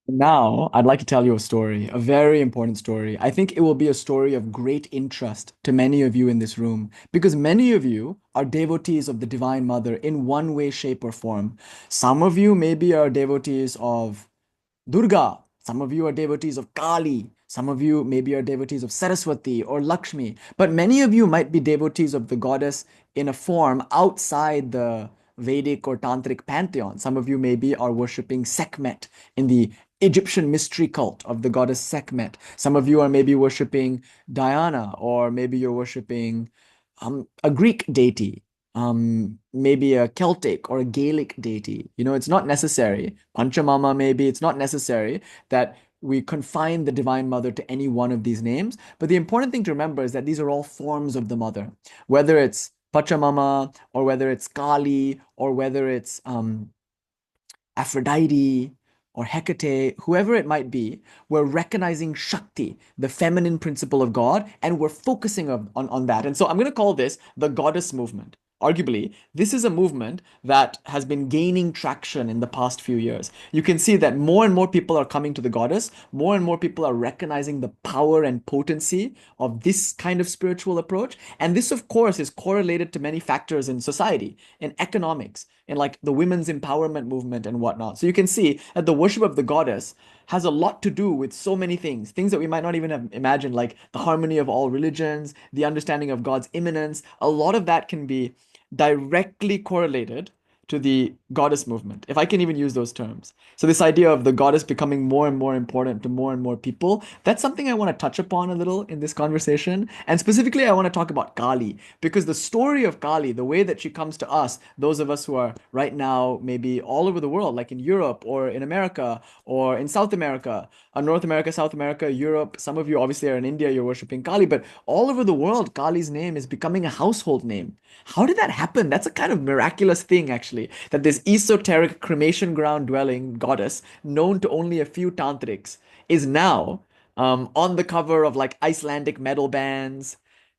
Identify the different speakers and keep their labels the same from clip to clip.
Speaker 1: Now, I'd like to tell you a story, a very important story. I think it will be a story of great interest to many of you in this room because many of you are devotees of the Divine Mother in one way, shape, or form. Some of you maybe are devotees of Durga. Some of you are devotees of Kali. Some of you maybe are devotees of Saraswati or Lakshmi. But many of you might be devotees of the goddess in a form outside the Vedic or Tantric pantheon. Some of you maybe are worshipping Sekhmet in the Egyptian mystery cult of the goddess Sekhmet. Some of you are maybe worshipping Diana, or maybe you're worshipping a Greek deity, maybe a Celtic or a Gaelic deity. It's not necessary. Panchamama, maybe. It's not necessary that we confine the Divine Mother to any one of these names. But the important thing to remember is that these are all forms of the Mother, whether it's Pachamama or whether it's Kali or whether it's Aphrodite or Hecate, whoever it might be, we're recognizing Shakti, the feminine principle of God, and we're focusing on that. And so I'm going to call this the goddess movement. Arguably, this is a movement that has been gaining traction in the past few years. You can see that more and more people are coming to the goddess, more and more people are recognizing the power and potency of this kind of spiritual approach. And this, of course, is correlated to many factors in society, in economics, in like the women's empowerment movement and whatnot. So you can see that the worship of the goddess has a lot to do with so many things, things that we might not even have imagined, like the harmony of all religions, the understanding of God's immanence. A lot of that can be directly correlated to the goddess movement, if I can even use those terms. So this idea of the goddess becoming more and more important to more and more people, that's something I want to touch upon a little in this conversation. And specifically, I want to talk about Kali, because the story of Kali, the way that she comes to us, those of us who are right now maybe all over the world, like in Europe or in America or in South America, North America, South America, Europe, some of you obviously are in India, you're worshiping Kali, but all over the world, Kali's name is becoming a household name. How did that happen? That's a kind of miraculous thing, actually, that this esoteric cremation ground dwelling goddess, known to only a few tantrics, is now on the cover of like Icelandic metal bands,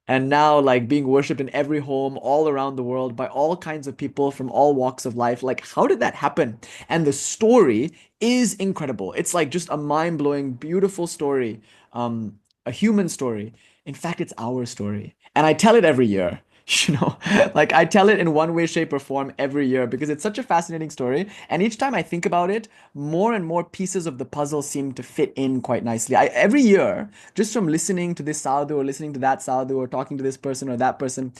Speaker 1: and now like being worshipped in every home all around the world by all kinds of people from all walks of life. Like, how did that happen? And the story is incredible. It's like just a mind-blowing, beautiful story, a human story. In fact, it's our story. And I tell it every year. You know, like I tell it in one way, shape, or form every year because it's such a fascinating story. And each time I think about it, more and more pieces of the puzzle seem to fit in quite nicely. Every year, just from listening to this sadhu or listening to that sadhu or talking to this person or that person,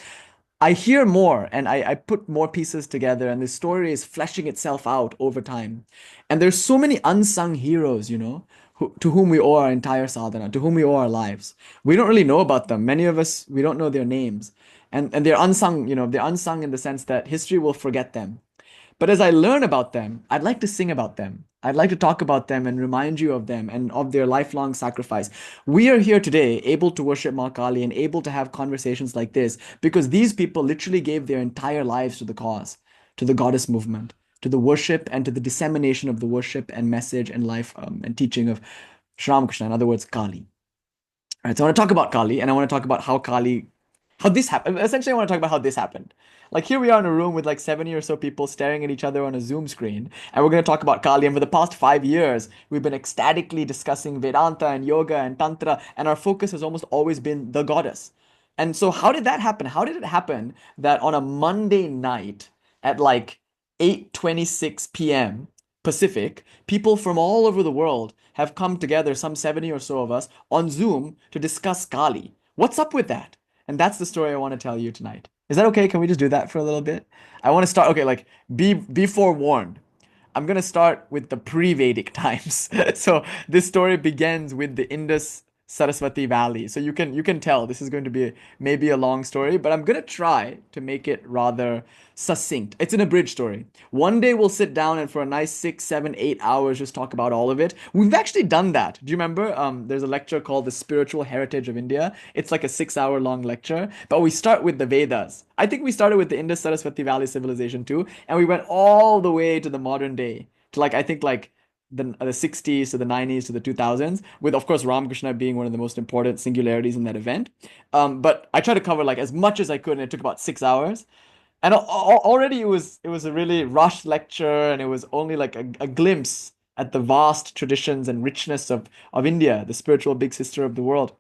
Speaker 1: I hear more and I put more pieces together, and the story is fleshing itself out over time. And there's so many unsung heroes, to whom we owe our entire sadhana, to whom we owe our lives. We don't really know about them. Many of us, we don't know their names. And they're unsung, they're unsung in the sense that history will forget them. But as I learn about them, I'd like to sing about them. I'd like to talk about them and remind you of them and of their lifelong sacrifice. We are here today able to worship Mā Kālī and able to have conversations like this because these people literally gave their entire lives to the cause, to the goddess movement, to the worship and to the dissemination of the worship and message and life and teaching of Sri Ramakrishna, in other words, Kali. All right, so I want to talk about Kali and I want to talk about how this happened. Essentially, I want to talk about how this happened. Like here we are in a room with like 70 or so people staring at each other on a Zoom screen, and we're going to talk about Kali. And for the past 5 years, we've been ecstatically discussing Vedanta and yoga and Tantra, and our focus has almost always been the goddess. And so, how did that happen? How did it happen that on a Monday night at like 8:26 p.m. Pacific, people from all over the world have come together, some 70 or so of us, on Zoom to discuss Kali? What's up with that? And that's the story I want to tell you tonight. Is that okay? Can we just do that for a little bit? I want to start. Okay, like be forewarned. I'm gonna start with the pre-Vedic times. So this story begins with the Indus Saraswati Valley. So you can tell this is going to be maybe a long story, but I'm gonna try to make it rather succinct. It's an abridged story. One day we'll sit down and for a nice 6, 7, 8 hours just talk about all of it. We've actually done that. Do you remember? There's a lecture called The Spiritual Heritage of India. It's like a 6 hour long lecture, but we start with the Vedas. I think we started with the Indus Saraswati Valley civilization too, and we went all the way to the modern day, to like I think like the 60s to the 90s to the 2000s, with of course Ramakrishna being one of the most important singularities in that event. But I tried to cover like as much as I could, and it took about 6 hours. And already it was a really rushed lecture, and it was only like a glimpse at the vast traditions and richness of India, the spiritual big sister of the world.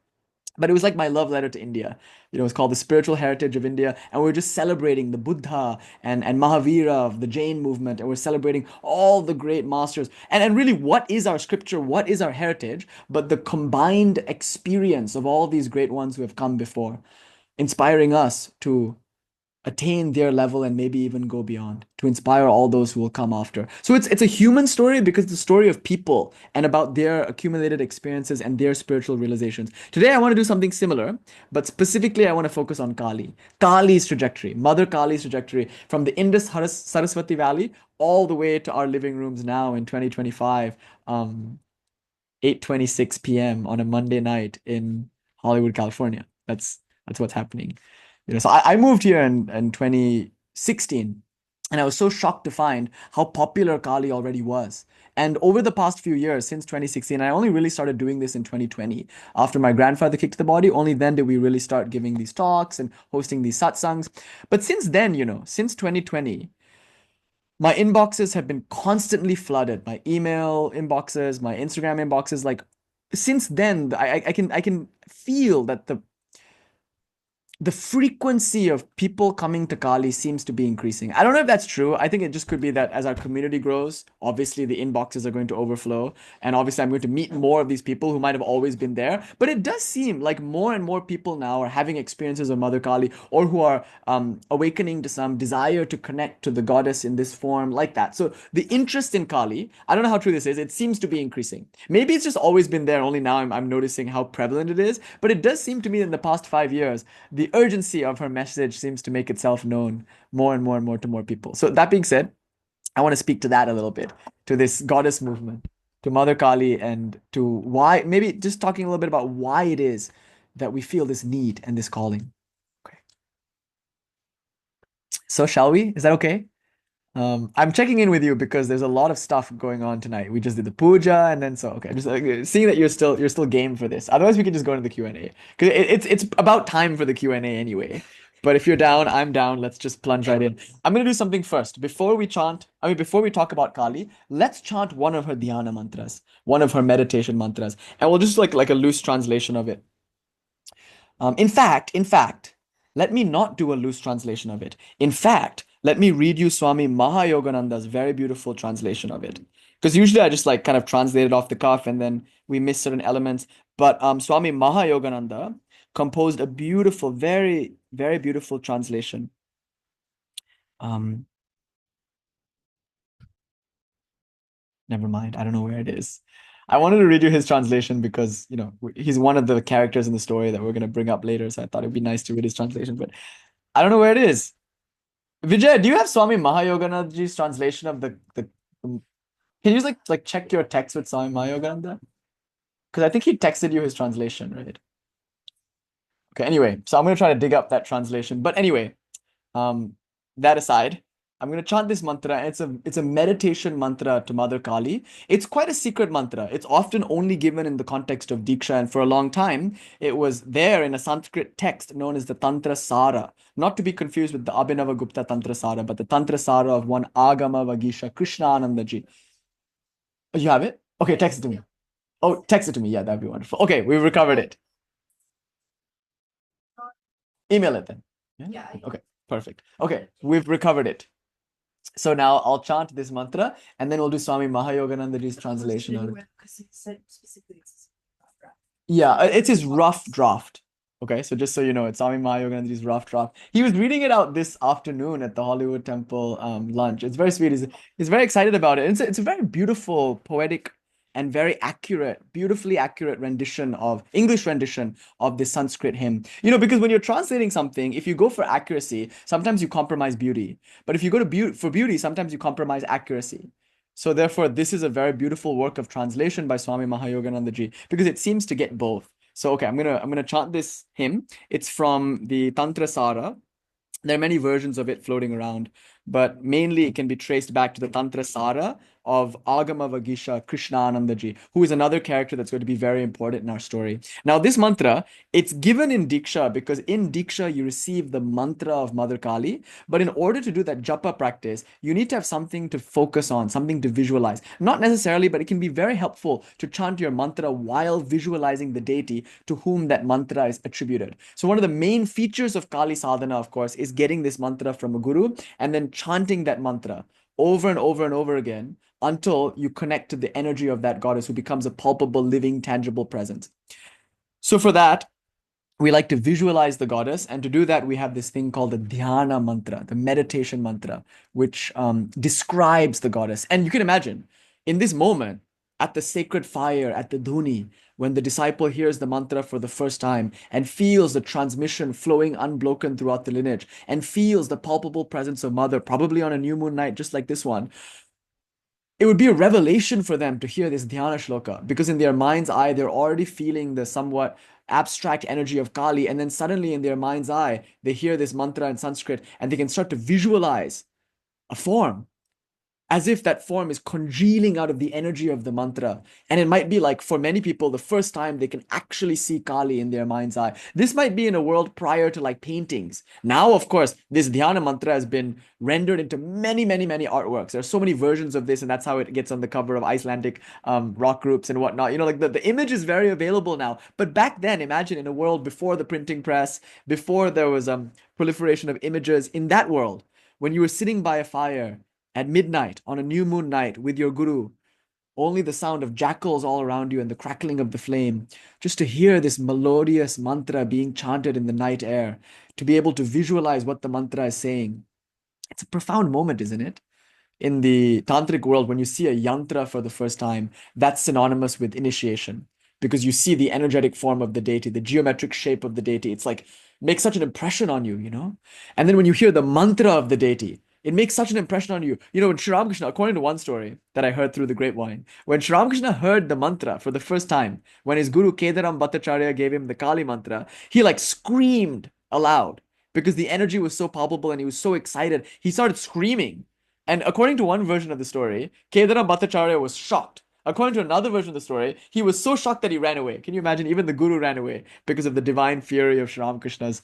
Speaker 1: But it was like my love letter to India. It's called the Spiritual Heritage of India. And we're just celebrating the Buddha and Mahavira of the Jain movement. And we're celebrating all the great masters. And really, what is our scripture? What is our heritage? But the combined experience of all these great ones who have come before, inspiring us to attain their level and maybe even go beyond, to inspire all those who will come after. So it's a human story because it's a story of people and about their accumulated experiences and their spiritual realizations. Today I want to do something similar, but specifically I want to focus on Kali. Kali's trajectory, Mother Kali's trajectory from the Indus Saraswati Valley all the way to our living rooms now in 2025, 8:26 p.m. on a Monday night in Hollywood, California. That's what's happening. So I moved here in 2016, and I was so shocked to find how popular Kali already was. And over the past few years, since 2016, I only really started doing this in 2020. After my grandfather kicked the body, only then did we really start giving these talks and hosting these satsangs. But since then, since 2020, my inboxes have been constantly flooded. My email inboxes, my Instagram inboxes, like since then, I can feel that the frequency of people coming to Kali seems to be increasing. I don't know if that's true. I think it just could be that as our community grows, obviously the inboxes are going to overflow. And obviously I'm going to meet more of these people who might have always been there. But it does seem like more and more people now are having experiences of Mother Kali, or who are awakening to some desire to connect to the goddess in this form, like that. So the interest in Kali, I don't know how true this is, it seems to be increasing. Maybe it's just always been there, only now I'm noticing how prevalent it is. But it does seem to me in the past 5 years, the urgency of her message seems to make itself known more and more and more to more people. So that being said, I want to speak to that a little bit, to this goddess movement, to Mother Kali, and to why, maybe just talking a little bit about why it is that we feel this need and this calling. Okay. So shall we? Is that okay? I'm checking in with you because there's a lot of stuff going on tonight. We just did the puja, and then okay, just seeing that you're still game for this. Otherwise, we can just go into the Q&A because it's about time for the Q&A anyway. But if you're down, I'm down. Let's just plunge right in. I'm gonna do something first before we chant. Before we talk about Kali, let's chant one of her dhyana mantras, one of her meditation mantras, and we'll just like a loose translation of it. In fact, let me not do a loose translation of it. In fact, let me read you Swami Mahayogananda's very beautiful translation of it. Because usually I just like kind of translate it off the cuff and then we miss certain elements. But Swami Mahayogananda composed a beautiful, very, very beautiful translation. Never mind. I don't know where it is. I wanted to read you his translation because, he's one of the characters in the story that we're going to bring up later. So I thought it'd be nice to read his translation, but I don't know where it is. Vijay, do you have Swami Mahayogananda's translation of can you just like check your text with Swami Mahayogananda? Because I think he texted you his translation, right? Okay, anyway, so I'm gonna try to dig up that translation. But anyway, that aside, I'm going to chant this mantra. It's a meditation mantra to Mother Kali. It's quite a secret mantra. It's often only given in the context of Diksha, and for a long time, it was there in a Sanskrit text known as the Tantra Sara. Not to be confused with the Abhinavagupta Tantra Sara, but the Tantra Sara of one Āgamavagīśa Krishnānanda ji. Oh, you have it? Okay, text it to me. Oh, text it to me. Yeah, that'd be wonderful. Okay, we've recovered it. Email it then. Yeah. Okay, perfect. Okay, we've recovered it. So now I'll chant this mantra and then we'll do Swami Mahayoganandaji's translation of it. Yeah, it's his rough draft. Okay, so just so you know, it's Swami Mahayoganandaji's rough draft. He was reading it out this afternoon at the Hollywood Temple lunch. It's very sweet. He's very excited about it. It's a very beautiful, poetic, and very accurate, beautifully accurate English rendition of this Sanskrit hymn. Because when you're translating something, if you go for accuracy, sometimes you compromise beauty. But if you go for beauty, sometimes you compromise accuracy. So therefore, this is a very beautiful work of translation by Swami Mahayoganandaji because it seems to get both. So okay, I'm gonna chant this hymn. It's from the Tantra Sara. There are many versions of it floating around, but mainly it can be traced back to the Tantra Sara of Āgamavagīśa Krishnānanda ji, who is another character that's going to be very important in our story. Now, this mantra, it's given in Diksha because in Diksha you receive the mantra of Mother Kālī. But in order to do that japa practice, you need to have something to focus on, something to visualize. Not necessarily, but it can be very helpful to chant your mantra while visualizing the deity to whom that mantra is attributed. So one of the main features of Kālī sadhana, of course, is getting this mantra from a guru and then chanting that mantra over and over and over again until you connect to the energy of that goddess who becomes a palpable, living, tangible presence. So for that, we like to visualize the goddess, and to do that, we have this thing called the dhyana mantra, the meditation mantra, which describes the goddess. And you can imagine, in this moment, at the sacred fire, at the dhuni, when the disciple hears the mantra for the first time and feels the transmission flowing unbroken throughout the lineage, and feels the palpable presence of Mother, probably on a new moon night, just like this one, it would be a revelation for them to hear this dhyana shloka, because in their mind's eye, they're already feeling the somewhat abstract energy of Kālī, and then suddenly in their mind's eye, they hear this mantra in Sanskrit, and they can start to visualize a form, as if that form is congealing out of the energy of the mantra. And it might be like, for many people, the first time they can actually see Kālī in their mind's eye. This might be in a world prior to like paintings. Now, of course, this dhyana mantra has been rendered into many, many, many artworks. There are so many versions of this, and that's how it gets on the cover of Icelandic rock groups and whatnot. You know, like the image is very available now. But back then, imagine in a world before the printing press, before there was proliferation of images, in that world, when you were sitting by a fire at midnight on a new moon night with your guru, only the sound of jackals all around you and the crackling of the flame, just to hear this melodious mantra being chanted in the night air, to be able to visualize what the mantra is saying. It's a profound moment, isn't it? In the Tantrik world, when you see a yantra for the first time, that's synonymous with initiation, because you see the energetic form of the deity, the geometric shape of the deity. It's like, makes such an impression on you, you know? And then when you hear the mantra of the deity, it makes such an impression on you. You know, when Sri Ramakrishna, according to one story that I heard through the grapevine, when Sri Ramakrishna heard the mantra for the first time, when his guru Kedaram Bhattacharya gave him the Kālī mantra, he like screamed aloud because the energy was so palpable and he was so excited. He started screaming. And according to one version of the story, Kedaram Bhattacharya was shocked. According to another version of the story, he was so shocked that he ran away. Can you imagine? Even the guru ran away because of the divine fury of Sri Ramakrishna's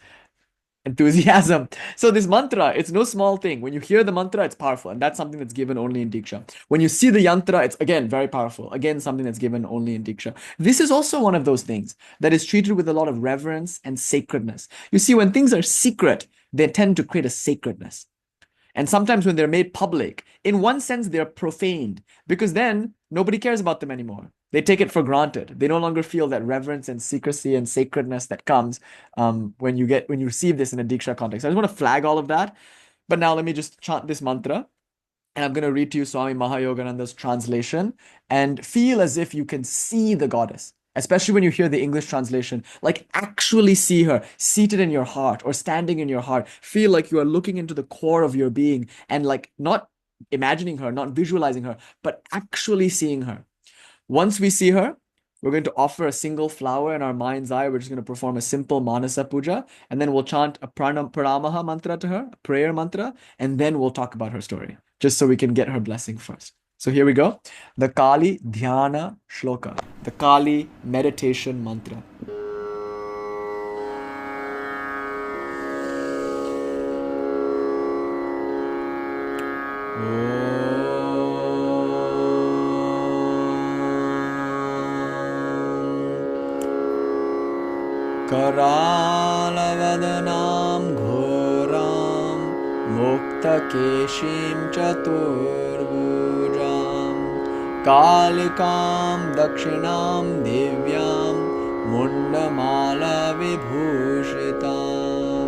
Speaker 1: enthusiasm. So this mantra, it's no small thing. When you hear the mantra, it's powerful. And that's something that's given only in Diksha. When you see the yantra, it's again very powerful. Again, something that's given only in Diksha. This is also one of those things that is treated with a lot of reverence and sacredness. You see, when things are secret, they tend to create a sacredness. And sometimes when they're made public, in one sense, they're profaned, because then nobody cares about them anymore. They take it for granted. They no longer feel that reverence and secrecy and sacredness that comes when you receive this in a Diksha context. I just want to flag all of that. But now let me just chant this mantra. And I'm going to read to you Swami Mahayogananda's translation and feel as if you can see the goddess. Especially when you hear the English translation, like actually see her seated in your heart or standing in your heart. Feel like you are looking into the core of your being and like not imagining her, not visualizing her, but actually seeing her. Once we see her, we're going to offer a single flower in our mind's eye. We're just going to perform a simple Manasa Puja, and then we'll chant a Pranamaha mantra to her, a prayer mantra, and then we'll talk about her story, just so we can get her blessing first. So here we go. The Kālī Dhyana Shloka, the Kālī meditation mantra. Karālavadanām ghorām muktakeshim chaturbhujām Kālikām dakshinām divyām mundamala vibhushitam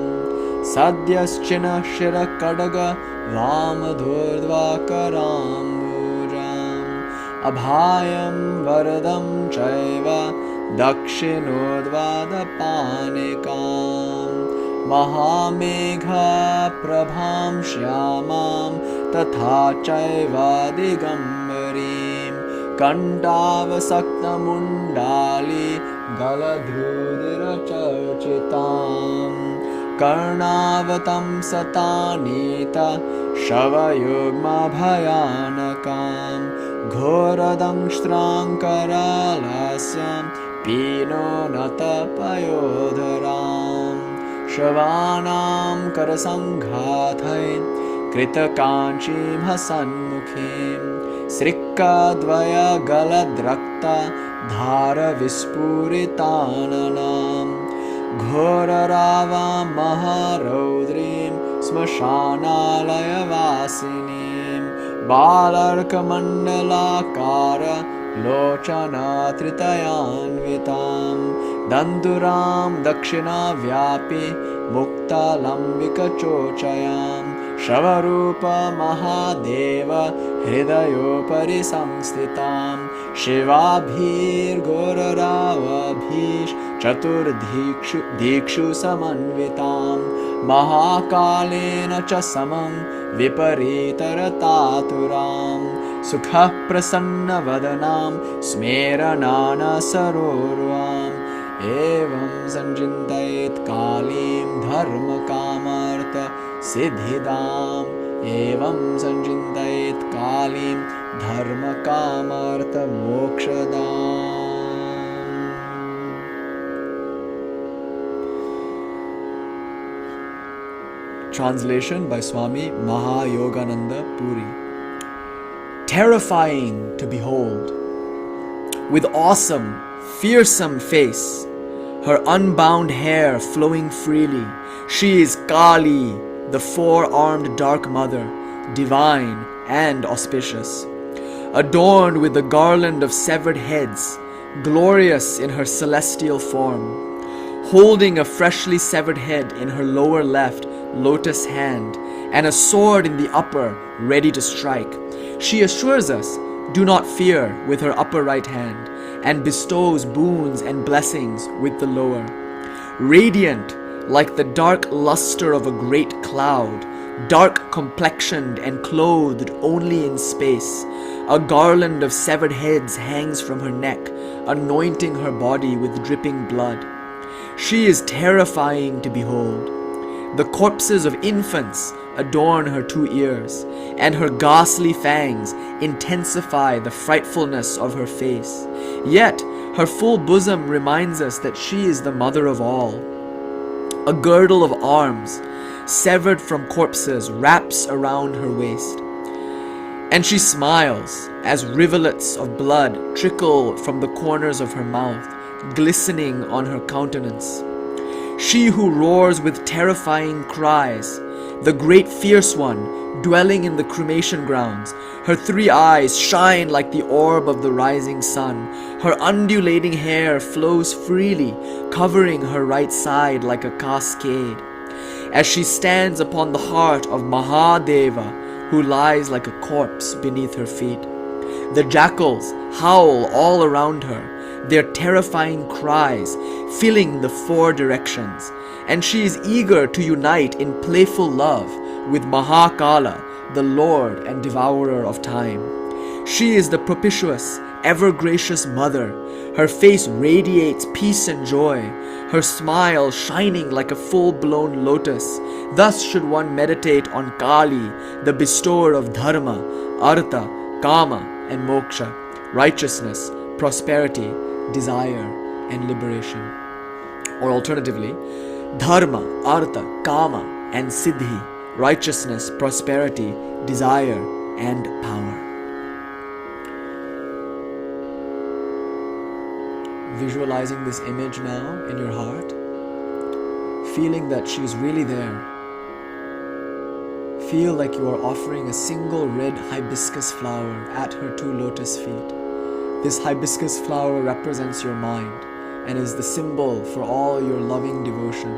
Speaker 1: Sadyaschina shirakadaga vamadhurdvakaram abhayam varadam chaiva dakshinodvadapanikam mahamegha prabham shyamam tatha chaiva digambarim kantavasaktamundali galadrudiracharchitam karnavatam satanita shavayugma bhayanakam Ghoradangshtrang Karalasyam Pino Natapayodharam Shavanam Karasanghathain Kritakanchim Hasanmukhim Srikkadvaya Galadrakta Dhara Vispuritananam Ghorarava Maharodrim Smashanalaya Vasinim Balarkamandalakara Lochana Tritayanvitam Danduram Dakshina Vyapi Mukta Lambika Chochayam Shavarupa Mahadeva Hridayopari Samstitam Shivabhir Goraravabhish Chaturdikshu Samanvitam Mahakalena cha samam Viparitarataturam Sukha Prasanna Vadanam Smeranana Sarorvam Evam Sanjintayet Kālim Dharma Kamarta Siddhidam Evam Sanjintayet Kālim Dharma Kamarta Mokshadam. Translation by Swami Mahayogananda Puri. Terrifying to behold, with awesome, fearsome face, her unbound hair flowing freely, she is Kālī, the four-armed dark mother, divine and auspicious, adorned with a garland of severed heads, glorious in her celestial form, holding a freshly severed head in her lower left lotus hand and a sword in the upper ready to strike. She assures us, do not fear, with her upper right hand, and bestows boons and blessings with the lower. Radiant like the dark luster of a great cloud, dark complexioned and clothed only in space, a garland of severed heads hangs from her neck, anointing her body with dripping blood. She is terrifying to behold. The corpses of infants adorn her two ears, and her ghastly fangs intensify the frightfulness of her face. Yet her full bosom reminds us that she is the mother of all. A girdle of arms, severed from corpses, wraps around her waist. And she smiles as rivulets of blood trickle from the corners of her mouth, glistening on her countenance. She who roars with terrifying cries, the great fierce one, dwelling in the cremation grounds, her three eyes shine like the orb of the rising sun. Her undulating hair flows freely, covering her right side like a cascade. As she stands upon the heart of Mahadeva, who lies like a corpse beneath her feet. The jackals howl all around her, their terrifying cries filling the four directions, and she is eager to unite in playful love with Mā Kālī, the Lord and Devourer of time. She is the propitious, ever-gracious Mother. Her face radiates peace and joy, her smile shining like a full-blown lotus. Thus should one meditate on Kālī, the bestower of dharma, artha, kama, and moksha, righteousness, prosperity, desire, and liberation. Or alternatively, dharma, artha, kama, and siddhi, righteousness, prosperity, desire, and power. Visualizing this image now in your heart, feeling that she's really there. Feel like you are offering a single red hibiscus flower at her two lotus feet. This hibiscus flower represents your mind and is the symbol for all your loving devotion.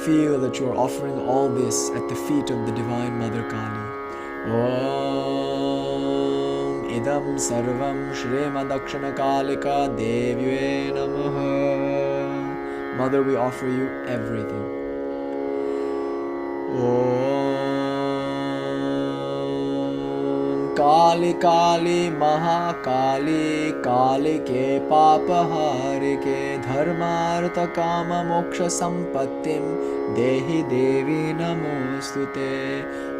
Speaker 1: Feel that you are offering all this at the feet of the Divine Mother Kālī. Om idam sarvam shrimad kalika devye namaha. Mother, we offer you everything. Om Kālī Kālī Mā Kālī Kālī ke pāpahāri ke dharmārtha kāma moksha sampattim dehi devi namostute.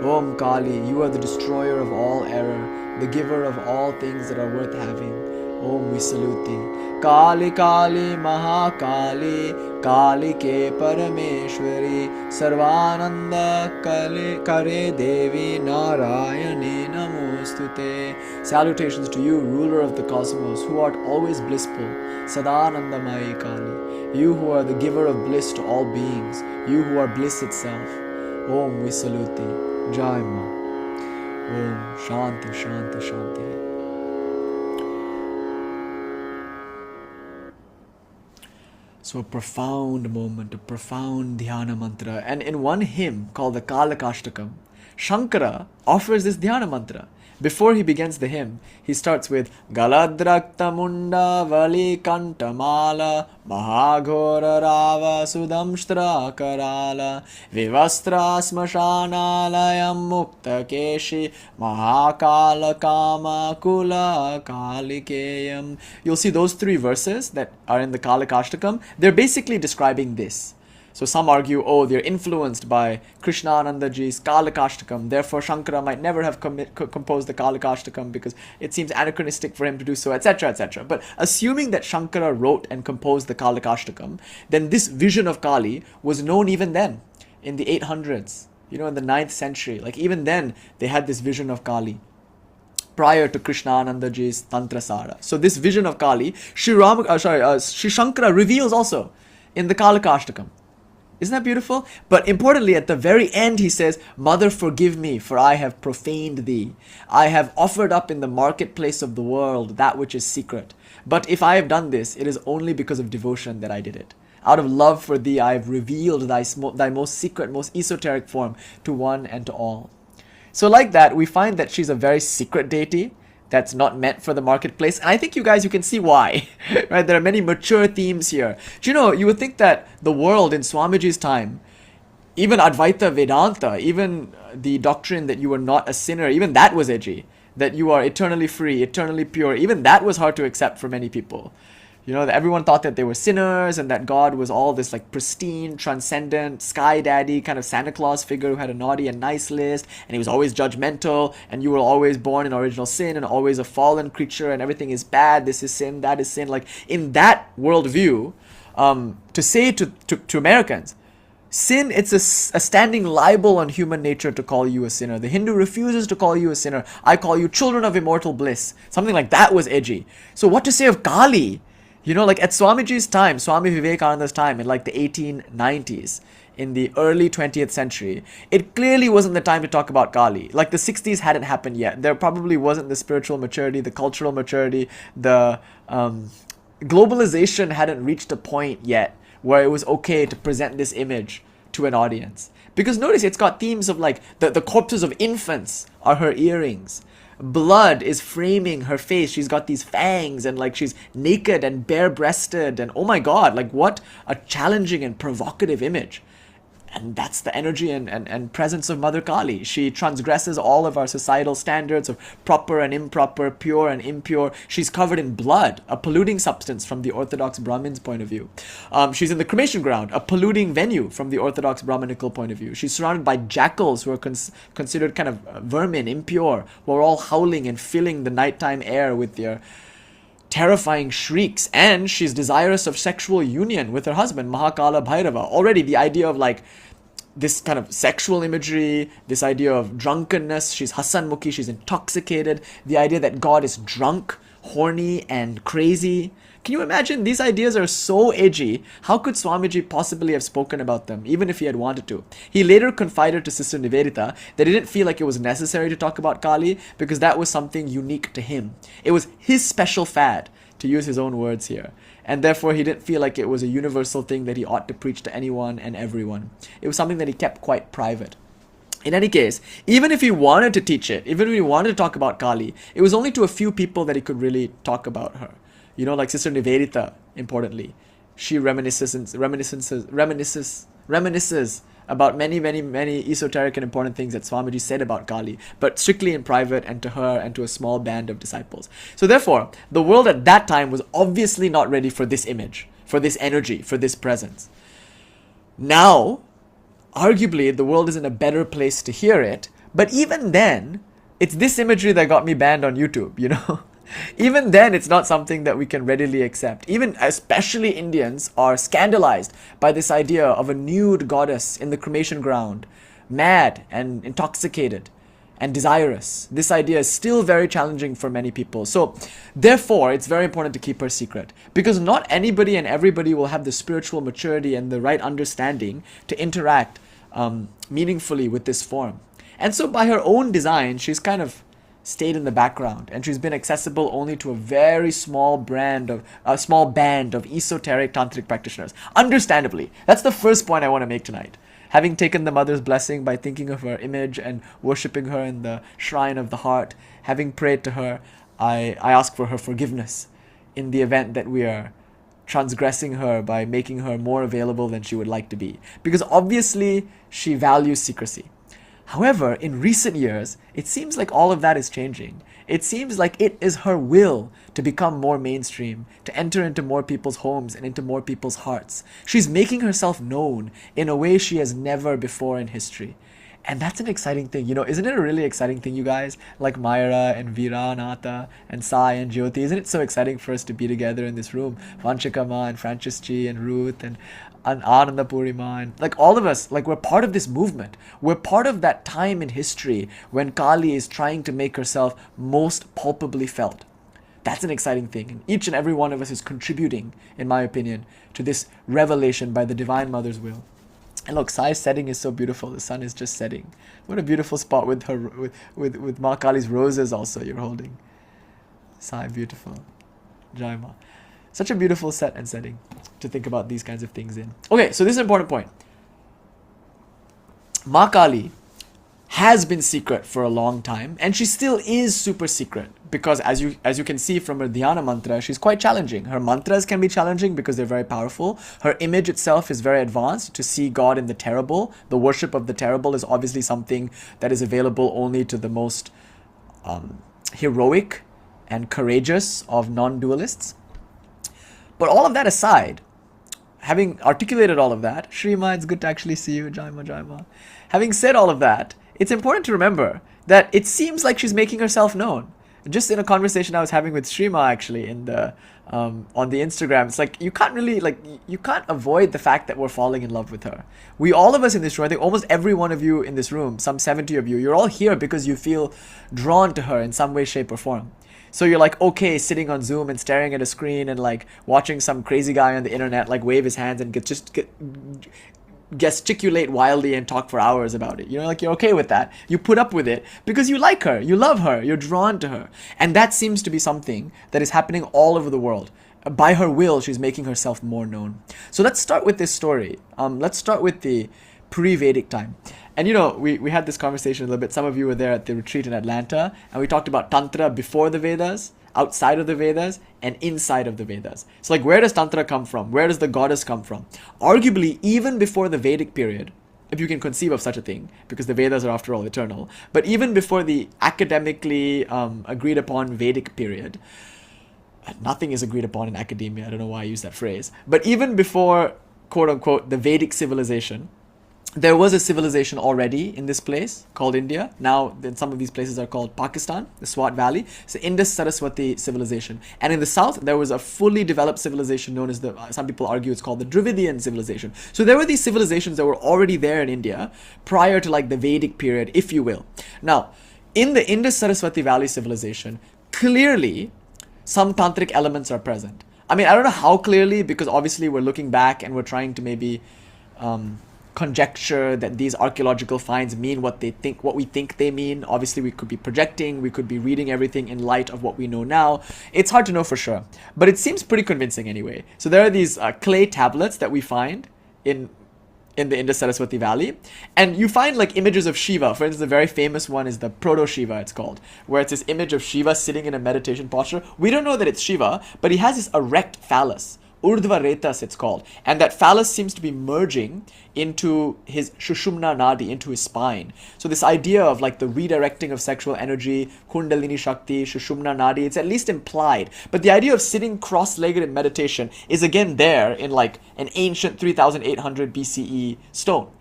Speaker 1: Om Kālī, you are the destroyer of all error, the giver of all things that are worth having. Om, we salute thee. Kālī Kālī Mā Kālī Kālī ke parameshwari sarvānanda kare devi narayane namostute. Salutations to you, ruler of the cosmos, who art always blissful, sadanandamayi Kālī, you who are the giver of bliss to all beings, you who are bliss itself. Om, we salute thee. Jai Ma. Om, Shanti, Shanti, Shanti. So a profound moment, a profound dhyana mantra. And in one hymn called the Kālakashtakam, Shankara offers this dhyana mantra. Before he begins the hymn, he starts with Galadrakta Munda Vali Kantamala Mahaghora Rava Sudamshtra Karala Vivastra Smashanalayam Mukta Keshi Mahakala Kama Kula Kalikeyam. You'll see those three verses that are in the Kālakashtakam. They're basically describing this. So some argue, oh, they're influenced by Krishnānanda ji's Kālakashtakam, therefore Shankara might never have composed the Kālakashtakam because it seems anachronistic for him to do so, etc., etc. But assuming that Shankara wrote and composed the Kālakashtakam, then this vision of Kālī was known even then, in the 800s, in the 9th century. Like even then, they had this vision of Kālī prior to Krishnānanda ji's Tantrasara. So this vision of Kālī, Sri Shankara reveals also in the Kālakashtakam. Isn't that beautiful? But importantly, at the very end, he says, Mother, forgive me, for I have profaned thee. I have offered up in the marketplace of the world that which is secret. But if I have done this, it is only because of devotion that I did it. Out of love for thee, I have revealed thy most secret, most esoteric form to one and to all. So like that, we find that she's a very secret deity that's not meant for the marketplace. And I think you can see why. Right? There are many mature themes here. Do you know, you would think that the world in Swamiji's time, even Advaita Vedanta, even the doctrine that you are not a sinner, even that was edgy. That you are eternally free, eternally pure. Even that was hard to accept for many people. That everyone thought that they were sinners and that God was all this like pristine, transcendent, sky daddy kind of Santa Claus figure who had a naughty and nice list, and he was always judgmental, and you were always born in original sin and always a fallen creature and everything is bad, this is sin, that is sin. Like in that worldview, to say to Americans, sin, it's a standing libel on human nature to call you a sinner. The Hindu refuses to call you a sinner. I call you children of immortal bliss. Something like that was edgy. So what to say of Kālī? Like at Swamiji's time, Swami Vivekananda's time in like the 1890s, in the early 20th century, it clearly wasn't the time to talk about Kālī. Like the 60s hadn't happened yet. There probably wasn't the spiritual maturity, the cultural maturity, the globalization hadn't reached a point yet where it was okay to present this image to an audience. Because notice it's got themes of like the corpses of infants are her earrings. Blood is framing her face. She's got these fangs and like she's naked and bare-breasted and oh my god, like what a challenging and provocative image. And that's the energy and presence of Mother Kālī. She transgresses all of our societal standards of proper and improper, pure and impure. She's covered in blood, a polluting substance from the Orthodox Brahmin's point of view. She's in the cremation ground, a polluting venue from the Orthodox Brahminical point of view. She's surrounded by jackals who are considered kind of vermin, impure, who are all howling and filling the nighttime air with their terrifying shrieks, and she's desirous of sexual union with her husband, Mahakala Bhairava. Already the idea of like this kind of sexual imagery, this idea of drunkenness, she's Hasanmukhi, she's intoxicated, the idea that God is drunk, horny, and crazy. Can you imagine? These ideas are so edgy. How could Swamiji possibly have spoken about them, even if he had wanted to? He later confided to Sister Nivedita that he didn't feel like it was necessary to talk about Kālī because that was something unique to him. It was his special fad, to use his own words here. And therefore he didn't feel like it was a universal thing that he ought to preach to anyone and everyone. It was something that he kept quite private. In any case, even if he wanted to teach it, even if he wanted to talk about Kālī, it was only to a few people that he could really talk about her. Like Sister Nivedita, importantly. She reminisces about many, many, many esoteric and important things that Swamiji said about Kālī, but strictly in private and to her and to a small band of disciples. So therefore, the world at that time was obviously not ready for this image, for this energy, for this presence. Now, arguably, the world is in a better place to hear it, but even then, it's this imagery that got me banned on YouTube, you know? Even then, it's not something that we can readily accept. Even especially Indians are scandalized by this idea of a nude goddess in the cremation ground, mad and intoxicated and desirous. This idea is still very challenging for many people. So therefore, it's very important to keep her secret, because not anybody and everybody will have the spiritual maturity and the right understanding to interact meaningfully with this form. And so by her own design, she's kind of stayed in the background, and she's been accessible only to a very small band of esoteric tantric practitioners. Understandably, that's the first point I want to make tonight. Having taken the mother's blessing by thinking of her image and worshipping her in the shrine of the heart, having prayed to her, I ask for her forgiveness in the event that we are transgressing her by making her more available than she would like to be, because obviously she values secrecy. However, in recent years, it seems like all of that is changing. It seems like it is her will to become more mainstream, to enter into more people's homes and into more people's hearts. She's making herself known in a way she has never before in history. And that's an exciting thing. You know, isn't it a really exciting thing, you guys? Like Myra and Veera, Nata and Sai and Jyoti. Isn't it so exciting for us to be together in this room? Vanchika Ma and Francis Chi and Ruth and Ananda Purima, and like all of us, like we're part of this movement. We're part of that time in history when Kālī is trying to make herself most palpably felt. That's an exciting thing. And each and every one of us is contributing, in my opinion, to this revelation by the Divine Mother's will. And look, Sai's setting is so beautiful. The sun is just setting. What a beautiful spot with her, with Mā Kālī's roses also you're holding. Sai, beautiful. Jai Ma. Such a beautiful set and setting to think about these kinds of things in. Okay, so this is an important point. Mā Kālī has been secret for a long time, and she still is super secret, because as you can see from her dhyana mantra, she's quite challenging. Her mantras can be challenging because they're very powerful. Her image itself is very advanced. To see God in the terrible, the worship of the terrible, is obviously something that is available only to the most heroic and courageous of non-dualists. But all of that aside, having articulated all of that, Shrima, it's good to actually see you, Jaima, Jaima. Having said all of that, it's important to remember that it seems like she's making herself known. Just in a conversation I was having with Shrima actually in the on the Instagram, it's like you can't avoid the fact that we're falling in love with her. We, all of us in this room, I think almost every one of you in this room, some 70 of you, you're all here because you feel drawn to her in some way, shape or form. So you're like, okay, sitting on Zoom and staring at a screen and like watching some crazy guy on the internet like wave his hands and gesticulate wildly and talk for hours about it. You know, like you're okay with that. You put up with it because you like her, you love her, you're drawn to her. And that seems to be something that is happening all over the world. By her will, she's making herself more known. So let's start with this story. Let's start with the pre-Vedic time. And you know, we had this conversation a little bit. Some of you were there at the retreat in Atlanta, and we talked about Tantra before the Vedas, outside of the Vedas, and inside of the Vedas. So like, where does Tantra come from? Where does the goddess come from? Arguably, even before the Vedic period, if you can conceive of such a thing, because the Vedas are after all eternal, but even before the academically agreed upon Vedic period, nothing is agreed upon in academia, I don't know why I use that phrase, but even before, quote unquote, the Vedic civilization, there was a civilization already in this place called India. Now, then some of these places are called Pakistan, the Swat Valley. It's the Indus-Saraswati civilization. And in the south, there was a fully developed civilization known as some people argue it's called the Dravidian civilization. So there were these civilizations that were already there in India prior to like the Vedic period, if you will. Now, in the Indus-Saraswati Valley civilization, clearly some tantric elements are present. I mean, I don't know how clearly, because obviously we're looking back and we're trying to maybe conjecture that these archaeological finds mean what we think they mean. Obviously we could be projecting, we could be reading everything in light of what we know now. It's hard to know for sure, but it seems pretty convincing anyway. So there are these clay tablets that we find in the Indus-Saraswati Valley, and you find like images of Shiva. For instance, the very famous one is the Proto-Shiva, it's called, where it's this image of Shiva sitting in a meditation posture. We don't know that it's Shiva, but he has this erect phallus, Urdhva Retas, it's called. And that phallus seems to be merging into his Shushumna Nadi, into his spine. So this idea of like the redirecting of sexual energy, Kundalini Shakti, Shushumna Nadi, it's at least implied. But the idea of sitting cross-legged in meditation is again there in like an ancient 3800 BCE stone.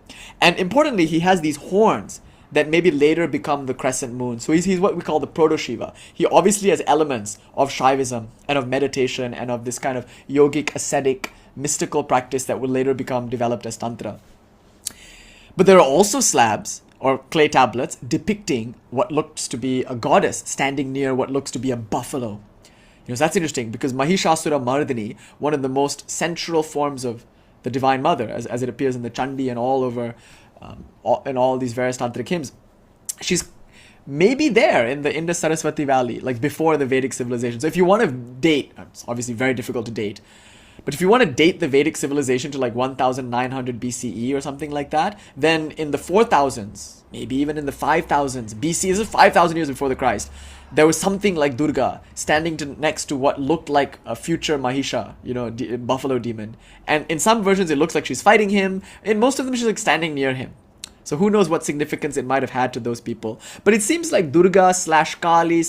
Speaker 1: And importantly, he has these horns that maybe later become the crescent moon. So he's what we call the proto-Shiva. He obviously has elements of Shaivism and of meditation and of this kind of yogic, ascetic, mystical practice that will later become developed as Tantra. But there are also slabs or clay tablets depicting what looks to be a goddess standing near what looks to be a buffalo. So that's interesting because Mahishasura Mardini, one of the most central forms of the Divine Mother, as it appears in the Chandi and all over in all these various tantric hymns, she's maybe there in the Indus-Saraswati Valley, like before the Vedic civilization. So if you want to date, it's obviously very difficult to date, but if you want to date the Vedic civilization to like 1900 BCE or something like that, then in the 4000s, maybe even in the 5000s BC, this is 5000 years before the Christ, there was something like Durga standing next to what looked like a future Mahisha, buffalo demon. And in some versions, it looks like she's fighting him. In most of them, she's like standing near him. So who knows what significance it might have had to those people. But it seems like Durga / Kālī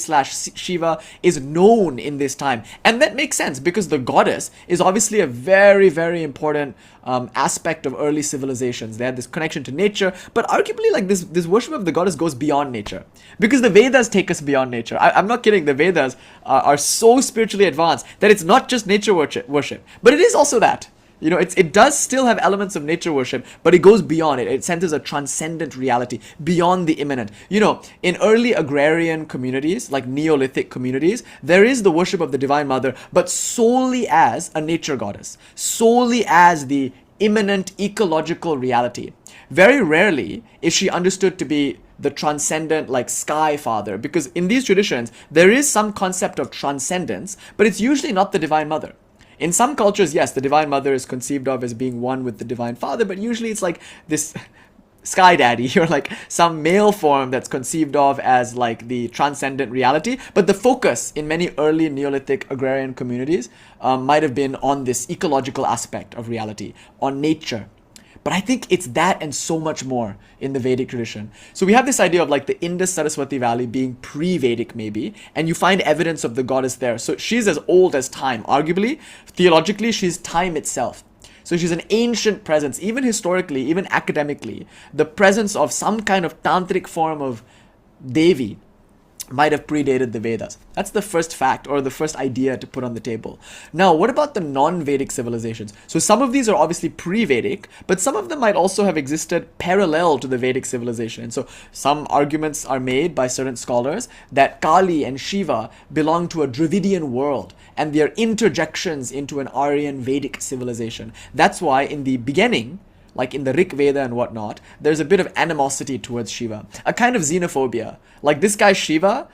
Speaker 1: / Shiva is known in this time. And that makes sense because the goddess is obviously a very, very important aspect of early civilizations. They had this connection to nature, but arguably like this worship of the goddess goes beyond nature. Because the Vedas take us beyond nature. I'm not kidding. The Vedas are so spiritually advanced that it's not just nature worship, but it is also that. It does still have elements of nature worship, but it goes beyond it. It centers a transcendent reality beyond the immanent. In early agrarian communities, like Neolithic communities, there is the worship of the Divine Mother, but solely as a nature goddess, solely as the immanent ecological reality. Very rarely is she understood to be the transcendent, like sky father, because in these traditions, there is some concept of transcendence, but it's usually not the Divine Mother. In some cultures, yes, the Divine Mother is conceived of as being one with the Divine Father, but usually it's like this sky daddy or like some male form that's conceived of as like the transcendent reality. But the focus in many early Neolithic agrarian communities might have been on this ecological aspect of reality, on nature. But I think it's that and so much more in the Vedic tradition. So we have this idea of like the Indus-Saraswati Valley being pre-Vedic maybe, and you find evidence of the goddess there. So she's as old as time. Arguably, theologically, she's time itself. So she's an ancient presence, even historically, even academically. The presence of some kind of tantric form of Devi might have predated the Vedas. That's the first fact or the first idea to put on the table. Now, what about the non-Vedic civilizations? So some of these are obviously pre-Vedic, but some of them might also have existed parallel to the Vedic civilization. And so some arguments are made by certain scholars that Kālī and Shiva belong to a Dravidian world and they are interjections into an Aryan Vedic civilization. That's why in the beginning, like in the Rig Veda and whatnot, there's a bit of animosity towards Shiva, a kind of xenophobia. Like this guy Shiva,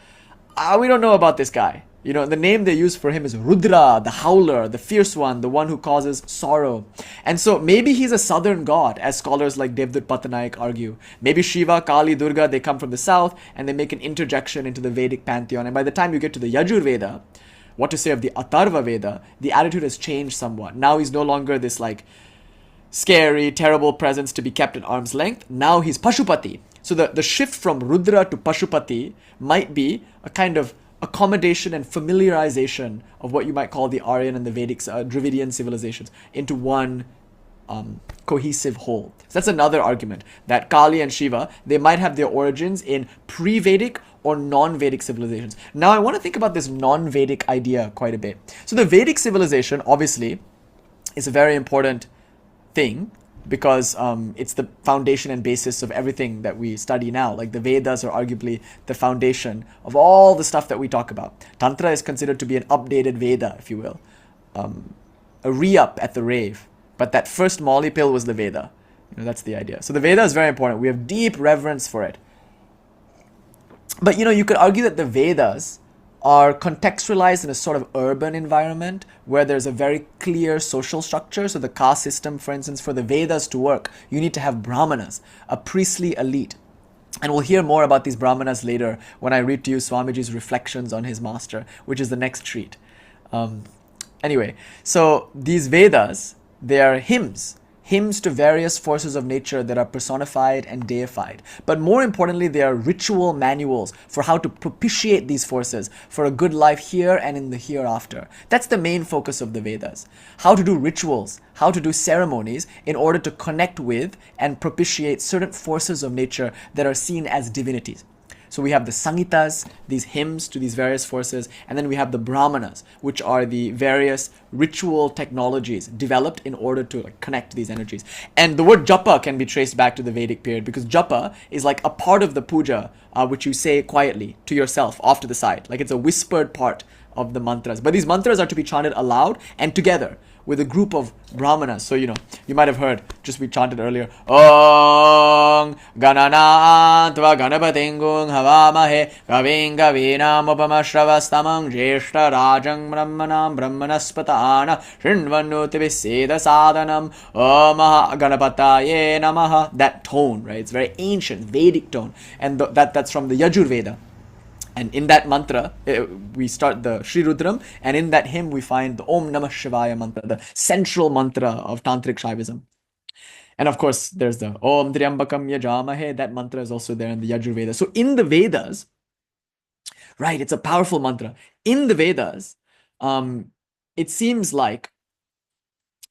Speaker 1: we don't know about this guy. The name they use for him is Rudra, the howler, the fierce one, the one who causes sorrow. And so maybe he's a southern god, as scholars like Devdutt Patanaik argue. Maybe Shiva, Kālī, Durga, they come from the south and they make an interjection into the Vedic pantheon. And by the time you get to the Yajur Veda, what to say of the Atharva Veda, the attitude has changed somewhat. Now he's no longer this like scary, terrible presence to be kept at arm's length. Now he's Pashupati. So the shift from Rudra to Pashupati might be a kind of accommodation and familiarization of what you might call the Aryan and the Vedic Dravidian civilizations into one cohesive whole. So that's another argument, that Kālī and Shiva, they might have their origins in pre-Vedic or non-Vedic civilizations. Now I want to think about this non-Vedic idea quite a bit. So the Vedic civilization, obviously, is a very important thing because it's the foundation and basis of everything that we study now. Like the Vedas are arguably the foundation of all the stuff that we talk about. Tantra is considered to be an updated Veda, if you will. A re-up at the rave. But that first Molly pill was the Veda. That's the idea. So the Veda is very important. We have deep reverence for it. But you could argue that the Vedas are contextualized in a sort of urban environment where there's a very clear social structure. So the caste system, for instance, for the Vedas to work, you need to have Brahmanas, a priestly elite. And we'll hear more about these Brahmanas later when I read to you Swamiji's reflections on his master, which is the next treat. And Anyway, so these Vedas, they are hymns to various forces of nature that are personified and deified. But more importantly, they are ritual manuals for how to propitiate these forces for a good life here and in the hereafter. That's the main focus of the Vedas. How to do rituals, how to do ceremonies in order to connect with and propitiate certain forces of nature that are seen as divinities. So we have the Sangitas, these hymns to these various forces, and then we have the Brahmanas, which are the various ritual technologies developed in order to connect these energies. And the word japa can be traced back to the Vedic period, because japa is like a part of the puja, which you say quietly to yourself off to the side. Like it's a whispered part of the mantras. But these mantras are to be chanted aloud and together with a group of brahmanas. So, you might have heard, just we chanted earlier, Om Gananantva Ganapatingung Havamahe Kaving Kavinam Upamashravastamang Jeshta Rajang Brahmanam Brahmanaspatana Shrinvanutiveseda Sadhanam Om Ganapataye Namaha. That tone, right? It's very ancient, Vedic tone. And that's from the Yajur Veda. And in that mantra, we start the Sri Rudram, and in that hymn we find the Om Namah Shivaya mantra, the central mantra of Tantric Shaivism. And of course, there's the Om Triambakam Yajamahe, that mantra is also there in the Yajur Veda. So in the Vedas, right, it's a powerful mantra. In the Vedas, it seems like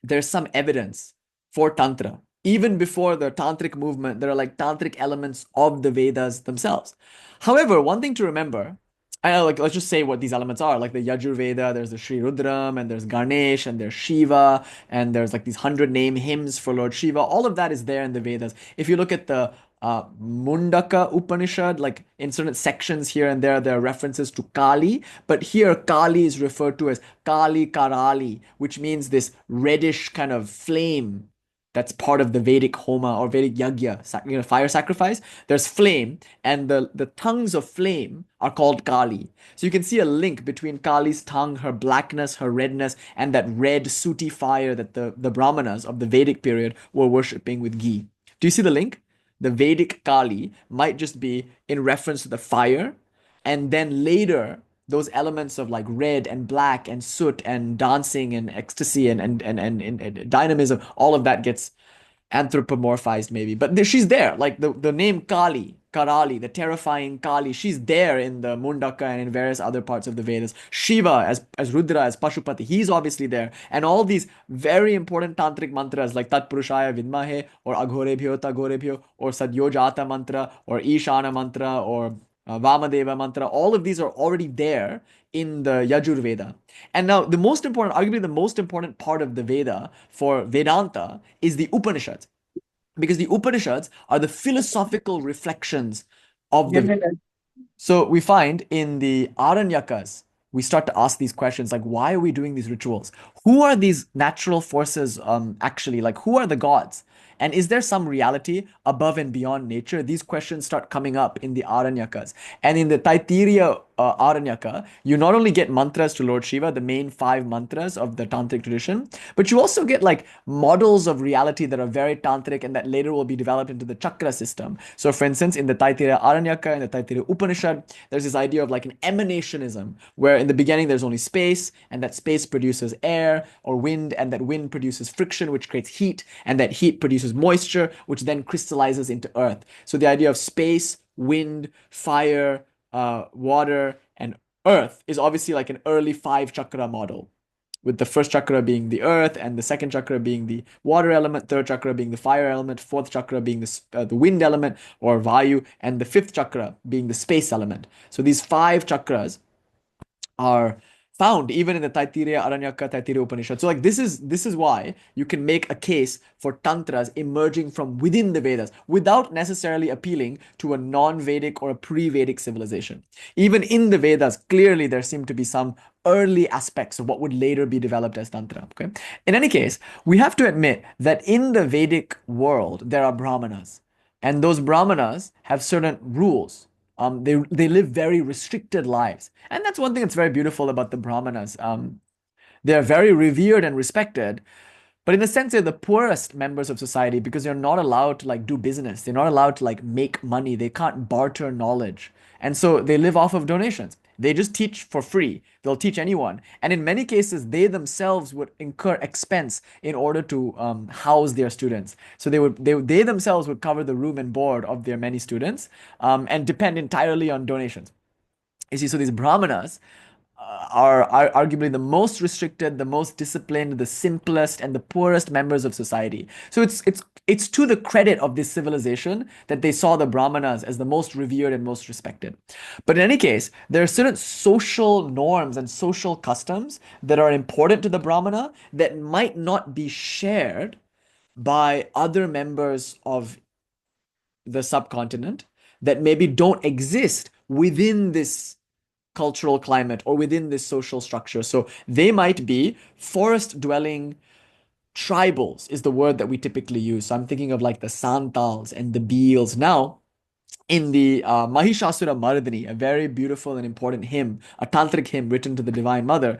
Speaker 1: there's some evidence for Tantra. Even before the Tantric movement, there are like Tantric elements of the Vedas themselves. However, one thing to remember, let's just say what these elements are. Like the Yajur Veda, there's the Sri Rudram, and there's Ganesh, and there's Shiva, and there's like these 100 name hymns for Lord Shiva. All of that is there in the Vedas. If you look at the Mundaka Upanishad, like in certain sections here and there are references to Kālī, but here Kālī is referred to as Kālī Karali, which means this reddish kind of flame. That's part of the Vedic Homa or Vedic Yagya, fire sacrifice. There's flame, and the tongues of flame are called Kālī. So you can see a link between Kālī's tongue, her blackness, her redness, and that red sooty fire that the Brahmanas of the Vedic period were worshipping with ghee. Do you see the link? The Vedic Kālī might just be in reference to the fire, and then later those elements of like red and black and soot and dancing and ecstasy and dynamism, all of that gets anthropomorphized maybe. But she's there, like the name Kālī, Karali, the terrifying Kālī, she's there in the Mundaka and in various other parts of the Vedas. Shiva as Rudra, as Pashupati, he's obviously there. And all these very important tantric mantras like Tat Purushaya Vidmahe or Aghorebhyo Tagorebhyo or Sadyojata mantra or Ishana mantra or Vamadeva mantra, all of these are already there in the Yajur Veda. And now arguably the most important part of the Veda for Vedanta is the Upanishads. Because the Upanishads are the philosophical reflections of the Veda. So we find in the Aranyakas, we start to ask these questions like, why are we doing these rituals? Who are these natural forces actually? Like, who are the gods? And is there some reality above and beyond nature? These questions start coming up in the Aranyakas. And in the Taittiriya Aranyaka, you not only get mantras to Lord Shiva, the main 5 mantras of the Tantric tradition, but you also get like models of reality that are very Tantric and that later will be developed into the chakra system. So for instance, in the Taittiriya Aranyaka and the Taittiriya Upanishad, there's this idea of like an emanationism, where in the beginning there's only space, and that space produces air or wind, and that wind produces friction, which creates heat, and that heat produces moisture, which then crystallizes into earth. So the idea of space, wind, fire, water, and earth is obviously like an early 5 chakra model, with the first chakra being the earth, and the second chakra being the water element, third chakra being the fire element, fourth chakra being the wind element or vayu, and the fifth chakra being the space element. So these 5 chakras are found even in the Taittiriya Aranyaka, Taittiriya Upanishad. So like this is why you can make a case for tantras emerging from within the Vedas without necessarily appealing to a non-Vedic or a pre-Vedic civilization. Even in the Vedas, clearly there seem to be some early aspects of what would later be developed as Tantra. Okay. In any case, we have to admit that in the Vedic world, there are Brahmanas, and those Brahmanas have certain rules. They live very restricted lives. And that's one thing that's very beautiful about the Brahmanas. They're very revered and respected, but in a sense, they're the poorest members of society because they're not allowed to like do business. They're not allowed to like make money. They can't barter knowledge. And so they live off of donations. They just teach for free. They'll teach anyone. And in many cases, they themselves would incur expense in order to house their students. So they themselves would cover the room and board of their many students, and depend entirely on donations. You see, so these brahmanas are arguably the most restricted, the most disciplined, the simplest, and the poorest members of society. So it's to the credit of this civilization that they saw the brahmanas as the most revered and most respected. But in any case, there are certain social norms and social customs that are important to the brahmana that might not be shared by other members of the subcontinent, that maybe don't exist within this cultural climate or within this social structure. So they might be forest dwelling tribals, is the word that we typically use. So I'm thinking of like the Santals and the Beals. Now, in the Mahishasura Mardini, a very beautiful and important hymn, a tantric hymn written to the Divine Mother,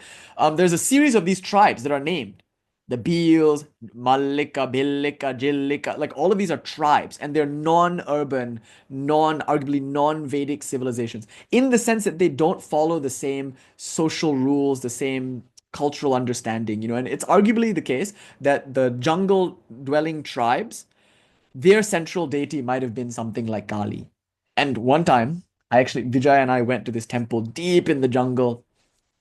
Speaker 1: there's a series of these tribes that are named. The Beals, Mallika, Billika, Jillika, like all of these are tribes, and they're non-urban, arguably non-Vedic civilizations, in the sense that they don't follow the same social rules, the same cultural understanding, and it's arguably the case that the jungle dwelling tribes, their central deity might have been something like Kali. And one time, Vijay and I went to this temple deep in the jungle,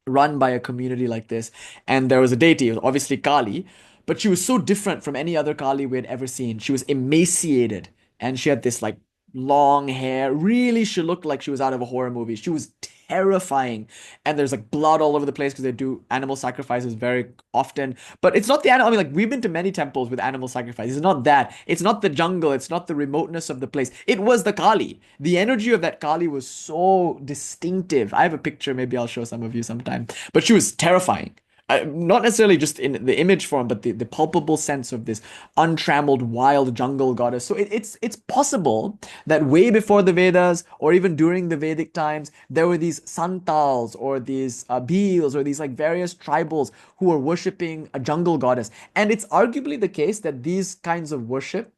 Speaker 1: run by a community like this, and there was a deity. It was obviously Kali, but she was so different from any other Kali we had ever seen. She was emaciated, and she had this like long hair. Really, she looked like she was out of a horror movie. She was terrifying, and there's like blood all over the place because they do animal sacrifices very often. But it's not the animal. I mean, like we've been to many temples with animal sacrifices. It's not that. It's not the jungle. It's not the remoteness of the place. It was the Kali. The energy of that Kali was so distinctive. I have a picture. Maybe I'll show some of you sometime. But she was terrifying. Not necessarily just in the image form, but the palpable sense of this untrammeled, wild jungle goddess. So it's possible that way before the Vedas, or even during the Vedic times, there were these Santals or these Beals or these like various tribals who were worshipping a jungle goddess. And it's arguably the case that these kinds of worship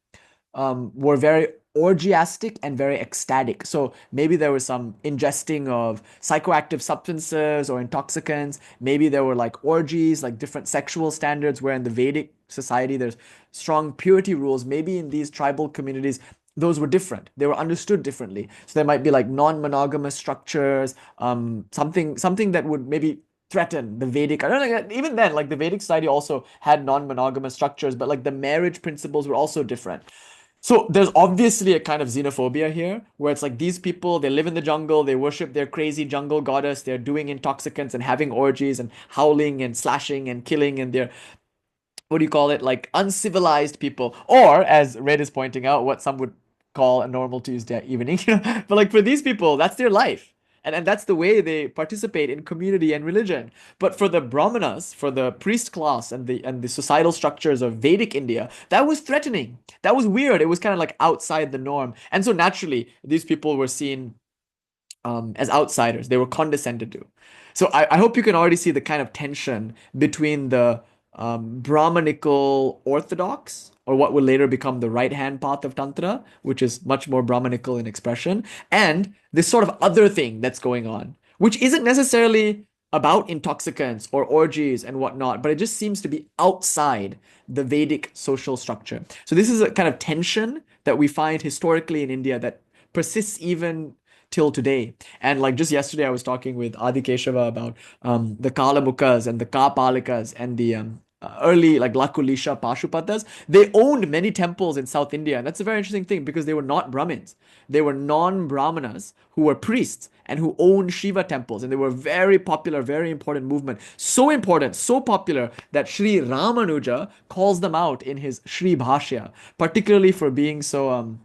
Speaker 1: were very orgiastic and very ecstatic. So maybe there was some ingesting of psychoactive substances or intoxicants. Maybe there were like orgies, like different sexual standards, where in the Vedic society there's strong purity rules. Maybe in these tribal communities, those were different. They were understood differently. So there might be like non-monogamous structures, something that would maybe threaten the Vedic. I don't know, even then, like the Vedic society also had non-monogamous structures, but like the marriage principles were also different. So there's obviously a kind of xenophobia here, where it's like these people, they live in the jungle, they worship their crazy jungle goddess, they're doing intoxicants and having orgies and howling and slashing and killing, and they're, what do you call it, like uncivilized people. Or, as Red is pointing out, what some would call a normal Tuesday evening. But like for these people, that's their life. And that's the way they participate in community and religion. But for the brahmanas, for the priest class and the societal structures of Vedic India, that was threatening. That was weird. It was kind of like outside the norm. And so naturally, these people were seen as outsiders. They were condescended to. So I hope you can already see the kind of tension between the Brahmanical orthodox, or what will later become the right-hand path of Tantra, which is much more Brahmanical in expression, and this sort of other thing that's going on, which isn't necessarily about intoxicants or orgies and whatnot, but it just seems to be outside the Vedic social structure. So this is a kind of tension that we find historically in India that persists even till today. And like just yesterday, I was talking with Adi Keshava about the Kalamukas and the Kapalikas and the early like Lakulisha Pashupatas. They owned many temples in South India, and that's a very interesting thing because they were not Brahmins. They were non-Brahmanas who were priests and who owned Shiva temples, and they were very popular, very important movement. So important, so popular that Sri Ramanuja calls them out in his Sri Bhashya, particularly for being so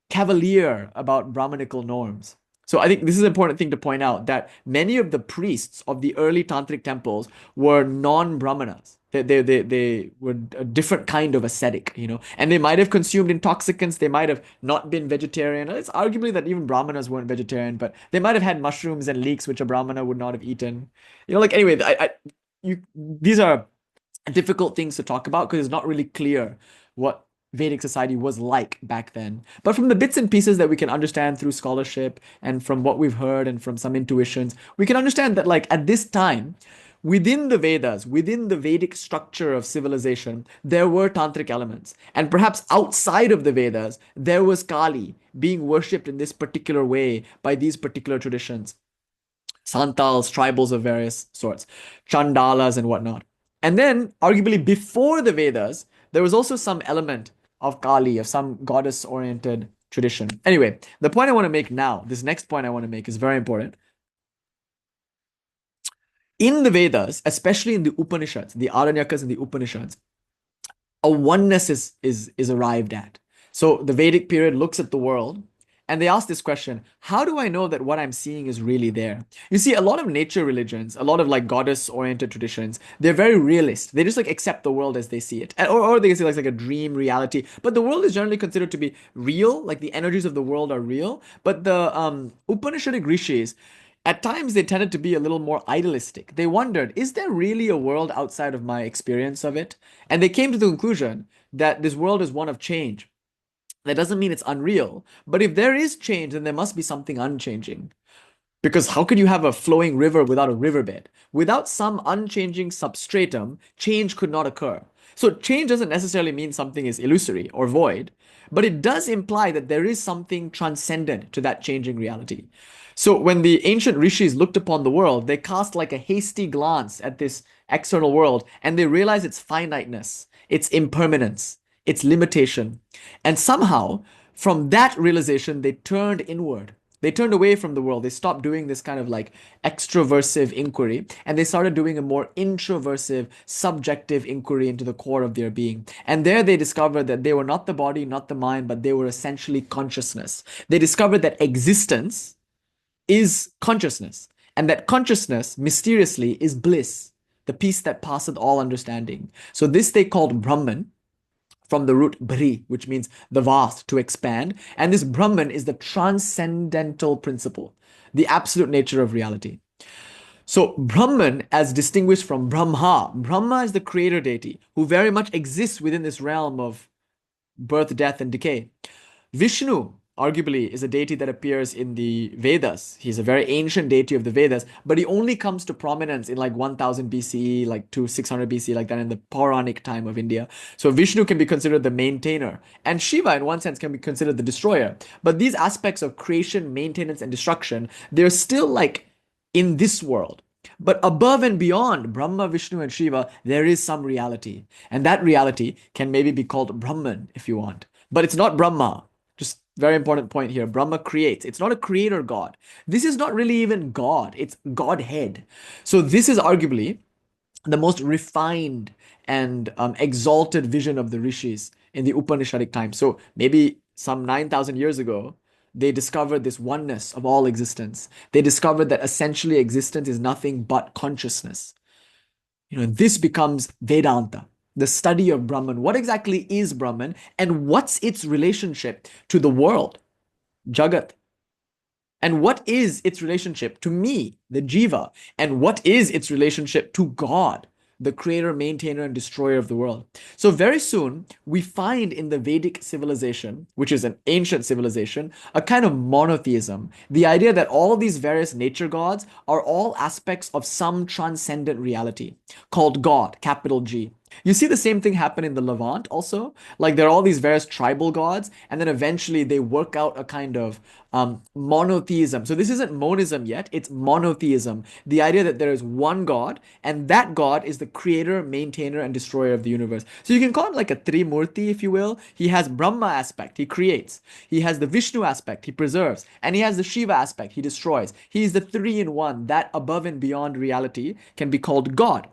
Speaker 1: cavalier about Brahmanical norms. So I think this is an important thing to point out, that many of the priests of the early tantric temples were non-Brahmanas. They were a different kind of ascetic, and they might have consumed intoxicants. They might have not been vegetarian. It's arguably that even Brahmanas weren't vegetarian, but they might have had mushrooms and leeks, which a Brahmana would not have eaten. Like anyway, these are difficult things to talk about because it's not really clear what Vedic society was like back then. But from the bits and pieces that we can understand through scholarship and from what we've heard and from some intuitions, we can understand that, like, at this time, within the Vedas, within the Vedic structure of civilization, there were tantric elements. And perhaps outside of the Vedas, there was Kali being worshipped in this particular way by these particular traditions. Santals, tribals of various sorts, Chandalas and whatnot. And then, arguably before the Vedas, there was also some element of Kali, of some goddess-oriented tradition. Anyway, the point I want to make now, this next point I want to make is very important. In the Vedas, especially in the Upanishads, the Aranyakas and the Upanishads, a oneness is arrived at. So the Vedic period looks at the world and they ask this question: how do I know that what I'm seeing is really there? You see, a lot of nature religions, a lot of like goddess-oriented traditions, they're very realist. They just like accept the world as they see it. Or they say like a dream reality. But the world is generally considered to be real, like the energies of the world are real. But the Upanishadic rishis, at times they tended to be a little more idealistic. They wondered, is there really a world outside of my experience of it? And they came to the conclusion that this world is one of change. That doesn't mean it's unreal, but if there is change, then there must be something unchanging. Because how could you have a flowing river without a riverbed? Without some unchanging substratum, change could not occur. So change doesn't necessarily mean something is illusory or void, but it does imply that there is something transcendent to that changing reality. So when the ancient rishis looked upon the world, they cast like a hasty glance at this external world and they realized its finiteness, its impermanence, its limitation. And somehow, from that realization, they turned inward. They turned away from the world. They stopped doing this kind of like extroversive inquiry and they started doing a more introversive, subjective inquiry into the core of their being. And there they discovered that they were not the body, not the mind, but they were essentially consciousness. They discovered that existence is consciousness and that consciousness, mysteriously, is bliss, the peace that passeth all understanding. So this they called Brahman, from the root bri, which means the vast, to expand. And this Brahman is the transcendental principle, the absolute nature of reality. So Brahman, as distinguished from Brahma, Brahma is the creator deity who very much exists within this realm of birth, death, and decay. Vishnu, arguably, is a deity that appears in the Vedas. He's a very ancient deity of the Vedas, but he only comes to prominence in like 1000 BCE, like to 600 BCE, like that in the Puranic time of India. So Vishnu can be considered the maintainer, and Shiva, in one sense, can be considered the destroyer. But these aspects of creation, maintenance, and destruction, they're still like in this world. But above and beyond Brahma, Vishnu, and Shiva, there is some reality. And that reality can maybe be called Brahman if you want. But it's not Brahma. Just very important point here. Brahma creates. It's not a creator God. This is not really even God. It's Godhead. So this is arguably the most refined and exalted vision of the rishis in the Upanishadic time. So maybe some 9,000 years ago, they discovered this oneness of all existence. They discovered that essentially existence is nothing but consciousness. This becomes Vedanta, the study of Brahman. What exactly is Brahman and what's its relationship to the world, Jagat? And what is its relationship to me, the Jiva? And what is its relationship to God, the creator, maintainer, and destroyer of the world? So very soon, we find in the Vedic civilization, which is an ancient civilization, a kind of monotheism. The idea that all these various nature gods are all aspects of some transcendent reality called God, capital G. You see the same thing happen in the Levant also. Like there are all these various tribal gods, and then eventually they work out a kind of monotheism. So this isn't monism yet, it's monotheism. The idea that there is one God, and that God is the creator, maintainer, and destroyer of the universe. So you can call it like a Trimurti, if you will. He has Brahma aspect, he creates. He has the Vishnu aspect, he preserves. And he has the Shiva aspect, he destroys. He is the three in one. That above and beyond reality can be called God.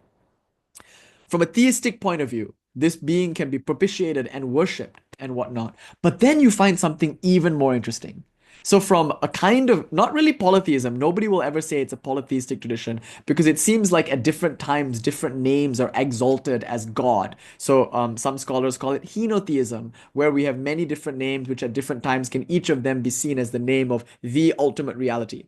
Speaker 1: From a theistic point of view, this being can be propitiated and worshipped and whatnot. But then you find something even more interesting. So from a kind of, not really polytheism, nobody will ever say it's a polytheistic tradition because it seems like at different times, different names are exalted as God. So some scholars call it henotheism, where we have many different names which at different times can each of them be seen as the name of the ultimate reality.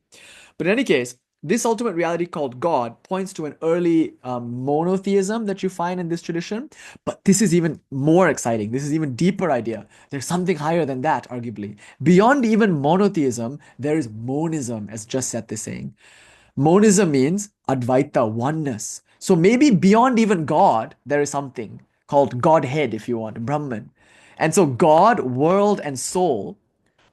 Speaker 1: But in any case, this ultimate reality called God points to an early monotheism that you find in this tradition. But this is even more exciting. This is even deeper idea. There's something higher than that, arguably. Beyond even monotheism, there is monism, as just Seth is saying. Monism means Advaita, oneness. So maybe beyond even God, there is something called Godhead, if you want, Brahman. And so God, world, and soul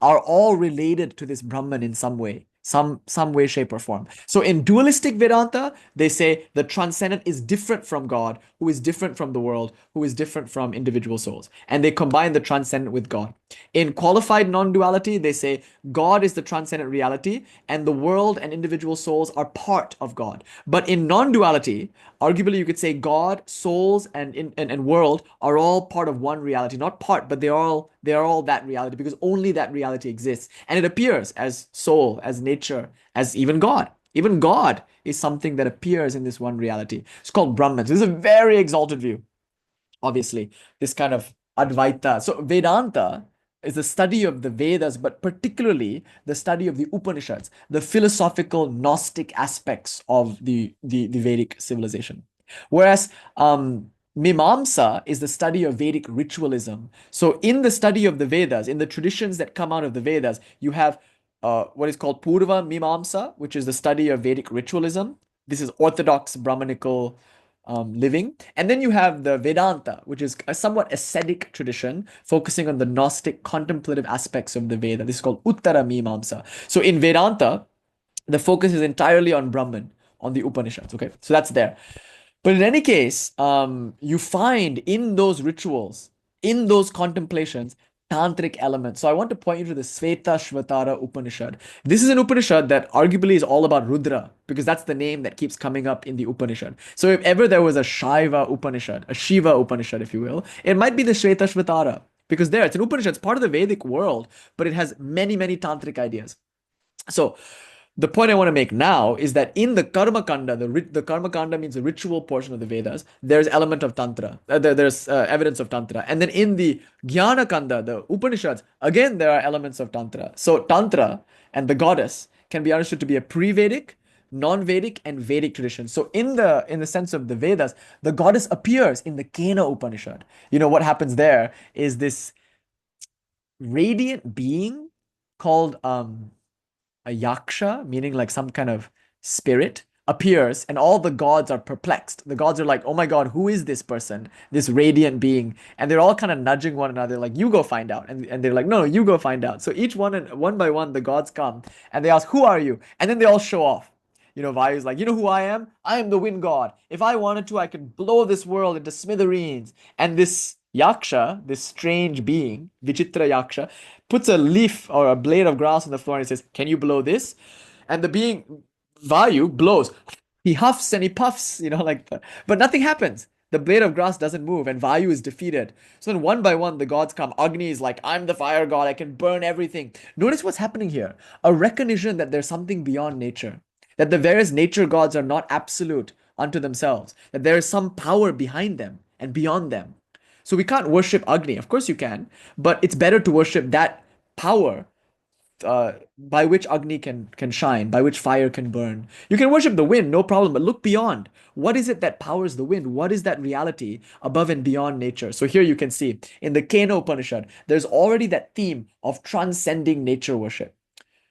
Speaker 1: are all related to this Brahman in some way, some way, shape, or form. So in dualistic Vedanta, they say the transcendent is different from God, who is different from the world, who is different from individual souls. And they combine the transcendent with God. In qualified non-duality, they say God is the transcendent reality, and the world and individual souls are part of God. But in non-duality, arguably you could say God, souls, and world are all part of one reality. Not part, but they are all that reality, because only that reality exists. And it appears as soul, as nature, as even God. Even God is something that appears in this one reality. It's called Brahman. So this is a very exalted view, obviously, this kind of Advaita. So Vedanta is the study of the Vedas, but particularly the study of the Upanishads, the philosophical Gnostic aspects of the Vedic civilization. Whereas Mimamsa is the study of Vedic ritualism. So in the study of the Vedas, in the traditions that come out of the Vedas, you have what is called Purva Mimamsa, which is the study of Vedic ritualism. This is orthodox Brahmanical living. And then you have the Vedanta, which is a somewhat ascetic tradition focusing on the Gnostic contemplative aspects of the Veda. This is called Uttara Mimamsa. So in Vedanta, the focus is entirely on Brahman, on the Upanishads. Okay, so that's there. But in any case, you find in those rituals, in those contemplations, tantric elements. So I want to point you to the Svetāśvatara Upanishad. This is an Upanishad that arguably is all about Rudra, because that's the name that keeps coming up in the Upanishad. So if ever there was a Shaiva Upanishad, a Shiva Upanishad, if you will, it might be the Svetāśvatara, because there, it's an Upanishad, it's part of the Vedic world, but it has many, many tantric ideas. So the point I want to make now is that in the Karma Kanda, the Karma Kanda means the ritual portion of the Vedas, there's element of Tantra. There's evidence of Tantra. And then in the Jnana Kanda, the Upanishads, again, there are elements of Tantra. So Tantra and the goddess can be understood to be a pre-Vedic, non-Vedic, and Vedic tradition. So in the sense of the Vedas, the goddess appears in the Kena Upanishad. You know, what happens there is this radiant being called a yaksha, meaning like some kind of spirit, appears, and all the gods are perplexed. The gods are like, oh my god, who is this person, this radiant being? And they're all kind of nudging one another, like, you go find out. And they're like, no, you go find out. So each one by one, the gods come and they ask, who are you? And then they all show off. You know, Vayu's like, you know who I am? I am the wind god. If I wanted to, I could blow this world into smithereens. And this yaksha, this strange being, Vichitra yaksha, puts a leaf or a blade of grass on the floor and he says, can you blow this? And the being, Vayu, blows. He huffs and he puffs, you know, like that. But nothing happens. The blade of grass doesn't move and Vayu is defeated. So then one by one, the gods come. Agni is like, I'm the fire god. I can burn everything. Notice what's happening here. A recognition that there's something beyond nature. That the various nature gods are not absolute unto themselves. That there is some power behind them and beyond them. So we can't worship Agni. Of course you can. But it's better to worship that power by which Agni can shine, by which fire can burn. You can worship the wind, no problem, but look beyond. What is it that powers the wind? What is that reality above and beyond nature? So here you can see in the Kena Upanishad, there's already that theme of transcending nature worship,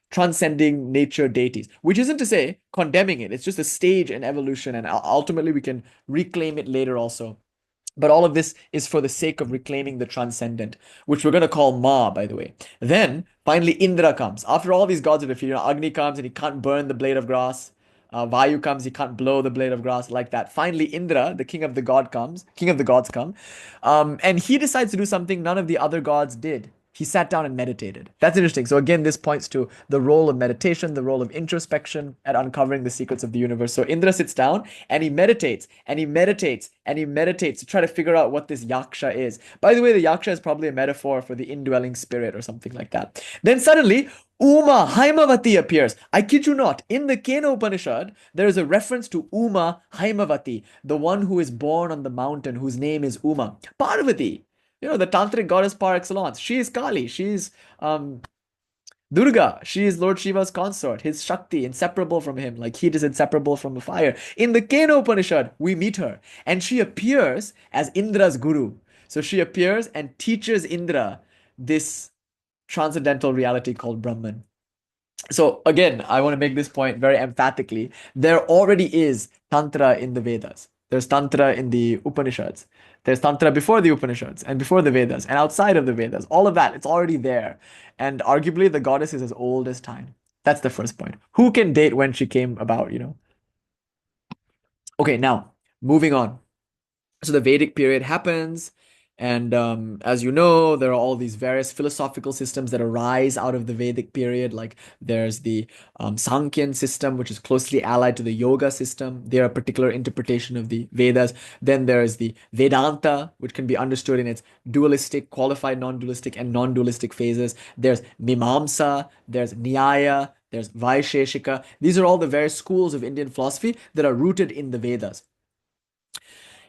Speaker 1: transcending nature deities, which isn't to say condemning it. It's just a stage in evolution, and ultimately we can reclaim it later also. But all of this is for the sake of reclaiming the transcendent, which we're going to call Ma, by the way. Then, finally, Indra comes. After all these gods are defeated, Agni comes and he can't burn the blade of grass. Vayu comes, he can't blow the blade of grass like that. Finally, Indra, the king of the gods come. And he decides to do something none of the other gods did. He sat down and meditated. That's interesting. So again, this points to the role of meditation, the role of introspection at uncovering the secrets of the universe. So Indra sits down and he meditates and he meditates and he meditates to try to figure out what this yaksha is. By the way, the yaksha is probably a metaphor for the indwelling spirit or something like that. Then suddenly, Uma Haimavati appears. I kid you not. In the Kena Upanishad, there is a reference to Uma Haimavati, the one who is born on the mountain, whose name is Uma. Parvati. You know, the tantric goddess par excellence. She is Kali. She's Durga, she is Lord Shiva's consort, his Shakti, inseparable from him, like heat is inseparable from the fire. In the Kena Upanishad, we meet her, and she appears as Indra's guru. So she appears and teaches Indra this transcendental reality called Brahman. So again, I want to make this point very emphatically. There already is Tantra in the Vedas. There's Tantra in the Upanishads. There's Tantra before the Upanishads and before the Vedas and outside of the Vedas. All of that, it's already there. And arguably, the goddess is as old as time. That's the first point. Who can date when she came about? Okay, now, moving on. So the Vedic period happens, and as you know, there are all these various philosophical systems that arise out of the Vedic period. Like there's the Sankhyan system, which is closely allied to the Yoga system. They're a particular interpretation of the Vedas. Then there's the Vedanta, which can be understood in its dualistic, qualified non-dualistic, and non-dualistic phases. There's Mimamsa, there's Nyaya, there's Vaisheshika. These are all the various schools of Indian philosophy that are rooted in the Vedas.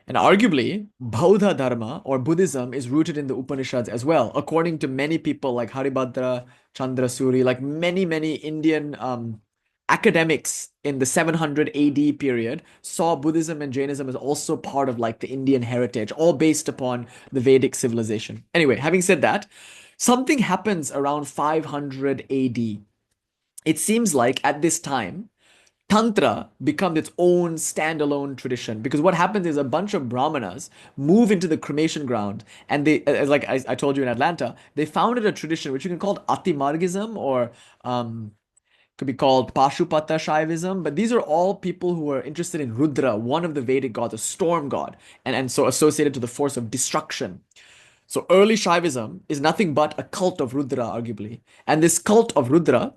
Speaker 1: And arguably, Bauddha Dharma or Buddhism is rooted in the Upanishads as well, according to many people like Haribhadra Chandrasuri, like many Indian academics in the 700 AD period saw Buddhism and Jainism as also part of like the Indian heritage, all based upon the Vedic civilization. Anyway, having said that, something happens around 500 AD. It seems like at this time, Tantra becomes its own standalone tradition because what happens is a bunch of Brahmanas move into the cremation ground and they, like I told you in Atlanta, they founded a tradition which you can call Atimargism or could be called Pashupata Shaivism, but these are all people who are interested in Rudra, one of the Vedic gods, a storm god, and so associated to the force of destruction. So early Shaivism is nothing but a cult of Rudra, arguably. And this cult of Rudra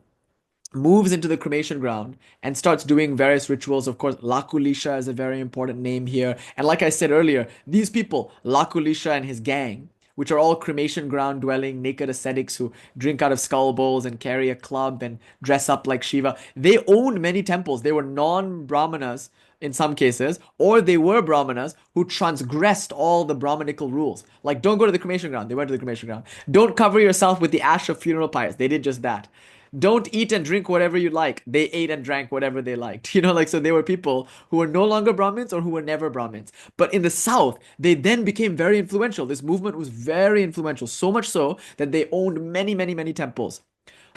Speaker 1: moves into the cremation ground and starts doing various rituals. Of course, Lakulisha is a very important name here. And like I said earlier, these people, Lakulisha and his gang, which are all cremation ground dwelling naked ascetics who drink out of skull bowls and carry a club and dress up like Shiva, they owned many temples. They were non-Brahmanas in some cases, or they were Brahmanas who transgressed all the Brahmanical rules. Like, don't go to the cremation ground. They went to the cremation ground. Don't cover yourself with the ash of funeral pyres. They did just that. Don't eat and drink whatever you like. They ate and drank whatever they liked. Like, so they were people who were no longer Brahmins or who were never Brahmins. But in the South, they then became very influential. This movement was very influential, so much so that they owned many temples.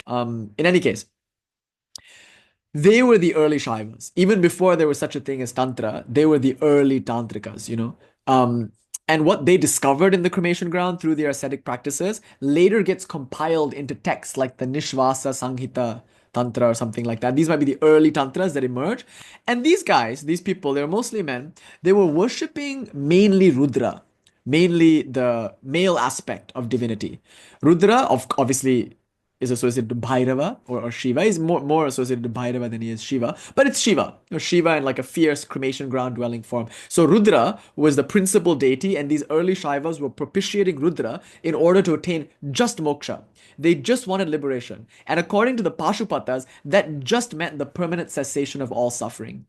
Speaker 1: In any case, they were the early Shaivas. Even before there was such a thing as Tantra, they were the early Tantrikas. And what they discovered in the cremation ground through their ascetic practices later gets compiled into texts like the Nishvasa Sanghita Tantra or something like that. These might be the early Tantras that emerge. And these guys, these people, they're mostly men, they were worshipping mainly Rudra, mainly the male aspect of divinity. Rudra, obviously, is associated to Bhairava or Shiva. He's more associated to Bhairava than he is Shiva. But it's Shiva. Shiva in like a fierce cremation ground dwelling form. So Rudra was the principal deity, and these early Shaivas were propitiating Rudra in order to attain just moksha. They just wanted liberation. And according to the Pashupatas, that just meant the permanent cessation of all suffering.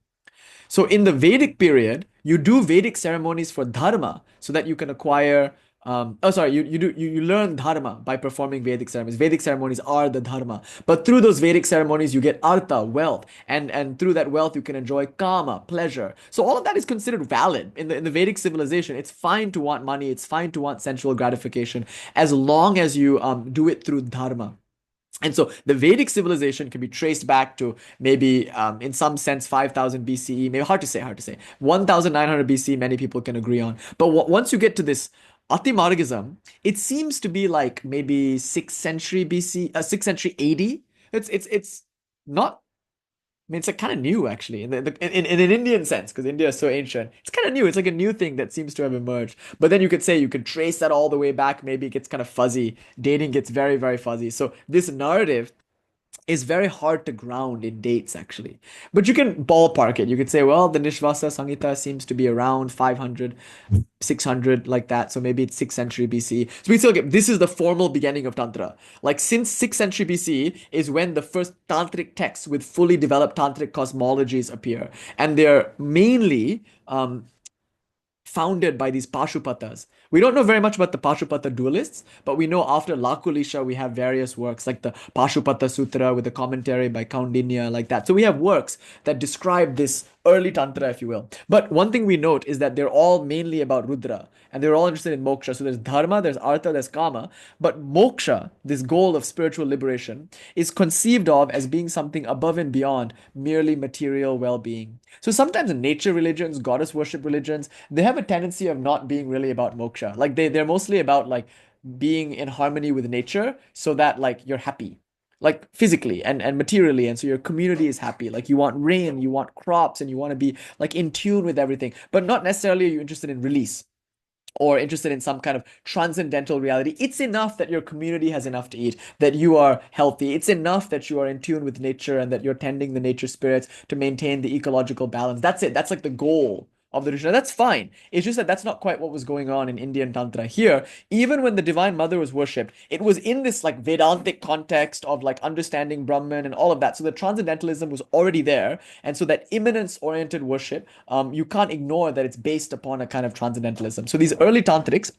Speaker 1: So in the Vedic period, you do Vedic ceremonies for dharma so that you can acquire you learn dharma by performing Vedic ceremonies. Vedic ceremonies are the dharma. But through those Vedic ceremonies, you get artha, wealth, and through that wealth, you can enjoy kama, pleasure. So all of that is considered valid in the Vedic civilization. It's fine to want money. It's fine to want sensual gratification as long as you do it through dharma. And so the Vedic civilization can be traced back to maybe, in some sense, 5000 BCE. Maybe hard to say. 1900 BC, many people can agree on. But once you get to this Atimargism, it seems to be like maybe 6th century BC, 6th century AD. It's not. I mean, it's like kind of new actually in in an Indian sense because India is so ancient. It's kind of new. It's like a new thing that seems to have emerged. But then you could say you could trace that all the way back. Maybe it gets kind of fuzzy. Dating gets very fuzzy. So this narrative is very hard to ground in dates actually. But you can ballpark it. You could say, well, the Nishvasa Samhita seems to be around 500, 600 like that. So maybe it's 6th century BC. So we say, okay, this is the formal beginning of Tantra. Like since 6th century BC is when the first Tantrik texts with fully developed Tantric cosmologies appear. And they're mainly founded by these Pashupatas. We don't know very much about the Pashupata dualists, but we know after Lakulisha we have various works like the Pashupata Sutra with a commentary by Kaundinya, like that. So we have works that describe this early Tantra, if you will. But one thing we note is that they're all mainly about Rudra, and they're all interested in moksha. So there's dharma, there's artha, there's kama, but moksha, this goal of spiritual liberation, is conceived of as being something above and beyond merely material well-being. So sometimes in nature religions, goddess worship religions, they have a tendency of not being really about moksha. Like they're mostly about like being in harmony with nature so that like you're happy, like physically and materially, and so your community is happy. Like you want rain, you want crops, and you want to be like in tune with everything, but not necessarily are you interested in release or interested in some kind of transcendental reality. It's enough that your community has enough to eat, that you are healthy. It's enough that you are in tune with nature and that you're tending the nature spirits to maintain the ecological balance. That's it. That's like the goal of the tradition. That's fine. It's just that that's not quite what was going on in Indian Tantra. Here, even when the Divine Mother was worshipped, it was in this like Vedantic context of like understanding Brahman and all of that. So the transcendentalism was already there. And so that immanence-oriented worship, you can't ignore that it's based upon a kind of transcendentalism. So these early Tantrics,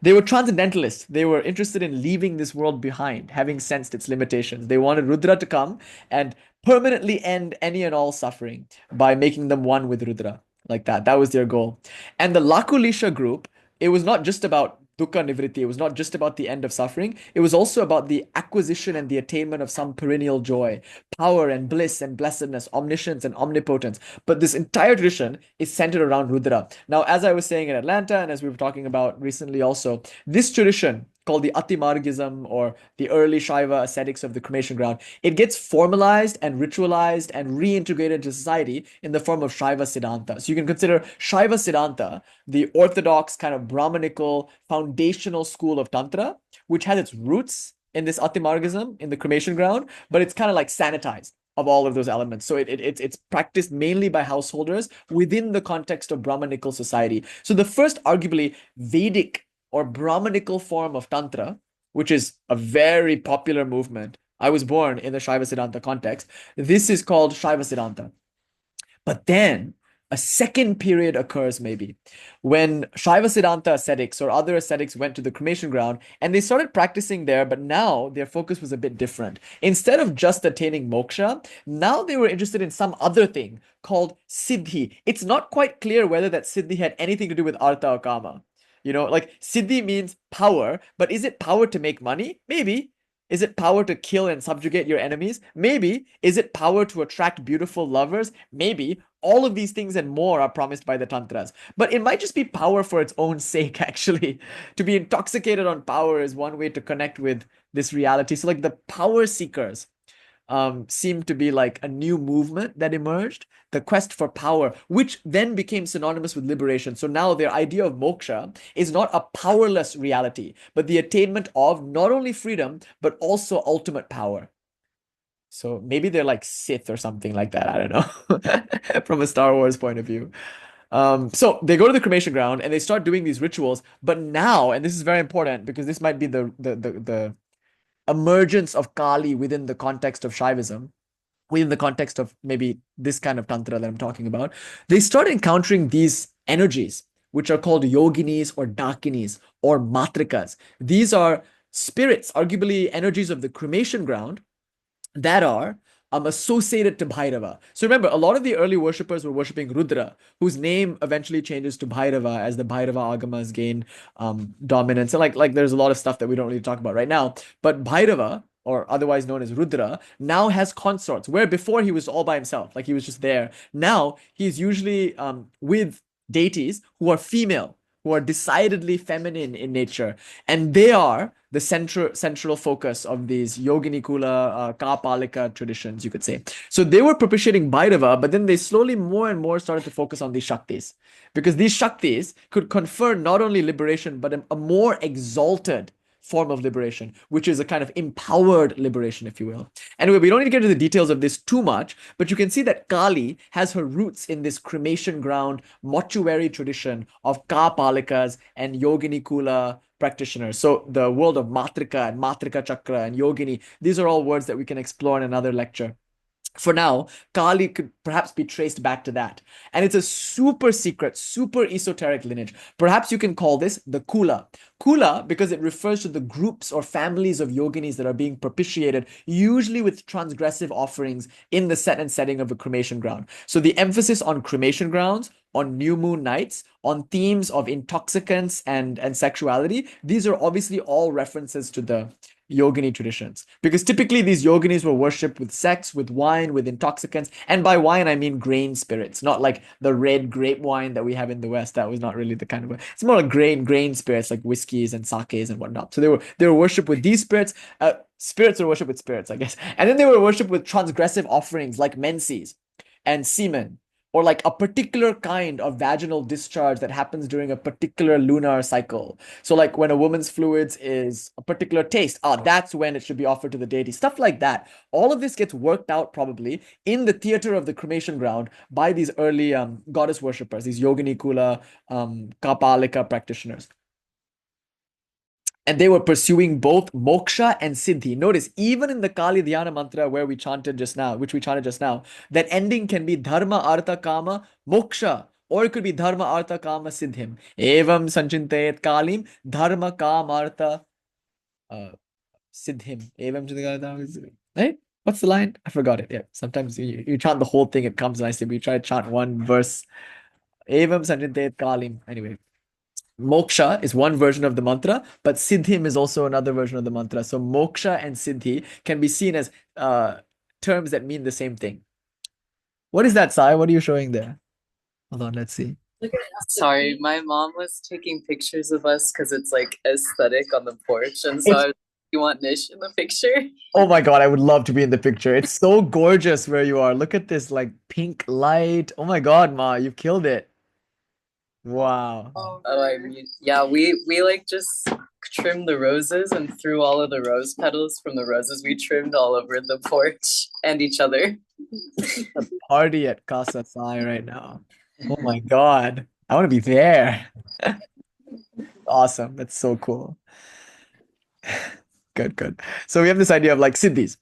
Speaker 1: they were transcendentalists. They were interested in leaving this world behind, having sensed its limitations. They wanted Rudra to come and permanently end any and all suffering by making them one with Rudra. Like that. That was their goal. And the Lakulisha group, it was not just about dukkha nivritti. It was not just about the end of suffering. It was also about the acquisition and the attainment of some perennial joy, power and bliss and blessedness, omniscience and omnipotence. But this entire tradition is centered around Rudra. Now, as I was saying in Atlanta, and as we were talking about recently also, this tradition called the Atimargism or the early Shaiva ascetics of the Cremation ground, it gets formalized and ritualized and reintegrated into society in the form of Shaiva Siddhanta. So you can consider Shaiva Siddhanta the orthodox kind of Brahmanical foundational school of Tantra, which has its roots in this Atimargism in the Cremation ground, but it's kind of like sanitized of all of those elements. So it's practiced mainly by householders within the context of Brahmanical society. So the first arguably Vedic or Brahmanical form of Tantra, which is a very popular movement. I was born in the Shaiva Siddhanta context. This is called Shaiva Siddhanta. But then a second period occurs maybe when Shaiva Siddhanta ascetics or other ascetics went to the Cremation ground and they started practicing there, but now their focus was a bit different. Instead of just attaining moksha, now they were interested in some other thing called siddhi. It's not quite clear whether that siddhi had anything to do with artha or kama. You know, like siddhi means power, but is it power to make money? Maybe. Is it power to kill and subjugate your enemies? Maybe. Is it power to attract beautiful lovers? Maybe. All of these things and more are promised by the Tantras. But it might just be power for its own sake, actually. To be intoxicated on power is one way to connect with this reality. So like the power seekers seemed to be like a new movement that emerged, the quest for power, which then became synonymous with liberation. So now their idea of moksha is not a powerless reality, but the attainment of not only freedom, but also ultimate power. So maybe they're like Sith or something like that. I don't know, from a Star Wars point of view. So they go to the Cremation ground and they start doing these rituals. But now, and this is very important because this might be the emergence of Kālī within the context of Shaivism, within the context of maybe this kind of Tantra that I'm talking about, they start encountering these energies, which are called yoginis or dakinis or matrikas. These are spirits, arguably energies of the Cremation ground, that are associated to Bhairava. So remember, a lot of the early worshippers were worshipping Rudra, whose name eventually changes to Bhairava as the Bhairava Agamas gain dominance. And like there's a lot of stuff that we don't really talk about right now. But Bhairava, or otherwise known as Rudra, now has consorts, where before he was all by himself, like he was just there. Now he's usually with deities who are female, who are decidedly feminine in nature. And they are the central focus of these Yogini Kula, Kāpalika traditions, you could say. So they were propitiating Bhairava, but then they slowly more and more started to focus on these Shaktis. Because these Shaktis could confer not only liberation, but a more exalted form of liberation, which is a kind of empowered liberation, if you will. Anyway, we don't need to get into the details of this too much, but you can see that Kālī has her roots in this cremation ground, mortuary tradition of Kāpalikas and Yogini Kula practitioners. So the world of Matrika and Matrika Chakra and Yogini, these are all words that we can explore in another lecture. For now, Kālī could perhaps be traced back to that. And it's a super secret, super esoteric lineage. Perhaps you can call this the Kula. Kula, because it refers to the groups or families of yoginis that are being propitiated, usually with transgressive offerings in the set and setting of a cremation ground. So the emphasis on cremation grounds, on new moon nights, on themes of intoxicants and sexuality, these are obviously all references to the yogini traditions, because typically these yoginis were worshipped with sex, with wine, with intoxicants, and by wine I mean grain spirits, not like the red grape wine that we have in the West. That was not really the kind of, it's more like grain spirits like whiskeys and sakes and whatnot. So they were worshipped with these spirits. Spirits were worshipped with spirits, I guess, and then they were worshipped with transgressive offerings like menses and semen, or like a particular kind of vaginal discharge that happens during a particular lunar cycle. So like when a woman's fluids is a particular taste, that's when it should be offered to the deity. Stuff like that. All of this gets worked out probably in the theater of the cremation ground by these early goddess worshippers, these yogini kula, kapalika practitioners. And they were pursuing both moksha and siddhi. Notice, even in the Kālī Dhyana mantra which we chanted just now, that ending can be dharma, artha, kama, moksha, or it could be dharma, artha, kama, siddhim. Evam sanchintayet kalim, dharma, kama, artha, siddhim. Evam sanchintayet, right? What's the line? I forgot it. Yeah, sometimes you chant the whole thing, it comes nicely, but you try to chant one verse. Evam sanchintayet kalim. Anyway. Moksha is one version of the mantra, but siddhim is also another version of the mantra. So moksha and siddhi can be seen as terms that mean the same thing. What is that, Sai? What are you showing there? Hold on, let's see.
Speaker 2: Sorry, my mom was taking pictures of us because it's like aesthetic on the porch, and so you want Nish in the picture?
Speaker 1: Oh my God, I would love to be in the picture. It's so gorgeous where you are. Look at this like pink light. Oh my God, Ma, you've killed it. Wow.
Speaker 2: I mean, yeah, we like just trimmed the roses and threw all of the rose petals from the roses we trimmed all over the porch and each other.
Speaker 1: A party at Casa Sai right now. Oh my God. I want to be there. Awesome. That's so cool. Good. So we have this idea of like siddhis.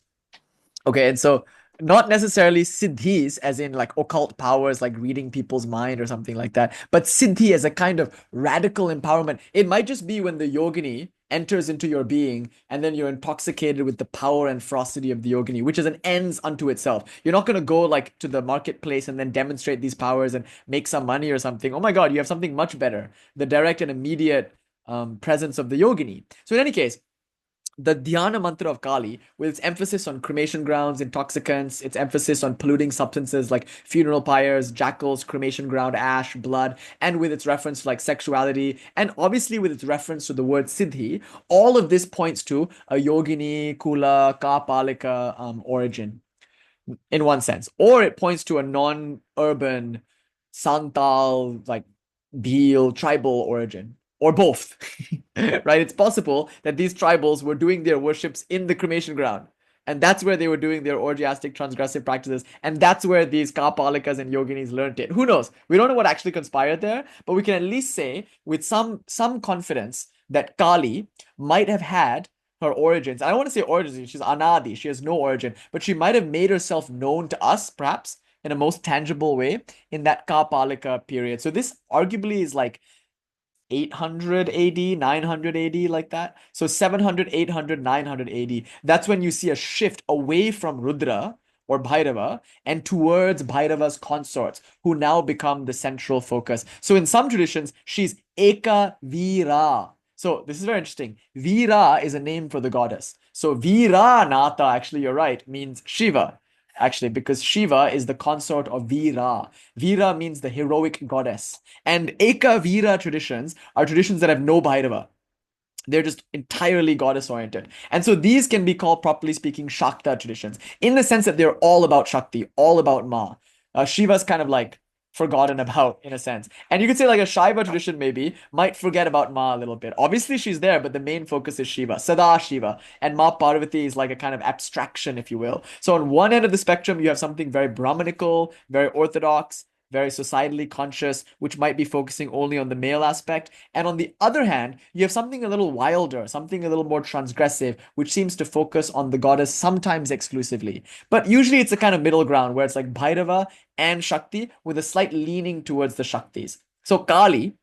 Speaker 1: Okay, and so not necessarily siddhis as in like occult powers, like reading people's mind or something like that, but siddhi as a kind of radical empowerment. It might just be when the yogini enters into your being and then you're intoxicated with the power and ferocity of the yogini, which is an ends unto itself. You're not going to go like to the marketplace and then demonstrate these powers and make some money or something. Oh my God, you have something much better, the direct and immediate presence of the yogini. So in any case, the dhyana mantra of Kālī, with its emphasis on cremation grounds, intoxicants, its emphasis on polluting substances like funeral pyres, jackals, cremation ground ash, blood, and with its reference to like sexuality, and obviously with its reference to the word siddhi, all of this points to a yogini, kula, kapalika origin in one sense. Or it points to a non-urban, Santal, like Bhil, tribal origin, or both, right? It's possible that these tribals were doing their worships in the cremation ground. And that's where they were doing their orgiastic transgressive practices. And that's where these kapalikas and yoginis learned it. Who knows? We don't know what actually conspired there, but we can at least say with some confidence that Kālī might have had her origins. I don't want to say origins, she's anadi, she has no origin, but she might have made herself known to us, perhaps, in a most tangible way in that Kapalika period. So this arguably is like 800 AD, 900 AD, like that. So 700, 800, 900 AD. That's when you see a shift away from Rudra or Bhairava and towards Bhairava's consorts, who now become the central focus. So in some traditions, she's Eka Vira. So this is very interesting. Vira is a name for the goddess. So Vira Nata, actually, you're right, means Shiva. Actually, because Shiva is the consort of Vira. Vira means the heroic goddess. And Eka Vira traditions are traditions that have no Bhairava. They're just entirely goddess oriented. And so these can be called, properly speaking, Shakta traditions, in the sense that they're all about Shakti, all about Ma. Shiva's kind of like forgotten about in a sense. And you could say like a Shaiva tradition maybe might forget about Ma a little bit. Obviously she's there, but the main focus is Shiva, Sada Shiva. And Ma Parvati is like a kind of abstraction, if you will. So on one end of the spectrum, you have something very Brahmanical, very orthodox, very societally conscious, which might be focusing only on the male aspect. And on the other hand, you have something a little wilder, something a little more transgressive, which seems to focus on the goddess sometimes exclusively. But usually it's a kind of middle ground where it's like Bhairava and Shakti with a slight leaning towards the Shaktis. So Kali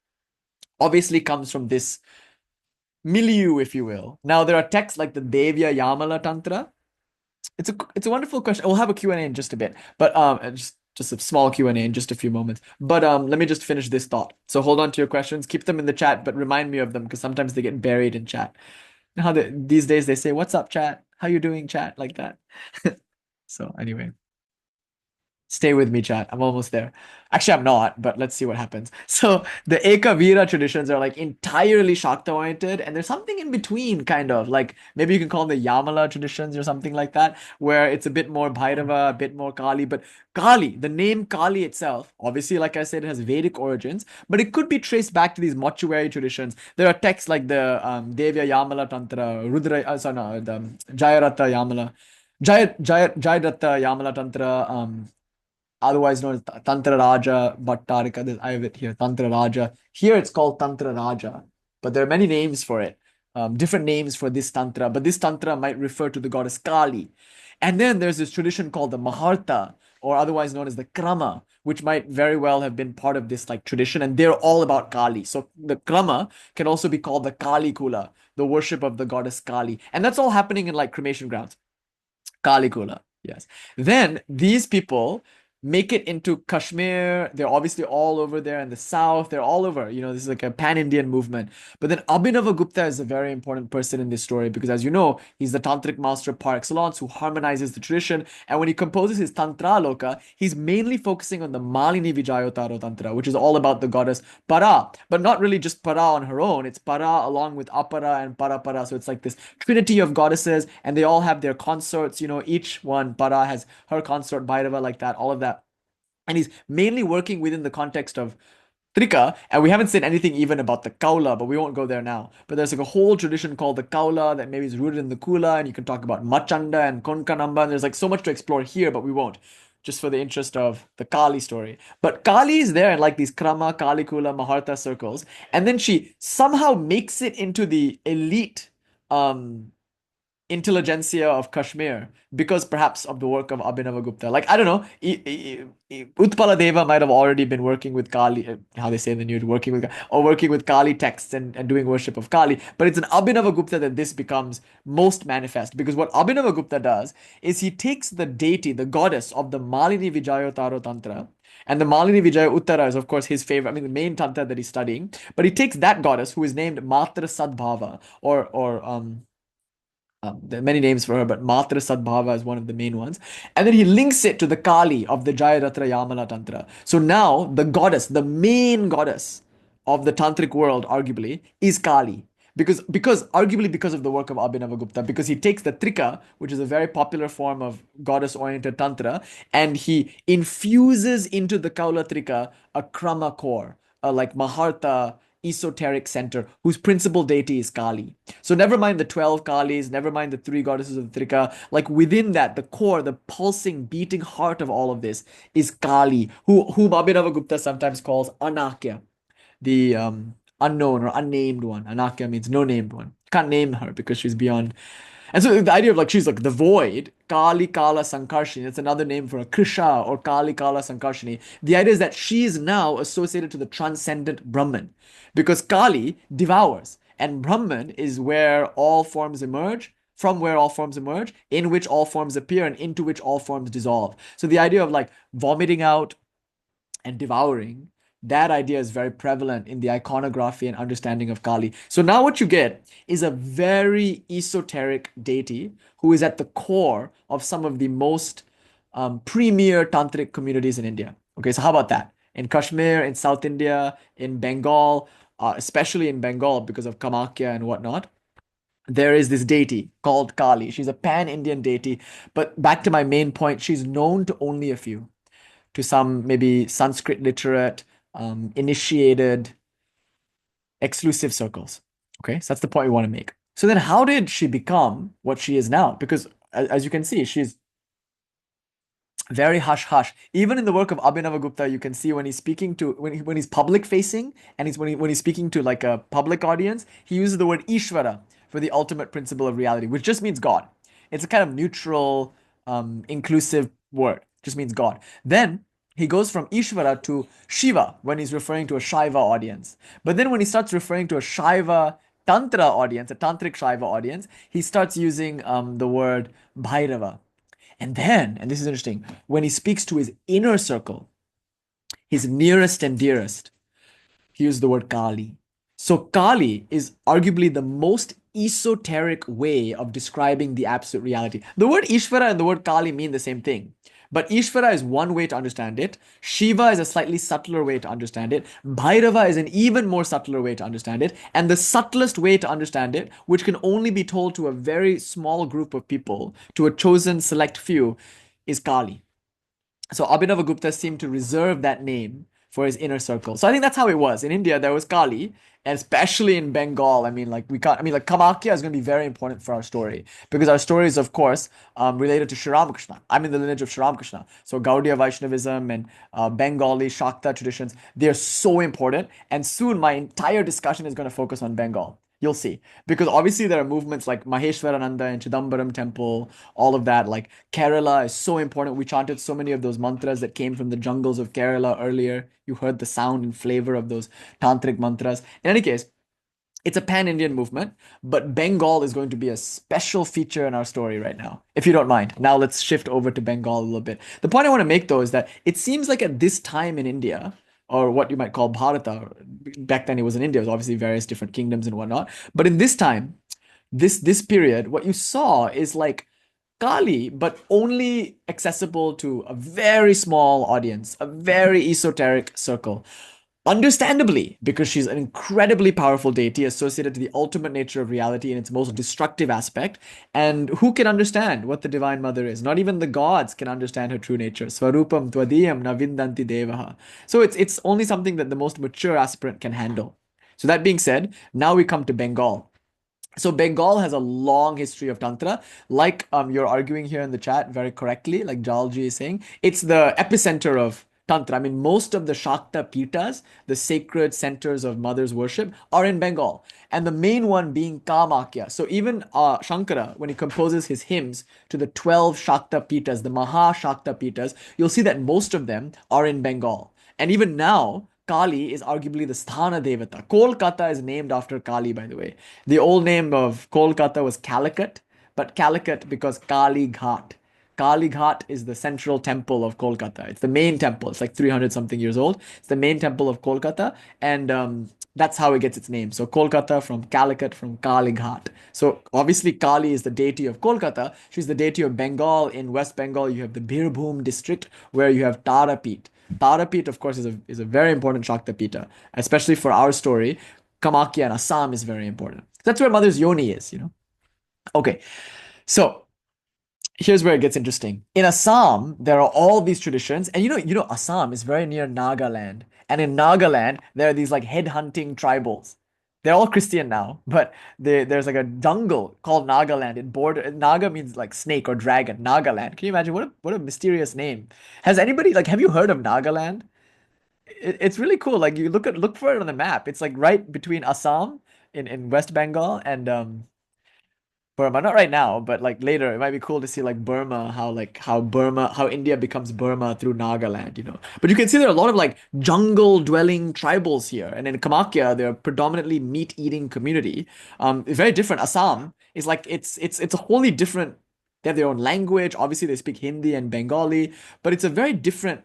Speaker 1: obviously comes from this milieu, if you will. Now, there are texts like the Devya Yamala Tantra. It's a wonderful question. We'll have a Q&A in just a bit, but just a small Q&A in just a few moments. But let me just finish this thought. So hold on to your questions, keep them in the chat, but remind me of them because sometimes they get buried in chat. These days they say, "What's up, chat? How you doing, chat?" Like that. So anyway. Stay with me, chat. I'm almost there. Actually, I'm not, but let's see what happens. So the Ekavira traditions are like entirely Shakta oriented, and there's something in between, kind of like maybe you can call them the Yamala traditions or something like that, where it's a bit more Bhairava, a bit more Kali. But Kali, the name Kali itself, obviously, like I said, it has Vedic origins, but it could be traced back to these mortuary traditions. There are texts like the Devya Yamala Tantra, Rudra, sorry, no, the Jayarata Yamala, Jayadatta Yamala Tantra, otherwise known as Tantra Raja Bhattarika. I have it here, Tantra Raja. Here it's called Tantra Raja, but there are many names for it, different names for this Tantra, but this Tantra might refer to the goddess Kali. And then there's this tradition called the Maharta, or otherwise known as the Krama, which might very well have been part of this like tradition, and they're all about Kali. So the Krama can also be called the Kali Kula, the worship of the goddess Kali. And that's all happening in like cremation grounds. Kali Kula, yes. Then these people make it into Kashmir. They're obviously all over there in the south. They're all over. This is like a pan-Indian movement. But then Abhinavagupta is a very important person in this story because, as you know, he's the tantric master par excellence who harmonizes the tradition. And when he composes his Tantra Loka, he's mainly focusing on the Malini Vijayotaro Tantra, which is all about the goddess Para, but not really just Para on her own. It's Para along with Apara and Parapara. So it's like this trinity of goddesses, and they all have their consorts. Each one, Para has her consort, Bhairava, like that, all of that. And he's mainly working within the context of Trika, and we haven't said anything even about the Kaula, but we won't go there now. But there's like a whole tradition called the Kaula that maybe is rooted in the Kula, and you can talk about Machanda and Konkanamba, and there's like so much to explore here, but we won't, just for the interest of the Kali story. But Kali is there in like these Krama, Kali Kula, Maharta circles, and then she somehow makes it into the elite intelligentsia of Kashmir because perhaps of the work of Abhinavagupta. Like, I don't know, Utpala Deva might have already been working with Kali, how they say in the news, working with Kali texts and doing worship of Kali. But it's an Abhinavagupta that this becomes most manifest, because what Abhinavagupta does is he takes the deity, the goddess of the Malini Vijayotaro Tantra, and the Malini Vijaya Uttara is, of course, his favorite, the main Tantra that he's studying. But he takes that goddess who is named Matra Sadbhava, or there are many names for her, but Matra Sadbhava is one of the main ones. And then he links it to the Kali of the Jayaratra Yamala Tantra. So now the goddess, the main goddess of the tantric world, arguably, is Kali. Because arguably because of the work of Abhinavagupta, because he takes the Trika, which is a very popular form of goddess-oriented tantra, and he infuses into the Kaula Trika a Krama core, like Maharta esoteric center whose principal deity is Kali. So never mind the 12 Kalis, never mind the 3 goddesses of the Trika, like within that, the core, the pulsing, beating heart of all of this is Kali, whom Abhinavagupta sometimes calls Anakya, the unknown or unnamed one. Anakya means no named one. Can't name her because she's beyond. And so the idea of like she's like the void, Kali Kala Sankarshini, that's another name for a Krisha or Kali Kala Sankarshini. The idea is that she is now associated to the transcendent Brahman because Kali devours and Brahman is where all forms emerge, from where all forms emerge, in which all forms appear, and into which all forms dissolve. So the idea of like vomiting out and devouring, that idea is very prevalent in the iconography and understanding of Kali. So now what you get is a very esoteric deity who is at the core of some of the most premier tantric communities in India. Okay, so how about that? In Kashmir, in South India, in Bengal, especially in Bengal because of Kamakya and whatnot, there is this deity called Kali. She's a pan-Indian deity, but back to my main point, she's known to only a few, to some maybe Sanskrit literate, initiated, exclusive circles. Okay, so that's the point we want to make. So then how did she become what she is now? Because as you can see, she's Very hush hush. Even in the work of Abhinavagupta, you can see when he's speaking to when he's public facing and when he's speaking to like a public audience, he uses the word Ishvara for the ultimate principle of reality, which just means God. It's a kind of neutral, inclusive word. Just means God. Then he goes from Ishvara to Shiva when he's referring to a Shaiva audience. But then when he starts referring to a Shaiva Tantra audience, a Tantrik Shaiva audience, he starts using the word Bhairava. And then, and this is interesting, when he speaks to his inner circle, his nearest and dearest, he used the word Kālī. So Kālī is arguably the most esoteric way of describing the absolute reality. The word Ishvara and the word Kālī mean the same thing. But Ishvara is one way to understand it. Shiva is a slightly subtler way to understand it. Bhairava is an even more subtler way to understand it. And the subtlest way to understand it, which can only be told to a very small group of people, to a chosen select few, is Kālī. So Abhinavagupta seemed to reserve that name for his inner circle. So I think that's how it was. In India, there was Kālī, and especially in Bengal, I mean, Kamakya is going to be very important for our story because our story is, of course, related to Sri Ramakrishna. I'm in the lineage of Sri Ramakrishna. So Gaudiya Vaishnavism and Bengali Shakta traditions, they're so important. And soon my entire discussion is going to focus on Bengal. You'll see. Because obviously there are movements like Maheshwarananda and Chidambaram temple, all of that. Like Kerala is so important. We chanted so many of those mantras that came from the jungles of Kerala earlier. You heard the sound and flavor of those tantric mantras. In any case, it's a pan-Indian movement, but Bengal is going to be a special feature in our story right now, if you don't mind. Now let's shift over to Bengal a little bit. The point I want to make though is that it seems like at this time in India, or what you might call Bharata, back then it was in India, it was obviously various different kingdoms and whatnot. But in this time, this period, what you saw is like Kali, but only accessible to a very small audience, a very esoteric circle. Understandably, because she's an incredibly powerful deity associated to the ultimate nature of reality in its most destructive aspect. And who can understand what the Divine Mother is? Not even the gods can understand her true nature. Swarupam twadiyam navindanti devaha. So it's only something that the most mature aspirant can handle. So that being said, now we come to Bengal. So Bengal has a long history of Tantra. Like you're arguing here in the chat very correctly, like Jalji is saying, it's the epicenter of Tantra. I mean, most of the Shakta Pitas, the sacred centers of mother's worship, are in Bengal. And the main one being Kamakya. So even Shankara, when he composes his hymns to the 12 Shakta Pitas, the Maha Shakta Pitas, you'll see that most of them are in Bengal. And even now, Kali is arguably the Sthana Devata. Kolkata is named after Kali, by the way. The old name of Kolkata was Calicut, but Calicut because Kali Ghat. Kali Ghat is the central temple of Kolkata. It's the main temple. It's like 300 something years old. It's the main temple of Kolkata, and that's how it gets its name. So Kolkata from Calicut from Kali Ghat. So obviously Kali is the deity of Kolkata. She's the deity of Bengal. In West Bengal, you have the Birbhum district where you have Tarapit. Tarapit, of course, is a very important Shakta Pita, especially for our story. Kamakya and Assam is very important. That's where Mother's Yoni is, you know. Okay, so here's where it gets interesting. In Assam, there are all these traditions, and Assam is very near Nagaland, and in Nagaland there are these like headhunting tribals. They're all Christian now, but there's like a jungle called Nagaland. Naga means like snake or dragon. Nagaland. Can you imagine what a mysterious name? Has anybody like have you heard of Nagaland? It's really cool. Like you look for it on the map. It's like right between Assam in West Bengal and Burma, not right now, but like later, it might be cool to see like Burma, how India becomes Burma through Nagaland, you know. But you can see there are a lot of like jungle dwelling tribals here. And in Kamakya, they're predominantly meat eating community. It's very different. Assam is like it's a wholly different. They have their own language. Obviously, they speak Hindi and Bengali, but it's a very different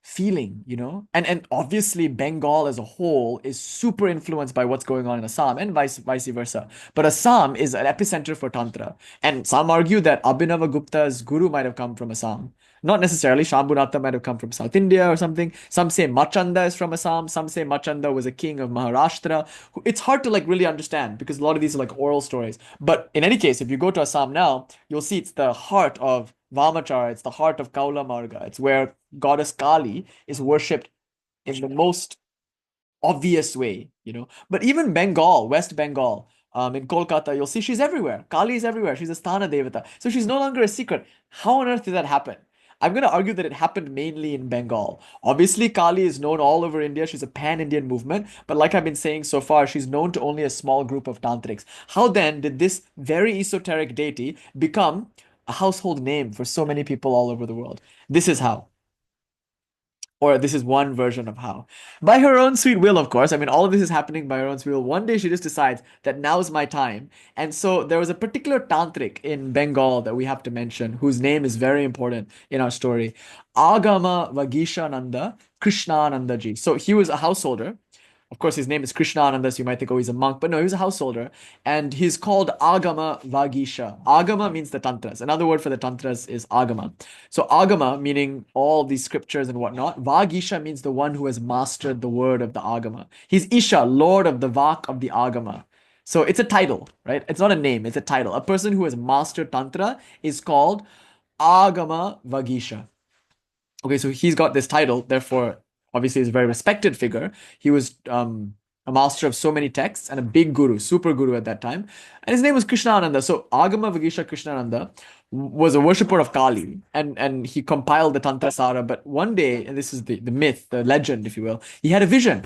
Speaker 1: feeling, you know? And obviously Bengal as a whole is super influenced by what's going on in Assam and vice versa. But Assam is an epicenter for Tantra. And some argue that Abhinavagupta's guru might have come from Assam. Not necessarily. Shambhunatha might have come from South India or something. Some say Machanda is from Assam. Some say Machanda was a king of Maharashtra. It's hard to like really understand because a lot of these are like oral stories. But in any case, if you go to Assam now, you'll see it's the heart of Vamachara. It's the heart of Kaula Marga. It's where goddess Kali is worshipped in the most obvious way, you know. But even Bengal, West Bengal, in Kolkata, you'll see she's everywhere. Kali is everywhere. She's a Sthana Devata. So she's no longer a secret. How on earth did that happen? I'm going to argue that it happened mainly in Bengal. Obviously, Kali is known all over India. She's a pan-Indian movement. But like I've been saying so far, she's known to only a small group of tantrics. How then did this very esoteric deity become a household name for so many people all over the world? This is how. Or this is one version of how. By her own sweet will, of course. I mean, all of this is happening by her own sweet will. One day she just decides that now's my time. And so there was a particular tantric in Bengal that we have to mention, whose name is very important in our story. Āgamavagīśa Nanda Krishnānanda ji. So he was a householder. Of course, his name is Krishnānanda, so you might think, oh, he's a monk. But no, he was a householder. And he's called Āgamavagīśa. Agama means the Tantras. Another word for the Tantras is Agama. So Agama, meaning all these scriptures and whatnot. Vagīśa means the one who has mastered the word of the Agama. He's Isha, Lord of the Vak of the Agama. So it's a title, right? It's not a name, it's a title. A person who has mastered Tantra is called Āgamavagīśa. Okay, so he's got this title, therefore obviously is a very respected figure. He was a master of so many texts and a big guru, super guru at that time. And his name was Krishnānanda. So Āgamavagīśa Krishnānanda was a worshipper of Kali, and he compiled the Tantra Sara. But one day, and this is the myth, the legend, if you will, he had a vision.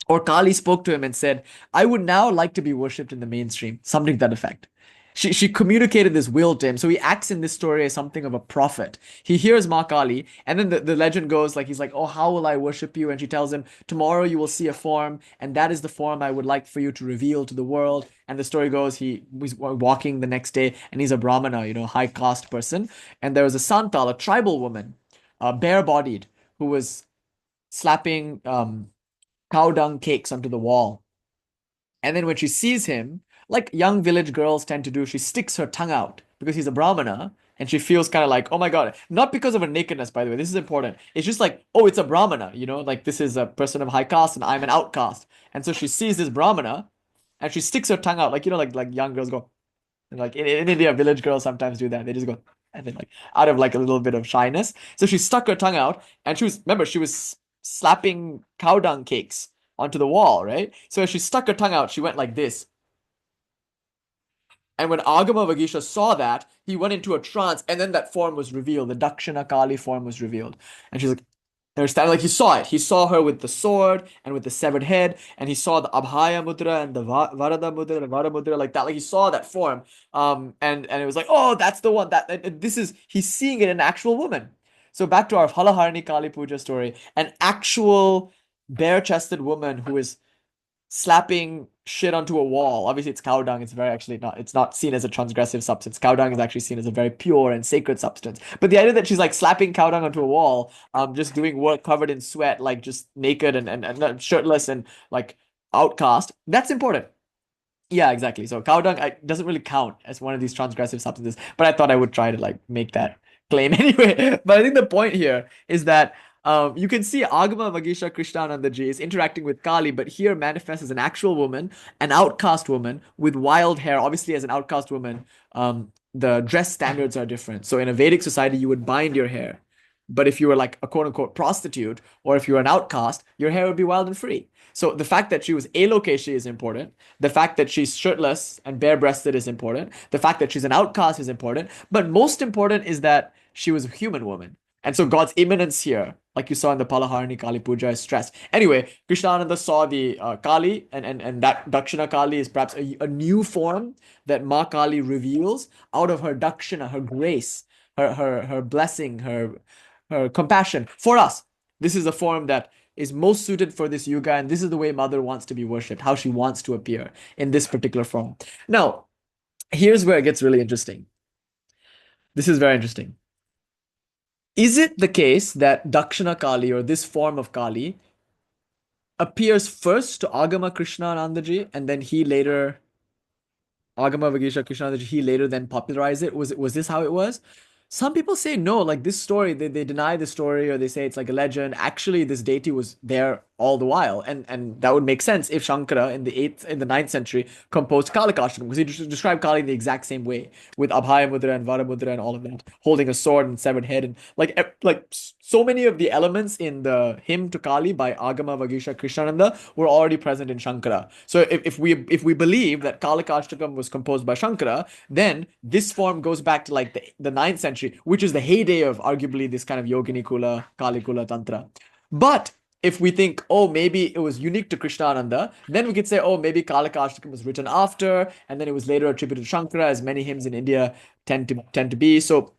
Speaker 1: Or Kali spoke to him and said, I would now like to be worshipped in the mainstream, something to that effect. She communicated this will to him. So he acts in this story as something of a prophet. He hears Mā Kālī, and then the legend goes like, he's like, oh, how will I worship you? And she tells him, tomorrow you will see a form, and that is the form I would like for you to reveal to the world. And the story goes, he was walking the next day, and he's a Brahmana, high caste person. And there was a Santal, a tribal woman, bare-bodied, who was slapping cow dung cakes onto the wall. And then when she sees him, like young village girls tend to do, she sticks her tongue out because he's a Brahmana, and she feels kind of like, oh my God, not because of her nakedness, by the way, this is important. It's just like, oh, it's a Brahmana, like this is a person of high caste and I'm an outcast. And so she sees this Brahmana and she sticks her tongue out, like, like young girls go, and like in India, village girls sometimes do that. They just go, and then like out of like a little bit of shyness. So she stuck her tongue out and she was slapping cow dung cakes onto the wall, right? So as she stuck her tongue out, she went like this. And when Āgamavagīśa saw that, he went into a trance, and then that form was revealed. The Dakshina Kali form was revealed. And she's like, understand? Like he saw it. He saw her with the sword and with the severed head, and he saw the Abhaya Mudra and the Varada Mudra, the Vara Mudra, like that. Like he saw that form. And it was like, oh, that's the one. He's seeing it in an actual woman. So back to our Halaharani Kali Puja story, an actual bare-chested woman who is slapping shit onto a wall. Obviously, it's cow dung. It's not seen as a transgressive substance. Cow dung is actually seen as a very pure and sacred substance. But the idea that she's like slapping cow dung onto a wall, just doing work covered in sweat, like just naked and shirtless and like outcast, that's important. Yeah, exactly. So cow dung doesn't really count as one of these transgressive substances, but I thought I would try to like make that claim anyway. But I think the point here is that you can see Āgamavagīśa Krishnānanda ji is interacting with Kali, but here manifests as an actual woman, an outcast woman with wild hair. Obviously, as an outcast woman, the dress standards are different. So in a Vedic society, you would bind your hair. But if you were like a quote unquote prostitute, or if you were an outcast, your hair would be wild and free. So the fact that she was alokeshi is important. The fact that she's shirtless and bare-breasted is important. The fact that she's an outcast is important. But most important is that she was a human woman. And so God's immanence here, like you saw in the Palaharani Kali Puja, is stressed. Anyway, Krishnānanda saw the Kali, and that Dakshina Kali is perhaps a new form that Mā Kālī reveals out of her Dakshina, her grace, her blessing, her compassion for us. This is a form that is most suited for this yuga, and this is the way Mother wants to be worshipped, how she wants to appear in this particular form. Now, here's where it gets really interesting. This is very interesting. Is it the case that Dakshina Kali, or this form of Kali, appears first to Agama Krishnānanda, and then he later, Āgamavagīśa Krishnānanda, he later then popularized it? Was this how it was? Some people say no, like this story, they deny the story, or they say it's like a legend. Actually, this deity was there all the while. And that would make sense if Shankara in the 9th century composed Kālikāśtakam, because he described Kali in the exact same way, with Abhaya Mudra and Vara Mudra and all of that, holding a sword and severed head, and like so many of the elements in the hymn to Kali by Āgamavagīśa Krishnānanda were already present in Shankara. So if we believe that Kālikāśtakam was composed by Shankara, then this form goes back to like the 9th century, which is the heyday of arguably this kind of Yogini Kula, Kali Kula Tantra. But if we think, oh, maybe it was unique to Krishnānanda, then we could say, oh, maybe Kālikāśtakam was written after, and then it was later attributed to Shankara, as many hymns in India tend to be. So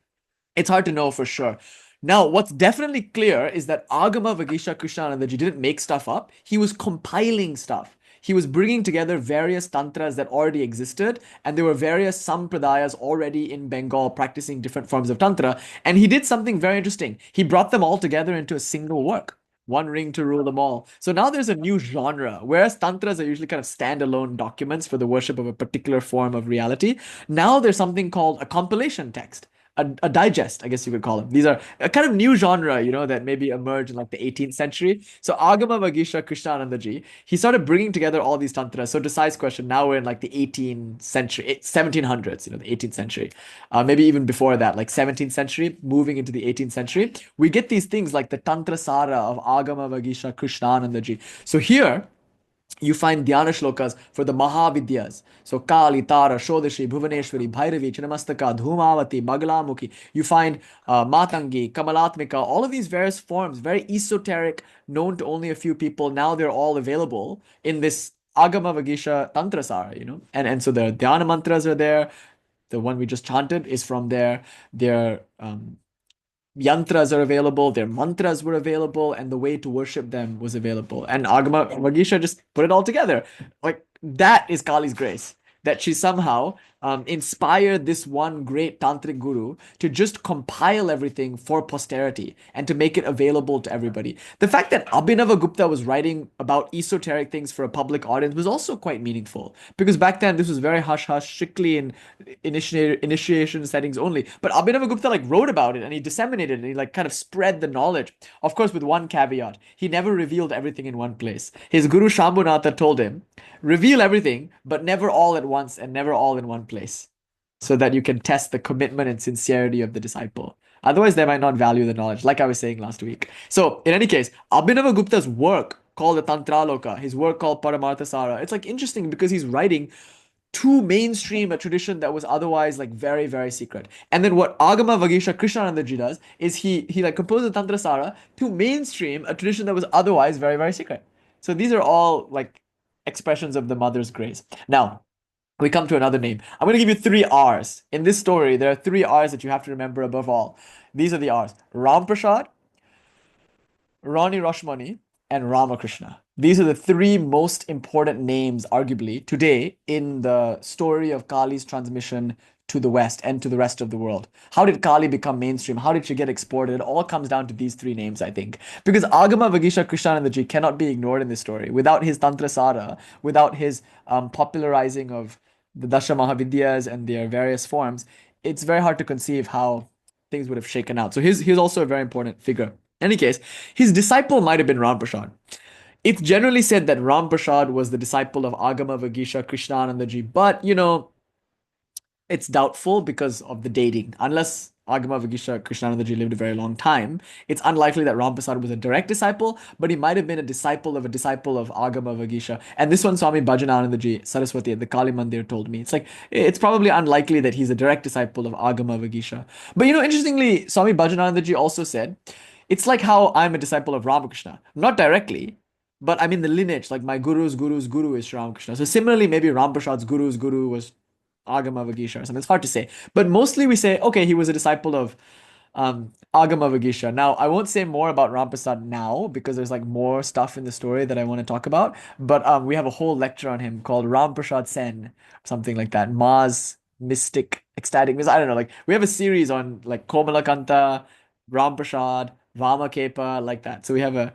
Speaker 1: it's hard to know for sure. Now, what's definitely clear is that Āgamavagīśa Krishnānandaji didn't make stuff up. He was compiling stuff. He was bringing together various tantras that already existed, and there were various sampradayas already in Bengal practicing different forms of tantra. And he did something very interesting. He brought them all together into a single work. One ring to rule them all. So now there's a new genre. Whereas tantras are usually kind of standalone documents for the worship of a particular form of reality, now there's something called a compilation text. A digest, I guess you could call them. These are a kind of new genre, that maybe emerged in like the 18th century. So Āgamavagīśa Krishnānandaji, he started bringing together all these tantras. So to Sai's question, now we're in like the 18th century, 1700s, the 18th century, maybe even before that, like 17th century, moving into the 18th century. We get these things like the Tantra Sara of Āgamavagīśa Krishnānandaji. So here, you find dhyana shlokas for the Mahavidyas. So Kali, Tara, Shodashi, Bhuvaneshwari, Bhairavi, Chinnamastaka, Dhumavati, Bagalamukhi. You find Matangi, Kamalatmika, all of these various forms, very esoteric, known to only a few people. Now they're all available in this Āgamavagīśa Tantrasara, And so the dhyana mantras are there. The one we just chanted is from there. Their yantras are available, their mantras were available, and the way to worship them was available. And Āgamavagīśa just put it all together. Like, that is Kali's grace, that she somehow inspired this one great tantric guru to just compile everything for posterity and to make it available to everybody. The fact that Abhinavagupta was writing about esoteric things for a public audience was also quite meaningful, because back then this was very hush-hush, strictly in initiation settings only. But Abhinavagupta like wrote about it, and he disseminated it, and he like kind of spread the knowledge. Of course, with one caveat: he never revealed everything in one place. His guru Shambhunatha told him, reveal everything, but never all at once and never all in one place, so that you can test the commitment and sincerity of the disciple. Otherwise, they might not value the knowledge, like I was saying last week. So, in any case, Abhinavagupta's work called the Tantraloka, his work called Paramarthasara, it's like interesting because he's writing to mainstream a tradition that was otherwise like very, very secret. And then what Āgamavagīśa Krishnānandaji does is he like composes the Tantrasara to mainstream a tradition that was otherwise very, very secret. So these are all like expressions of the mother's grace. Now, we come to another name. I'm going to give you 3 R's. In this story, there are 3 R's that you have to remember above all. These are the R's: Ramprasad, Rani Rasmani, and Ramakrishna. These are the 3 most important names, arguably, today in the story of Kali's transmission to the West and to the rest of the world. How did Kali become mainstream? How did she get exported? It all comes down to these 3 names, I think. Because Āgamavagīśa Krishnānandaji cannot be ignored in this story. Without his Tantrasara, without his popularizing of the Dasha Mahavidyas and their various forms, it's very hard to conceive how things would have shaken out. So he's also a very important figure. In any case, his disciple might have been Ramprasad. It's generally said that Ramprasad was the disciple of Āgamavagīśa Krishnānandaji, but it's doubtful because of the dating. Unless Āgamavagīśa Krishnānandaji lived a very long time, it's unlikely that Ramprasad was a direct disciple, but he might have been a disciple of Āgamavagīśa. And this one, Swami Bhajananandaji Saraswati at the Kali Mandir told me. It's like, it's probably unlikely that he's a direct disciple of Āgamavagīśa. But interestingly, Swami Bhajananandaji also said, it's like how I'm a disciple of Ramakrishna. Not directly, but I'm in the lineage, like my guru's guru's guru is Sri Ramakrishna. So similarly, maybe Ramprasad's guru's guru was Āgamavagīśa or something. It's hard to say. But mostly we say, okay, he was a disciple of Āgamavagīśa. Now, I won't say more about Ramprasad now because there's like more stuff in the story that I want to talk about. But we have a whole lecture on him called Ramprasad Sen, something like that. Ma's mystic, ecstatic. I don't know. Like we have a series on like Komalakanta, Ramprasad, Vamakepa, like that. So we have a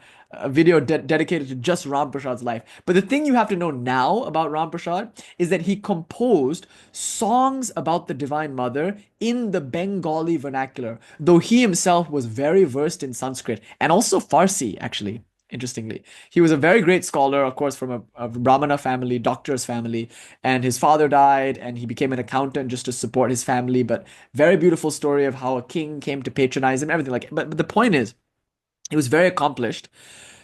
Speaker 1: video dedicated to just Ramprasad's life. But the thing you have to know now about Ramprasad is that he composed songs about the Divine Mother in the Bengali vernacular, though he himself was very versed in Sanskrit and also Farsi, actually. interestingly. He was a very great scholar, of course, from a Brahmana family, doctor's family, and his father died, and he became an accountant just to support his family. But very beautiful story of how a king came to patronize him, everything like. But the point is, he was very accomplished,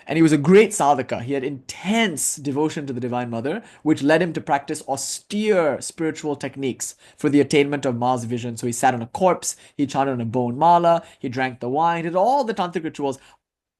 Speaker 1: and he was a great sadhaka. He had intense devotion to the Divine Mother, which led him to practice austere spiritual techniques for the attainment of Ma's vision. So he sat on a corpse, he chanted on a bone mala, he drank the wine, he did all the tantric rituals,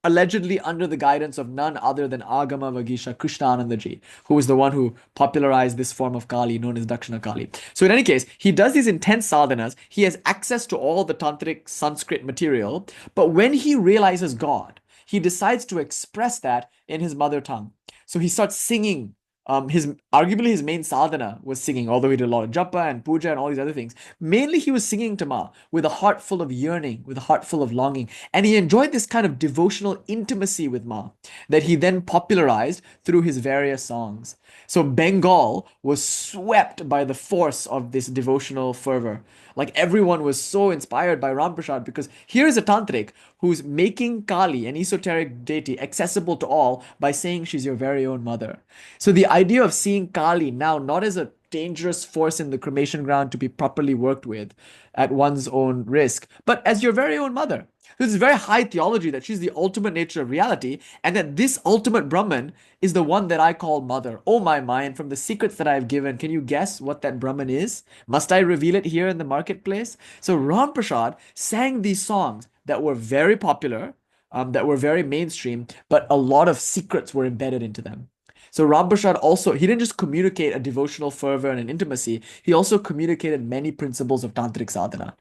Speaker 1: allegedly under the guidance of none other than Āgamavagīśa Krishnānanda ji, who was the one who popularized this form of Kālī known as Dakshina Kālī. So in any case, he does these intense sadhanas, he has access to all the tantric Sanskrit material, but when he realizes God, he decides to express that in his mother tongue. So he starts singing. Arguably his main sadhana was singing, although he did a lot of japa and puja and all these other things. Mainly he was singing to Ma with a heart full of yearning, with a heart full of longing. And he enjoyed this kind of devotional intimacy with Ma that he then popularized through his various songs. So Bengal was swept by the force of this devotional fervor. Like everyone was so inspired by Ramprasad because here is a tantric who's making Kali, an esoteric deity, accessible to all by saying she's your very own mother. So the idea of seeing Kali now not as a dangerous force in the cremation ground to be properly worked with at one's own risk, but as your very own mother. This is very high theology that she's the ultimate nature of reality, and that this ultimate Brahman is the one that I call mother. Oh my mind, from the secrets that I've given, can you guess what that Brahman is? Must I reveal it here in the marketplace? So Ramprasad sang these songs that were very popular, that were very mainstream, but a lot of secrets were embedded into them. So Ramprasad also, he didn't just communicate a devotional fervor and an intimacy, he also communicated many principles of tantric sadhana.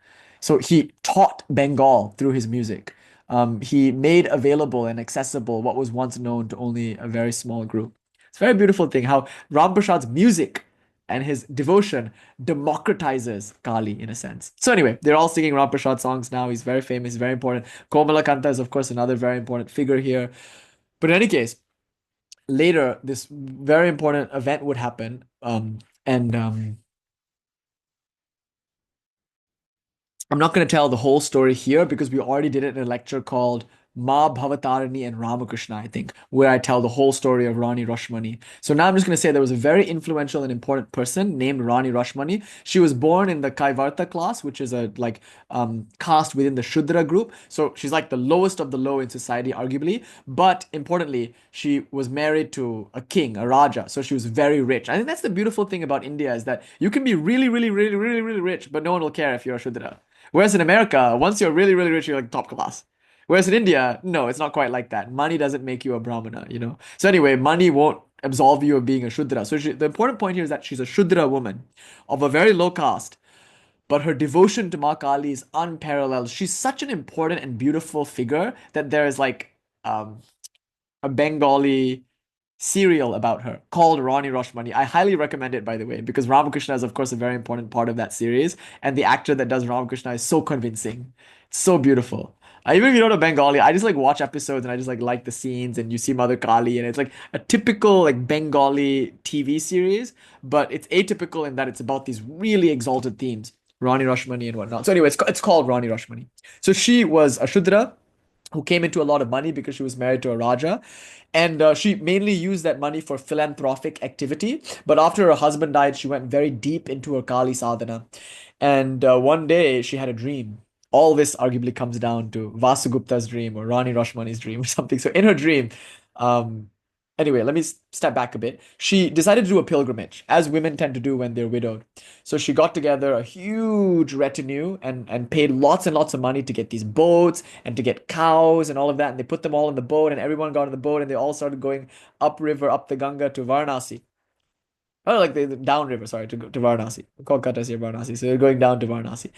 Speaker 1: So he taught Bengal through his music. He made available and accessible what was once known to only a very small group. It's a very beautiful thing how Ramprasad's music and his devotion democratizes Kali in a sense. So anyway, they're all singing Ramprasad songs now. He's very famous, very important. Komalakanta is, of course, another very important figure here. But in any case, later, this very important event would happen. And I'm not going to tell the whole story here because we already did it in a lecture called Ma Bhavatarani and Ramakrishna, I think, where I tell the whole story of Rani Rasmani. So now I'm just going to say there was a very influential and important person named Rani Rasmani. She was born in the Kaivarta class, which is a caste within the Shudra group. So she's like the lowest of the low in society, arguably. But importantly, she was married to a king, a Raja. So she was very rich. I think that's the beautiful thing about India is that you can be really, really, really, really, really rich, but no one will care if you're a Shudra. Whereas in America, once you're really, really rich, you're like top class. Whereas in India, no, it's not quite like that. Money doesn't make you a Brahmana, you know? So anyway, money won't absolve you of being a Shudra. So the important point here is that she's a Shudra woman of a very low caste, but her devotion to Mā Kālī is unparalleled. She's such an important and beautiful figure that there is like a Bengali serial about her called Rani Rasmani. I highly recommend it, by the way, because Ramakrishna is, of course, a very important part of that series, and the actor that does Ramakrishna is so convincing. It's so beautiful. Even if you don't know Bengali, I just like watch episodes and I just like the scenes, and you see Mother Kali, and it's like a typical like Bengali TV series, but it's atypical in that it's about these really exalted themes, Rani Rasmani and whatnot. So anyway, it's called Rani Rasmani. So she was a Shudra who came into a lot of money because she was married to a Raja. And she mainly used that money for philanthropic activity. But after her husband died, she went very deep into her Kali sadhana. And one day she had a dream. All this arguably comes down to Vasugupta's dream or Rani Rashmani's dream or something. So in her dream, um, anyway, let me step back a bit. She decided to do a pilgrimage, as women tend to do when they're widowed. So she got together a huge retinue and paid lots and lots of money to get these boats and to get cows and all of that. And they put them all in the boat, and everyone got on the boat, and they all started going upriver, up the Ganga to Varanasi. Oh, like the downriver, sorry, to Varanasi. Kolkata is here, Varanasi. So they're going down to Varanasi.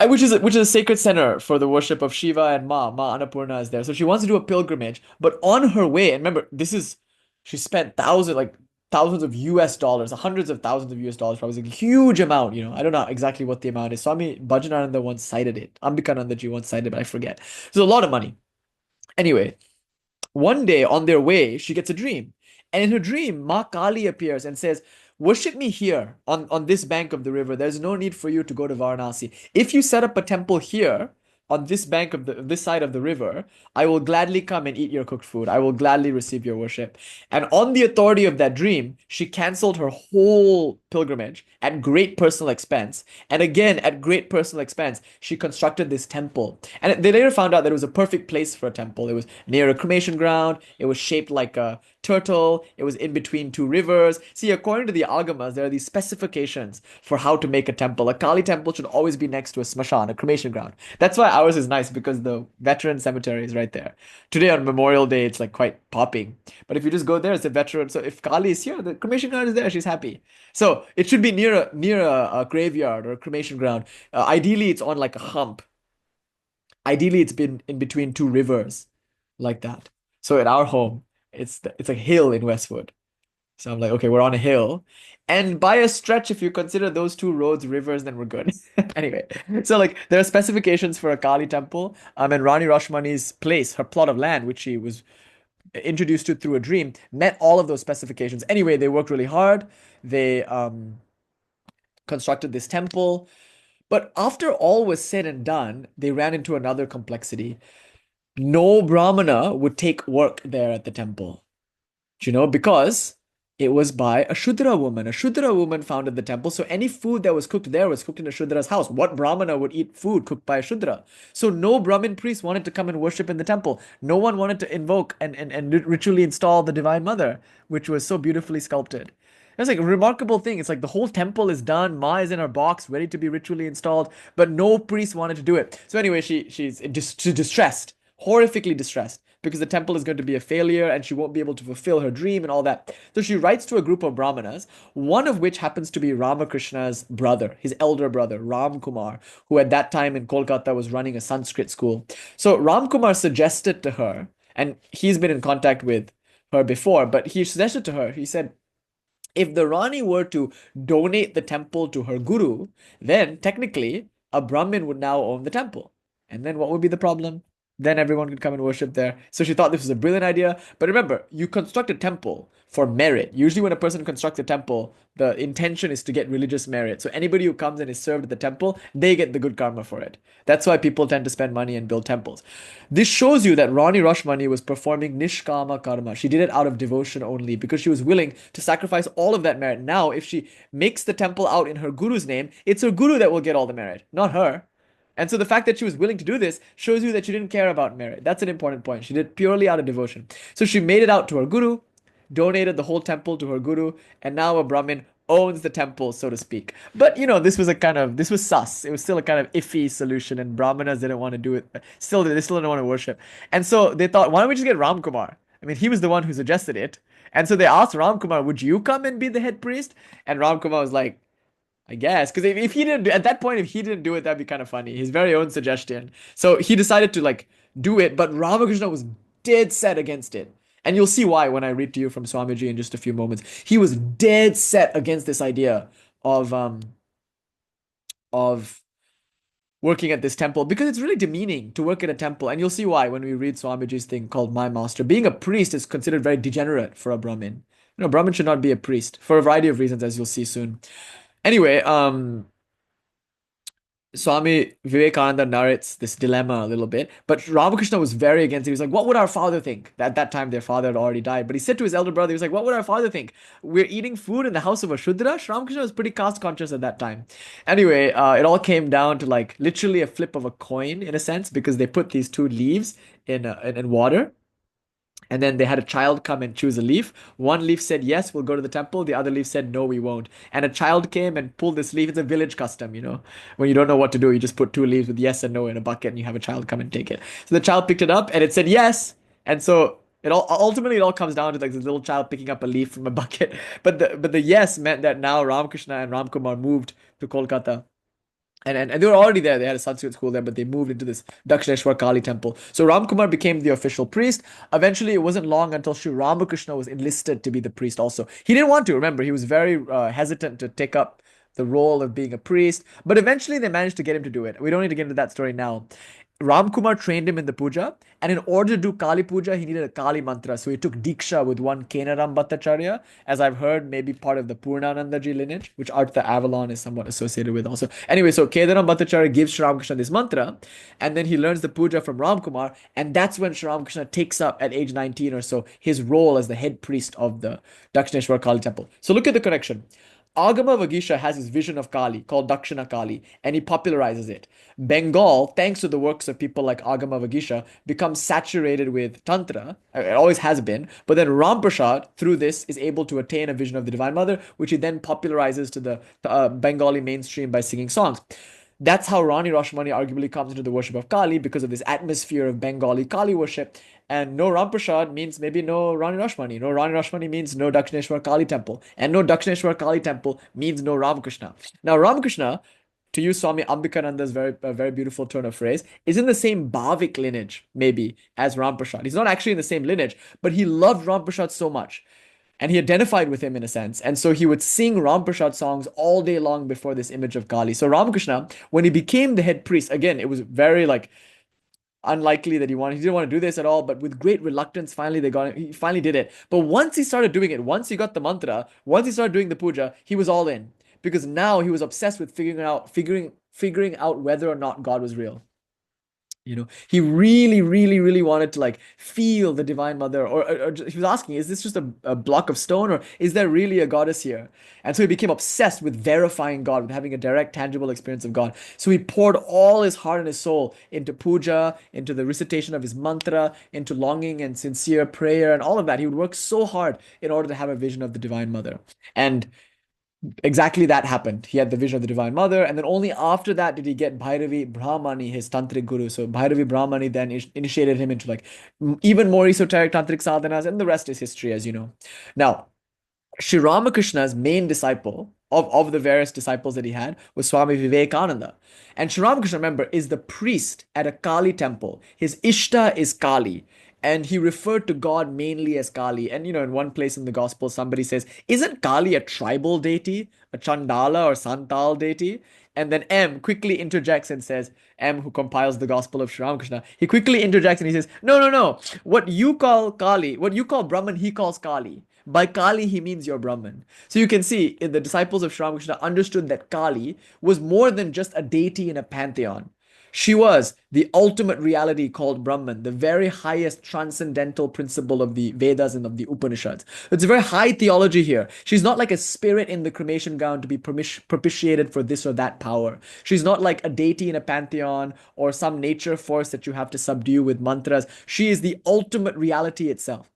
Speaker 1: Which is a sacred center for the worship of Shiva and Ma Annapurna is there. So she wants to do a pilgrimage, but on her way, and remember, she spent thousands of US dollars, hundreds of thousands of US dollars, probably like a huge amount, you know. I don't know exactly what the amount is. Swami Bhajanananda once cited it. Ambikananda ji once cited it, but I forget. So a lot of money. Anyway, one day on their way, she gets a dream. And in her dream, Mā Kālī appears and says, worship me here on this bank of the river. There's no need for you to go to Varanasi. If you set up a temple here, on this bank of this side of the river, I will gladly come and eat your cooked food. I will gladly receive your worship. And on the authority of that dream, she canceled her whole pilgrimage at great personal expense. And again, at great personal expense, she constructed this temple. And they later found out that it was a perfect place for a temple. It was near a cremation ground. It was shaped like a turtle. It was in between two rivers. See, according to the Agamas, there are these specifications for how to make a temple. A Kali temple should always be next to a smashan, a cremation ground. That's why ours is nice, because the veteran cemetery is right there. Today on Memorial Day, it's like quite popping. But if you just go there, it's a veteran. So if Kali is here, the cremation ground is there. She's happy. So it should be near a graveyard or a cremation ground. Ideally, it's on like a hump. Ideally, it's been in between two rivers, like that. So at our home, it's a hill in Westwood. So I'm like, okay, we're on a hill. And by a stretch, if you consider those two roads rivers, then we're good. Anyway, so like there are specifications for a Kali temple. And Rani Rasmani's place, her plot of land, which she was introduced to through a dream, met all of those specifications. Anyway, they worked really hard. They constructed this temple. But after all was said and done, they ran into another complexity. No Brahmana would take work there at the temple, because it was by a Shudra woman. A Shudra woman founded the temple, so any food that was cooked there was cooked in a Shudra's house. What Brahmana would eat food cooked by a Shudra? So no Brahmin priest wanted to come and worship in the temple. No one wanted to invoke and ritually install the Divine Mother, which was so beautifully sculpted. It's like a remarkable thing. It's like the whole temple is done. Ma is in her box, ready to be ritually installed, but no priest wanted to do it. So anyway, she's distressed, horrifically distressed, because the temple is going to be a failure and she won't be able to fulfill her dream and all that. So she writes to a group of Brahmanas, one of which happens to be Ramakrishna's brother, his elder brother, Ram Kumar, who at that time in Kolkata was running a Sanskrit school. So Ram Kumar suggested to her, and he's been in contact with her before, but he suggested to her, he said, if the Rani were to donate the temple to her guru, then technically a Brahmin would now own the temple. And then what would be the problem? Then everyone could come and worship there. So she thought this was a brilliant idea. But remember, you construct a temple for merit. Usually when a person constructs a temple, the intention is to get religious merit. So anybody who comes and is served at the temple, they get the good karma for it. That's why people tend to spend money and build temples. This shows you that Rani Rashmani was performing nishkama karma. She did it out of devotion only because she was willing to sacrifice all of that merit. Now, if she makes the temple out in her guru's name, it's her guru that will get all the merit, not her. And so the fact that she was willing to do this shows you that she didn't care about merit. That's an important point. She did purely out of devotion. So she made it out to her guru, donated the whole temple to her guru, and now a Brahmin owns the temple, so to speak. But this was sus. It was still a kind of iffy solution, and Brahmanas didn't want to do it. They still didn't want to worship. And so they thought, why don't we just get Ram Kumar? I mean, he was the one who suggested it. And so they asked Ram Kumar, would you come and be the head priest? And Ram Kumar was like, I guess, because if he didn't, at that point, if he didn't do it, that'd be kind of funny. His very own suggestion. So he decided to do it, but Ramakrishna was dead set against it. And you'll see why when I read to you from Swamiji in just a few moments. He was dead set against this idea of working at this temple, because it's really demeaning to work at a temple. And you'll see why when we read Swamiji's thing called My Master. Being a priest is considered very degenerate for a Brahmin. Brahmin should not be a priest for a variety of reasons, as you'll see soon. Anyway, Swami Vivekananda narrates this dilemma a little bit, but Ramakrishna was very against it. He was like, what would our father think? At that time, their father had already died. But he said to his elder brother, he was like, what would our father think? We're eating food in the house of a Shudra? Ramakrishna was pretty caste conscious at that time. Anyway, it all came down to literally a flip of a coin, in a sense, because they put these two leaves in water. And then they had a child come and choose a leaf. One leaf said, yes, we'll go to the temple. The other leaf said, no, we won't. And a child came and pulled this leaf. It's a village custom, When you don't know what to do, you just put two leaves with yes and no in a bucket and you have a child come and take it. So the child picked it up and it said yes. And so it all comes down to this little child picking up a leaf from a bucket. But the yes meant that now Ramakrishna and Ramkumar moved to Kolkata. And they were already there. They had a Sanskrit school there, but they moved into this Dakshineshwar Kali temple. So Ramkumar became the official priest. Eventually, it wasn't long until Sri Ramakrishna was enlisted to be the priest also. He didn't want to, remember, he was very hesitant to take up the role of being a priest. But eventually, they managed to get him to do it. We don't need to get into that story now. Ramkumar trained him in the puja, and in order to do Kali Puja, he needed a Kali mantra. So he took Diksha with one Kenaram Bhattacharya, as I've heard, maybe part of the Purnananda ji lineage, which Artha Avalon is somewhat associated with also. Anyway, so Kedaram Bhattacharya gives Sri Ramakrishna this mantra, and then he learns the puja from Ramkumar, and that's when Sri Ramakrishna takes up at age 19 or so his role as the head priest of the Dakshineshwar Kali temple. So look at the connection. Āgamavagīśa has his vision of Kali called Dakshina Kali, and he popularizes it. Bengal, thanks to the works of people like Āgamavagīśa, becomes saturated with Tantra. It always has been. But then Ramprasad, through this, is able to attain a vision of the Divine Mother, which he then popularizes to the Bengali mainstream by singing songs. That's how Rani Rasmani arguably comes into the worship of Kali, because of this atmosphere of Bengali Kali worship. And no Ramprasad means maybe no Rani Rasmani. No Rani Rasmani means no Dakshineshwar Kali temple. And no Dakshineshwar Kali temple means no Ramakrishna. Now, Ramakrishna, to use Swami Ambikananda's very beautiful turn of phrase, is in the same Bhavik lineage, maybe, as Ramprasad. He's not actually in the same lineage, but he loved Ramprasad so much. And he identified with him in a sense. And so he would sing Ramprasad songs all day long before this image of Kali. So Ramakrishna, when he became the head priest, again, it was very unlikely that he didn't want to do this at all, but with great reluctance, he finally did it. But once he started doing it, once he got the mantra, once he started doing the puja, he was all in. Because now he was obsessed with figuring out whether or not God was real. He really wanted to feel the Divine Mother, or he was asking, is this just a block of stone, or is there really a goddess here? And so he became obsessed with verifying God, with having a direct, tangible experience of God. So he poured all his heart and his soul into puja, into the recitation of his mantra, into longing and sincere prayer, and all of that. He would work so hard in order to have a vision of the Divine Mother. And exactly that happened. He had the vision of the Divine Mother, and then only after that did he get Bhairavi Brahmani, his Tantrik guru. So Bhairavi Brahmani then initiated him into even more esoteric Tantric sadhanas, and the rest is history, as you know. Now, Sri Ramakrishna's main disciple of the various disciples that he had was Swami Vivekananda. And Sri Ramakrishna, remember, is the priest at a Kali temple. His Ishta is Kali. And he referred to God mainly as Kali. And, in one place in the gospel, somebody says, isn't Kali a tribal deity, a Chandala or Santal deity? And then M quickly interjects and says, M, who compiles the gospel of Sri Ramakrishna, he quickly interjects and he says, no. What you call Kali, what you call Brahman, he calls Kali. By Kali, he means your Brahman. So you can see, the disciples of Sri Ramakrishna understood that Kali was more than just a deity in a pantheon. She was the ultimate reality called Brahman, the very highest transcendental principle of the Vedas and of the Upanishads. It's a very high theology here. She's not like a spirit in the cremation gown to be propitiated for this or that power. She's not like a deity in a pantheon or some nature force that you have to subdue with mantras. She is the ultimate reality itself,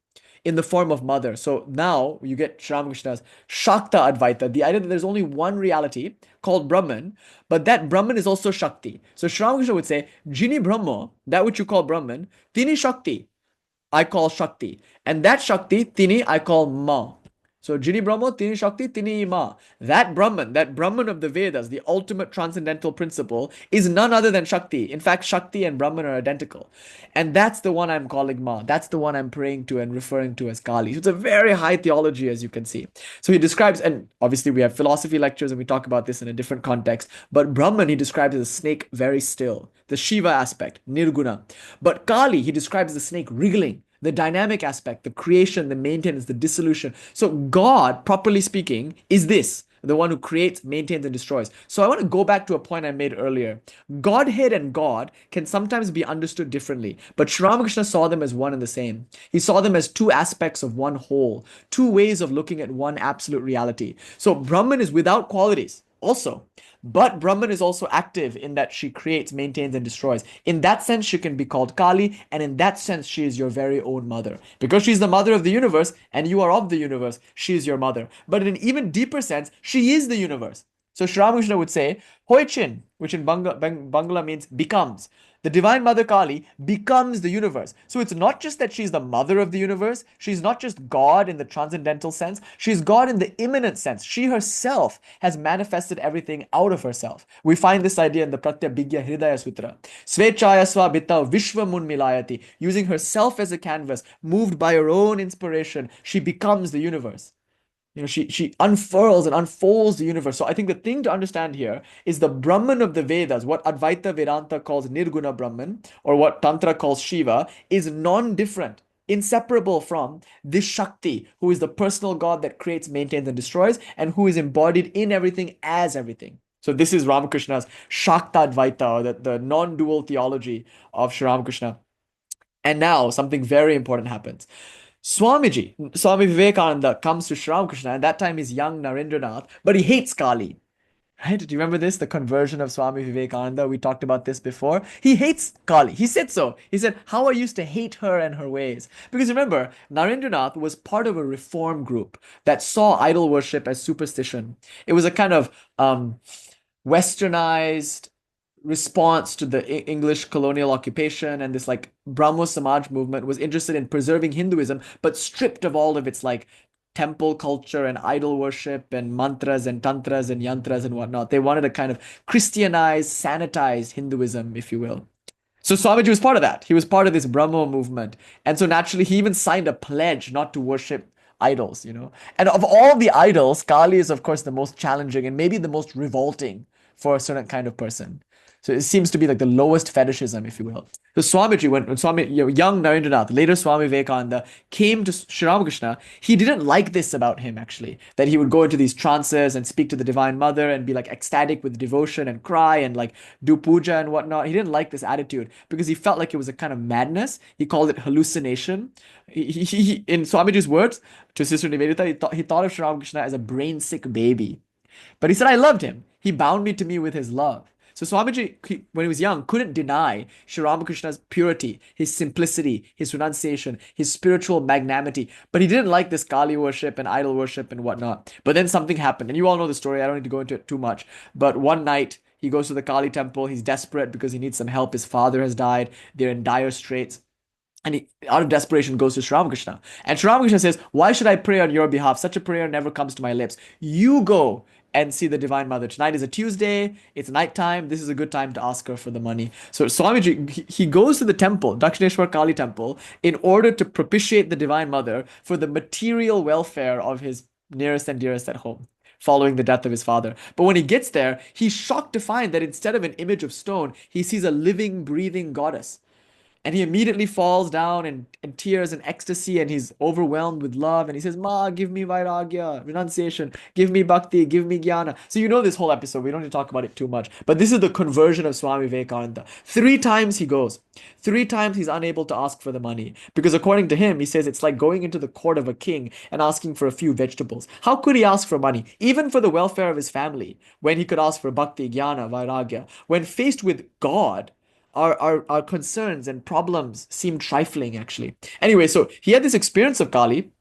Speaker 1: in the form of mother. So now you get Sri Ramakrishna's Shakta Advaita, the idea that there's only one reality called Brahman, but that Brahman is also Shakti. So Sri Ramakrishna would say, Jini Brahma, that which you call Brahman, Tini Shakti, I call Shakti. And that Shakti, Tini, I call Ma. So Jini Brahma, Tini Shakti, Tini Ma. That Brahman of the Vedas, the ultimate transcendental principle, is none other than Shakti. In fact, Shakti and Brahman are identical. And that's the one I'm calling Ma. That's the one I'm praying to and referring to as Kali. So it's a very high theology, as you can see. So he describes, and obviously we have philosophy lectures and we talk about this in a different context, but Brahman he describes as a snake very still, the Shiva aspect, Nirguna. But Kali he describes the snake wriggling, the dynamic aspect, the creation, the maintenance, the dissolution. So God, properly speaking, is this, the one who creates, maintains, and destroys. So I want to go back to a point I made earlier. Godhead and God can sometimes be understood differently, but Sri Ramakrishna saw them as one and the same. He saw them as two aspects of one whole, two ways of looking at one absolute reality. So Brahman is without qualities also, but Brahman is also active in that she creates, maintains, and destroys. In that sense, she can be called Kali, and in that sense, she is your very own mother. Because she's the mother of the universe, and you are of the universe, she is your mother. But in an even deeper sense, she is the universe. So Sri Ramakrishna would say, Hoichin, which in Bangla means becomes. The Divine Mother Kali becomes the universe. So it's not just that she's the mother of the universe. She's not just God in the transcendental sense. She's God in the immanent sense. She herself has manifested everything out of herself. We find this idea in the Pratyabhigya Hridaya Sutra. Svechaya svabhita vishvamun milayati. Using herself as a canvas, moved by her own inspiration, she becomes the universe. She unfurls and unfolds the universe. So I think the thing to understand here is the Brahman of the Vedas, what Advaita Vedanta calls Nirguna Brahman, or what Tantra calls Shiva, is non-different, inseparable from this Shakti, who is the personal God that creates, maintains, and destroys, and who is embodied in everything as everything. So this is Ramakrishna's Shakta Advaita, or the non-dual theology of Sri Ramakrishna. And now something very important happens. Swami Vivekananda comes to Sri Ramakrishna, and that time he's young Narendranath, but he hates Kali. Right? Do you remember this? The conversion of Swami Vivekananda. We talked about this before. He hates Kali. He said so. He said, how I used to hate her and her ways. Because remember, Narendranath was part of a reform group that saw idol worship as superstition. It was a kind of westernized response to the English colonial occupation, and this like Brahmo Samaj movement was interested in preserving Hinduism, but stripped of all of its like temple culture and idol worship and mantras and tantras and yantras and whatnot. They wanted a kind of Christianized, sanitized Hinduism, if you will. So Swamiji was part of that. He was part of this Brahmo movement. And so naturally, he even signed a pledge not to worship idols. And of all the idols, Kali is, of course, the most challenging and maybe the most revolting for a certain kind of person. So it seems to be like the lowest fetishism, if you will. So Swamiji, when Swami, young Narendranath, later Swami Vivekananda, came to Sri Ramakrishna, he didn't like this about him, actually, that he would go into these trances and speak to the Divine Mother and be like ecstatic with devotion and cry and like do puja and whatnot. He didn't like this attitude because he felt like it was a kind of madness. He called it hallucination. In Swamiji's words to Sister Nivedita, he thought of Sri Ramakrishna as a brain sick baby. But he said, I loved him. He bound me to me with his love. So Swamiji, when he was young, couldn't deny Sri Ramakrishna's purity, his simplicity, his renunciation, his spiritual magnanimity. But he didn't like this Kali worship and idol worship and whatnot. But then something happened. And you all know the story. I don't need to go into it too much. But one night, he goes to the Kali temple. He's desperate because he needs some help. His father has died. They're in dire straits. And he, out of desperation, goes to Sri Ramakrishna. And Sri Ramakrishna says, why should I pray on your behalf? Such a prayer never comes to my lips. You go and see the Divine Mother. Tonight is a Tuesday. It's nighttime. This is a good time to ask her for the money. So Swamiji, he goes to the temple, Dakshineshwar Kali temple, in order to propitiate the Divine Mother for the material welfare of his nearest and dearest at home, following the death of his father. But when he gets there, he's shocked to find that instead of an image of stone, he sees a living, breathing goddess. And he immediately falls down in tears and ecstasy, and he's overwhelmed with love. And he says, Ma, give me vairagya, renunciation, give me bhakti, give me jnana. So you know this whole episode. We don't need to talk about it too much. But this is the conversion of Swami Vivekananda. 3 times he goes. 3 times he's unable to ask for the money. Because according to him, he says it's like going into the court of a king and asking for a few vegetables. How could he ask for money? Even for the welfare of his family, when he could ask for bhakti, jnana, vairagya. When faced with God, our concerns and problems seem trifling, actually. Anyway, so he had this experience of Kali,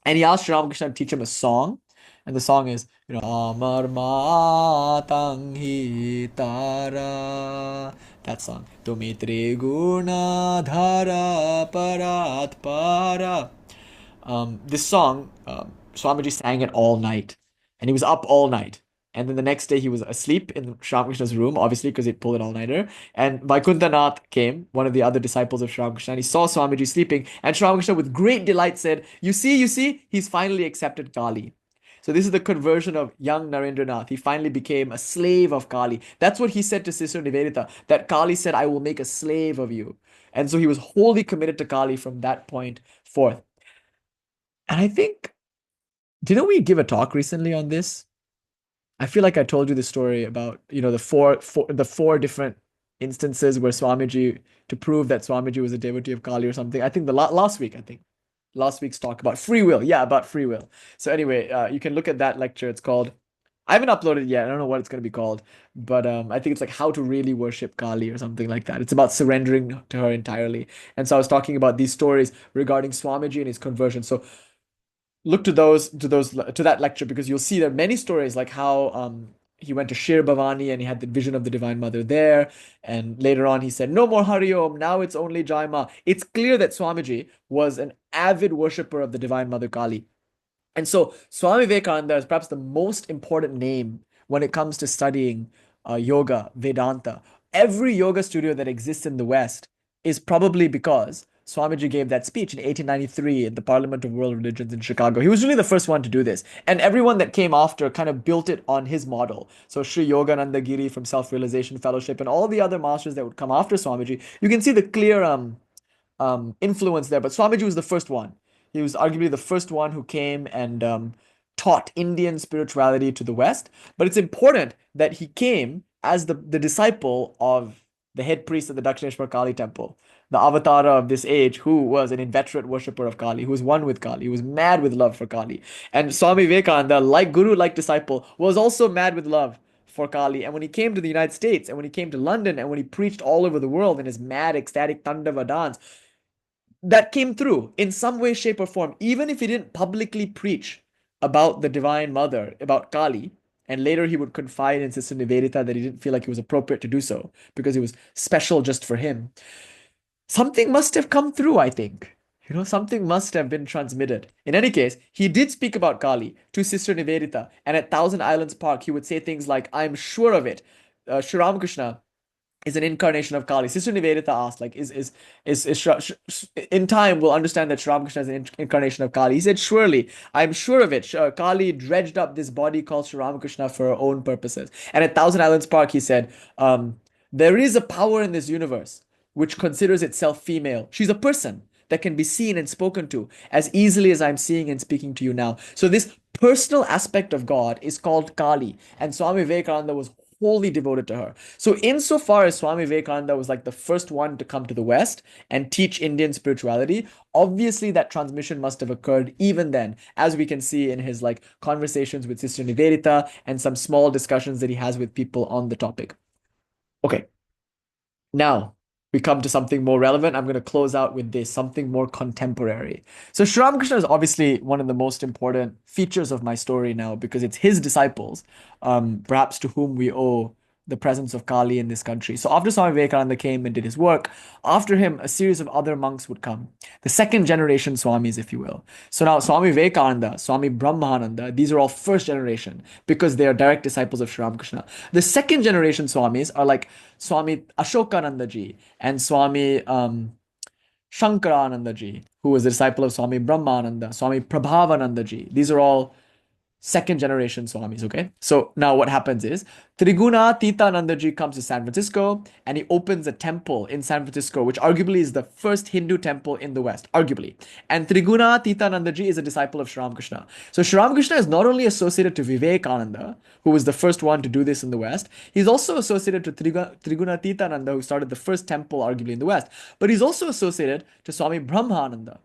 Speaker 1: and he asked Sri Ramakrishna to teach him a song. And the song is, Amar Matang Hi Tara. That song. Tumi Triguna Dhara Parat Para. This song, Swamiji sang it all night. And he was up all night. And then the next day he was asleep in Sri Ramakrishna's room, obviously, because he'd pulled an all-nighter. And Vaikuntanath came, one of the other disciples of Sri Ramakrishna, and he saw Swamiji sleeping. And Sri Ramakrishna, with great delight, said, you see, he's finally accepted Kali. So this is the conversion of young Narendranath. He finally became a slave of Kali. That's what he said to Sister Nivedita, that Kali said, I will make a slave of you. And so he was wholly committed to Kali from that point forth. And I think, didn't we give a talk recently on this? I feel like I told you the story about, the four different instances where Swamiji, to prove that Swamiji was a devotee of Kali or something. I think last week, last week's talk about free will. Yeah, about free will. So anyway, you can look at that lecture. It's called, I haven't uploaded it yet. I don't know what it's going to be called, but I think it's like how to really worship Kali or something like that. It's about surrendering to her entirely. And so I was talking about these stories regarding Swamiji and his conversion. So look to that lecture, because you'll see there are many stories like how he went to Shir Bhavani and he had the vision of the Divine Mother there, and later on he said, no more Hari Om, now it's only Jai Ma. It's clear that Swamiji was an avid worshipper of the Divine Mother Kali. And so Swami Vivekananda is perhaps the most important name when it comes to studying yoga, Vedanta. Every yoga studio that exists in the West is probably because Swamiji gave that speech in 1893 at the Parliament of World Religions in Chicago. He was really the first one to do this. And everyone that came after kind of built it on his model. So Sri Yogananda Giri from Self-Realization Fellowship and all the other masters that would come after Swamiji, you can see the clear influence there. But Swamiji was the first one. He was arguably the first one who came and taught Indian spirituality to the West. But it's important that he came as the disciple of the head priest of the Dakshineshwar Kali temple, the avatar of this age, who was an inveterate worshipper of Kali, who was one with Kali, who was mad with love for Kali. And Swami Vivekananda, like guru, like disciple, was also mad with love for Kali. And when he came to the United States, and when he came to London, and when he preached all over the world in his mad, ecstatic Tandava dance, that came through in some way, shape, or form. Even if he didn't publicly preach about the Divine Mother, about Kali, and later he would confide in Sister Nivedita that he didn't feel like it was appropriate to do so because it was special just for him. Something must have come through, I think. Something must have been transmitted. In any case, he did speak about Kali to Sister Nivedita, and at Thousand Islands Park, he would say things like, I'm sure of it. Sri Ramakrishna is an incarnation of Kali. Sister Nivedita asked, like, in time we'll understand that Sri Ramakrishna is an incarnation of Kali. He said, surely, I'm sure of it. Kali dredged up this body called Sri Ramakrishna for her own purposes. And at Thousand Islands Park, he said, there is a power in this universe which considers itself female. She's a person that can be seen and spoken to as easily as I'm seeing and speaking to you now. So this personal aspect of God is called Kali, and Swami Vivekananda was wholly devoted to her. So insofar as Swami Vivekananda was like the first one to come to the West and teach Indian spirituality, obviously that transmission must have occurred even then, as we can see in his like conversations with Sister Nivedita and some small discussions that he has with people on the topic. Okay, now we come to something more relevant. I'm going to close out with this, something more contemporary. So Sri Ramakrishna is obviously one of the most important features of my story now because it's his disciples, perhaps to whom we owe the presence of Kali in this country. So after Swami Vivekananda came and did his work, after him, a series of other monks would come. The second generation Swamis, if you will. So now Swami Vivekananda, Swami Brahmananda, these are all first generation because they are direct disciples of Sri Ramakrishna. The second generation Swamis are like Swami Ashokananda ji and Swami Shankarananda ji, who was a disciple of Swami Brahmananda, Swami Prabhavananda ji. These are all second generation Swamis, okay? So now what happens is Triguna Titananda ji comes to San Francisco and he opens a temple in San Francisco, which arguably is the first Hindu temple in the West, arguably. And Triguna Titananda ji is a disciple of Sri Ramakrishna. So Sri Ramakrishna is not only associated to Vivekananda, who was the first one to do this in the West, he's also associated to Triguna Titananda, who started the first temple arguably in the West, but he's also associated to Swami Brahmananda,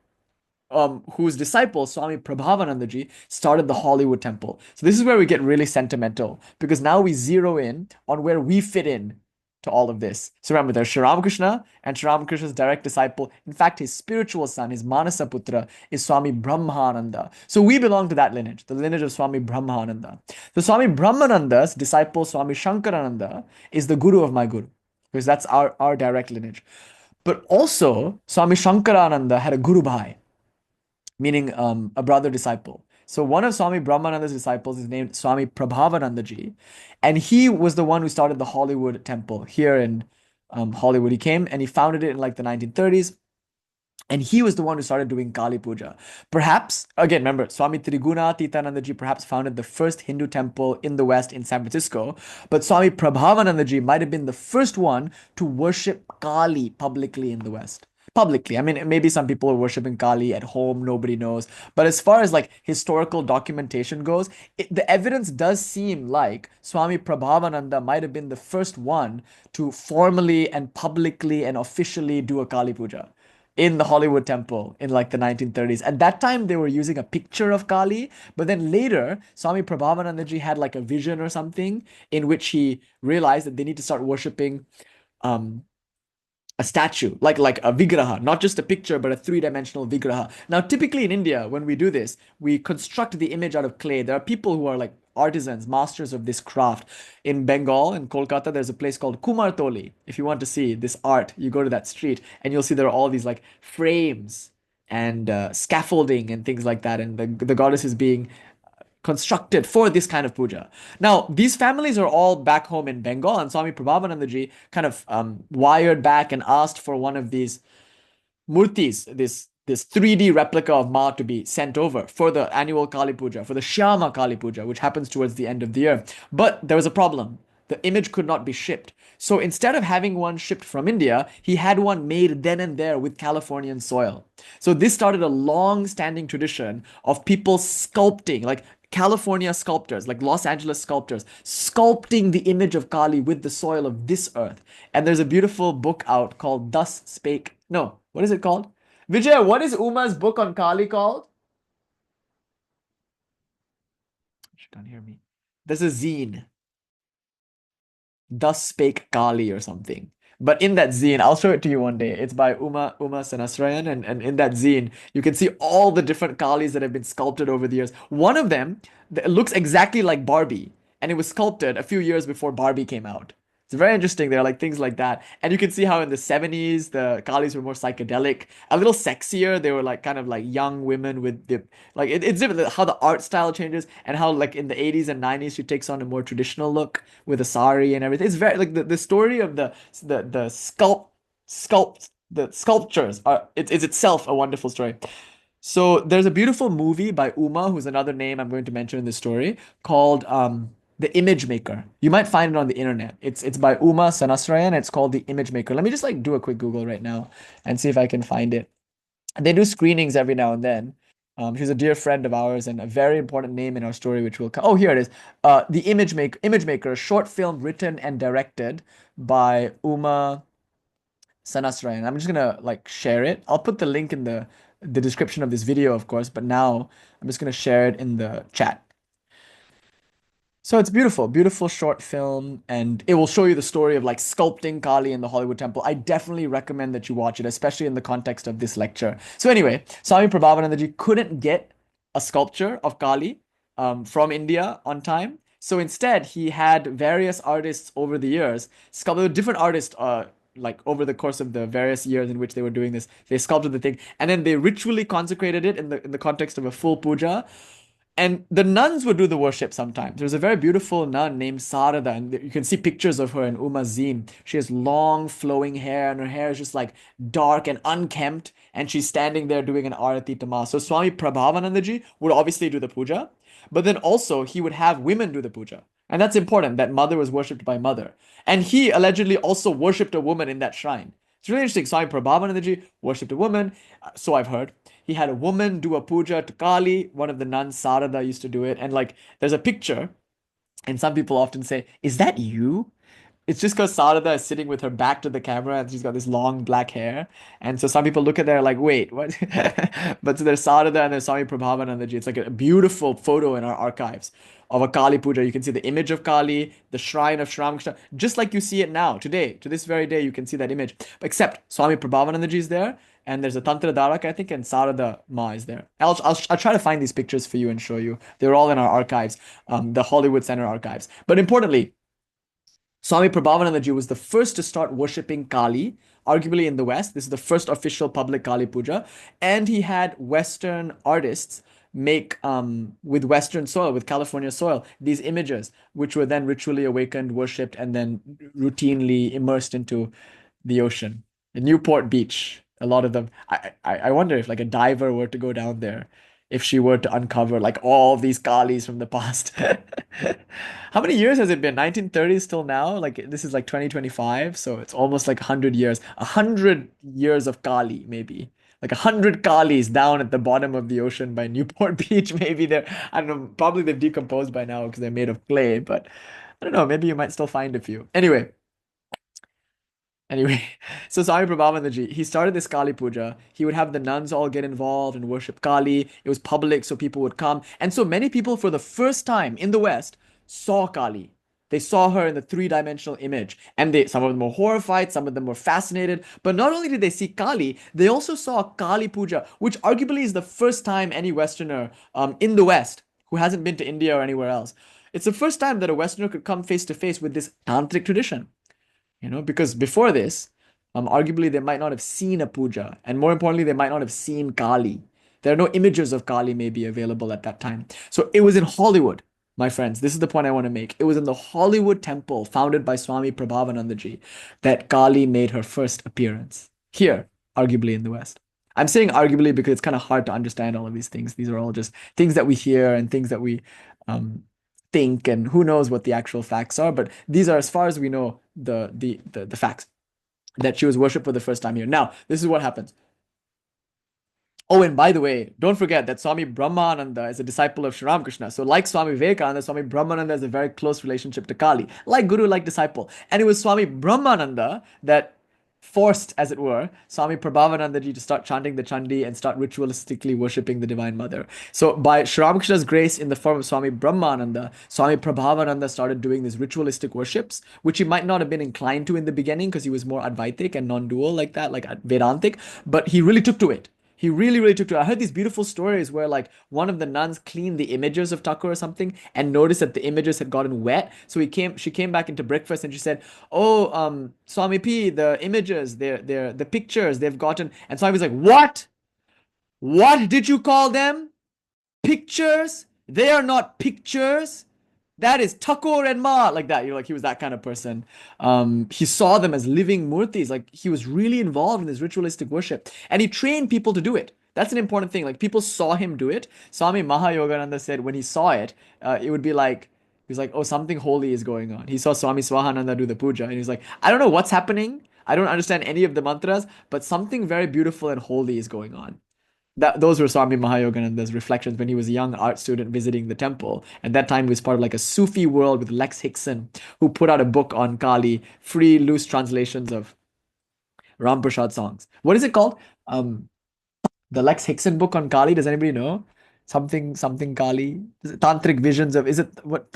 Speaker 1: whose disciple, Swami Prabhavanandaji, started the Hollywood Temple. So this is where we get really sentimental, because now we zero in on where we fit in to all of this. So remember, there's Sri Ramakrishna, and Sri Ramakrishna's direct disciple, in fact, his spiritual son, his Manasaputra, is Swami Brahmananda. So we belong to that lineage, the lineage of Swami Brahmananda. So Swami Brahmananda's disciple, Swami Shankarananda, is the guru of my guru, because that's our direct lineage. But also, Swami Shankarananda had a guru bhai, meaning a brother disciple. So one of Swami Brahmananda's disciples is named Swami Prabhavanandaji, and he was the one who started the Hollywood Temple here in Hollywood. He came and he founded it in like the 1930s, and he was the one who started doing Kali Puja. Perhaps, again, remember, Swami Triguna Titanandaji perhaps founded the first Hindu temple in the West in San Francisco, but Swami Prabhavanandaji might have been the first one to worship Kali publicly in the West. Publicly. I mean, maybe some people are worshiping Kali at home, nobody knows. But as far as like historical documentation goes, the evidence does seem like Swami Prabhavananda might have been the first one to formally and publicly and officially do a Kali Puja in the Hollywood Temple in like the 1930s. At that time, they were using a picture of Kali, but then later, Swami Prabhavanandaji had like a vision or something in which he realized that they need to start worshiping a statue, like a vigraha, not just a picture, but a three-dimensional vigraha. Now, typically in India, when we do this, we construct the image out of clay. There are people who are like artisans, masters of this craft. In Bengal, in Kolkata, there's a place called Kumartoli. If you want to see this art, you go to that street and you'll see there are all these like frames and scaffolding and things like that. And the goddess is being constructed for this kind of puja. Now, these families are all back home in Bengal, and Swami Prabhavanandaji kind of wired back and asked for one of these murtis, this 3D replica of Ma to be sent over for the annual Kali Puja, for the Shyama Kali Puja, which happens towards the end of the year. But there was a problem. The image could not be shipped. So instead of having one shipped from India, he had one made then and there with Californian soil. So this started a long-standing tradition of people sculpting, like California sculptors, like Los Angeles sculptors, sculpting the image of Kali with the soil of this earth. And there's a beautiful book out called Thus Spake. No, what is it called? Vijay, what is Uma's book on Kali called? She can't hear me. There's a zine. Thus Spake Kali or something. But in that zine, I'll show it to you one day. It's by Uma Sanasrayan, and in that zine, you can see all the different Kalis that have been sculpted over the years. One of them looks exactly like Barbie, and it was sculpted a few years before Barbie came out. It's very interesting. There are like things like that. And you can see how in the 70s, the Kalis were more psychedelic, a little sexier. They were like kind of like young women with the, like, it's different how the art style changes and how like in the 80s and 90s, she takes on a more traditional look with a sari and everything. It's very like the story of the the sculptures are, it's itself a wonderful story. So there's a beautiful movie by Uma, who's another name I'm going to mention in this story, called The Image Maker. You might find it on the internet. It's by Uma Sanasrayan. It's called The Image Maker. Let me just like do a quick Google right now and see if I can find it. And they do screenings every now and then. She's a dear friend of ours and a very important name in our story, which will come. Oh, here it is. The Image Maker, a short film written and directed by Uma Sanasrayan. I'm just gonna like share it. I'll put the link in the description of this video, of course, but now I'm just gonna share it in the chat. So it's beautiful, beautiful short film, and it will show you the story of like sculpting Kali in the Hollywood Temple. I definitely recommend that you watch it, especially in the context of this lecture. So anyway, Swami Prabhavanandaji couldn't get a sculpture of Kali from India on time. So instead, he had various artists over the years, sculpted different artists, like over the course of the various years in which they were doing this, they sculpted the thing, and then they ritually consecrated it in the context of a full puja. And the nuns would do the worship sometimes. There's a very beautiful nun named Sarada, and you can see pictures of her in Uma's zine. She has long flowing hair, and her hair is just like dark and unkempt, and she's standing there doing an arati tama. So Swami Prabhavanandaji would obviously do the puja, but then also he would have women do the puja. And that's important, that mother was worshipped by mother. And he allegedly also worshipped a woman in that shrine. It's really interesting. Swami Prabhavanandaji worshipped a woman, so I've heard. He had a woman do a puja to Kali. One of the nuns, Sarada, used to do it. And like, there's a picture, and some people often say, "Is that you?" It's just because Sarada is sitting with her back to the camera and she's got this long black hair. And so some people look at there like, wait, what? But so there's Sarada and there's Swami Prabhavanandaji. It's like a beautiful photo in our archives of a Kali Puja. You can see the image of Kali, the shrine of Sri Ramakrishna, just like you see it now, today, to this very day, you can see that image. Except Swami Prabhavanandaji is there, and there's a Tantra Dharak, I think, and Sarada Ma is there. I'll try to find these pictures for you and show you. They're all in our archives, the Hollywood Center archives. But importantly, Swami Prabhavanandaji was the first to start worshipping Kali, arguably in the West. This is the first official public Kali Puja. And he had Western artists make, with Western soil, with California soil, these images, which were then ritually awakened, worshipped, and then routinely immersed into the ocean. In Newport Beach, a lot of them. I wonder if like a diver were to go down there, if she were to uncover like all these Kalis from the past. How many years has it been? 1930s till now? Like this is like 2025, so it's almost like 100 years. 100 years of Kali, maybe. Like 100 Kalis down at the bottom of the ocean by Newport Beach. Maybe they're, I don't know, probably they've decomposed by now because they're made of clay, but I don't know, maybe you might still find a few. Anyway, so Swami Prabhavanandaji, he started this Kali Puja. He would have the nuns all get involved and worship Kali. It was public, so people would come. And so many people, for the first time in the West, saw Kali. They saw her in the three-dimensional image. And some of them were horrified, some of them were fascinated. But not only did they see Kali, they also saw Kali Puja, which arguably is the first time any Westerner in the West, who hasn't been to India or anywhere else, it's the first time that a Westerner could come face to face with this tantric tradition. Because before this, arguably they might not have seen a puja, and more importantly, they might not have seen Kali. There are no images of Kali maybe available at that time. So it was in Hollywood, my friends. This is the point I want to make. It was in the Hollywood temple founded by Swami Prabhavanandaji that Kali made her first appearance. Here, arguably in the West. I'm saying arguably because it's kind of hard to understand all of these things. These are all just things that we hear and things that we um, think, and who knows what the actual facts are. But these are, as far as we know, the facts that she was worshipped for the first time here. Now, this is what happens. Oh, and by the way, don't forget that Swami Brahmananda is a disciple of Sri Ramakrishna. So, like Swami Vivekananda, Swami Brahmananda has a very close relationship to Kali, like Guru, like disciple. And it was Swami Brahmananda that forced, as it were, Swami Prabhavanandaji to start chanting the Chandi and start ritualistically worshipping the Divine Mother. So, by Sri Ramakrishna's grace in the form of Swami Brahmananda, Swami Prabhavananda started doing these ritualistic worships, which he might not have been inclined to in the beginning because he was more Advaitic and non-dual like that, like Vedantic, but he really took to it. He really, really took to it. I heard these beautiful stories where, like, one of the nuns cleaned the images of Thakur or something and noticed that the images had gotten wet. So she came back into breakfast and she said, "Oh, Swami P, the images, they're the pictures they've gotten." And Swami was like, "What? What did you call them? Pictures? They are not pictures. That is Thakur and Ma," like that. Like he was that kind of person. He saw them as living murtis. Like he was really involved in this ritualistic worship, and he trained people to do it. That's an important thing. Like people saw him do it. Swami Mahayogananda said when he saw it, it would be like he was like, "Oh, something holy is going on." He saw Swami Swahananda do the puja, and he's like, "I don't know what's happening. I don't understand any of the mantras, but something very beautiful and holy is going on." Those were Swami Mahayogananda's reflections when he was a young art student visiting the temple. At that time, he was part of like a Sufi world with Lex Hickson, who put out a book on Kali, free, loose translations of Ramprasad songs. What is it called? The Lex Hickson book on Kali. Does anybody know? Something Kali. Is it Tantrik visions of? Is it what?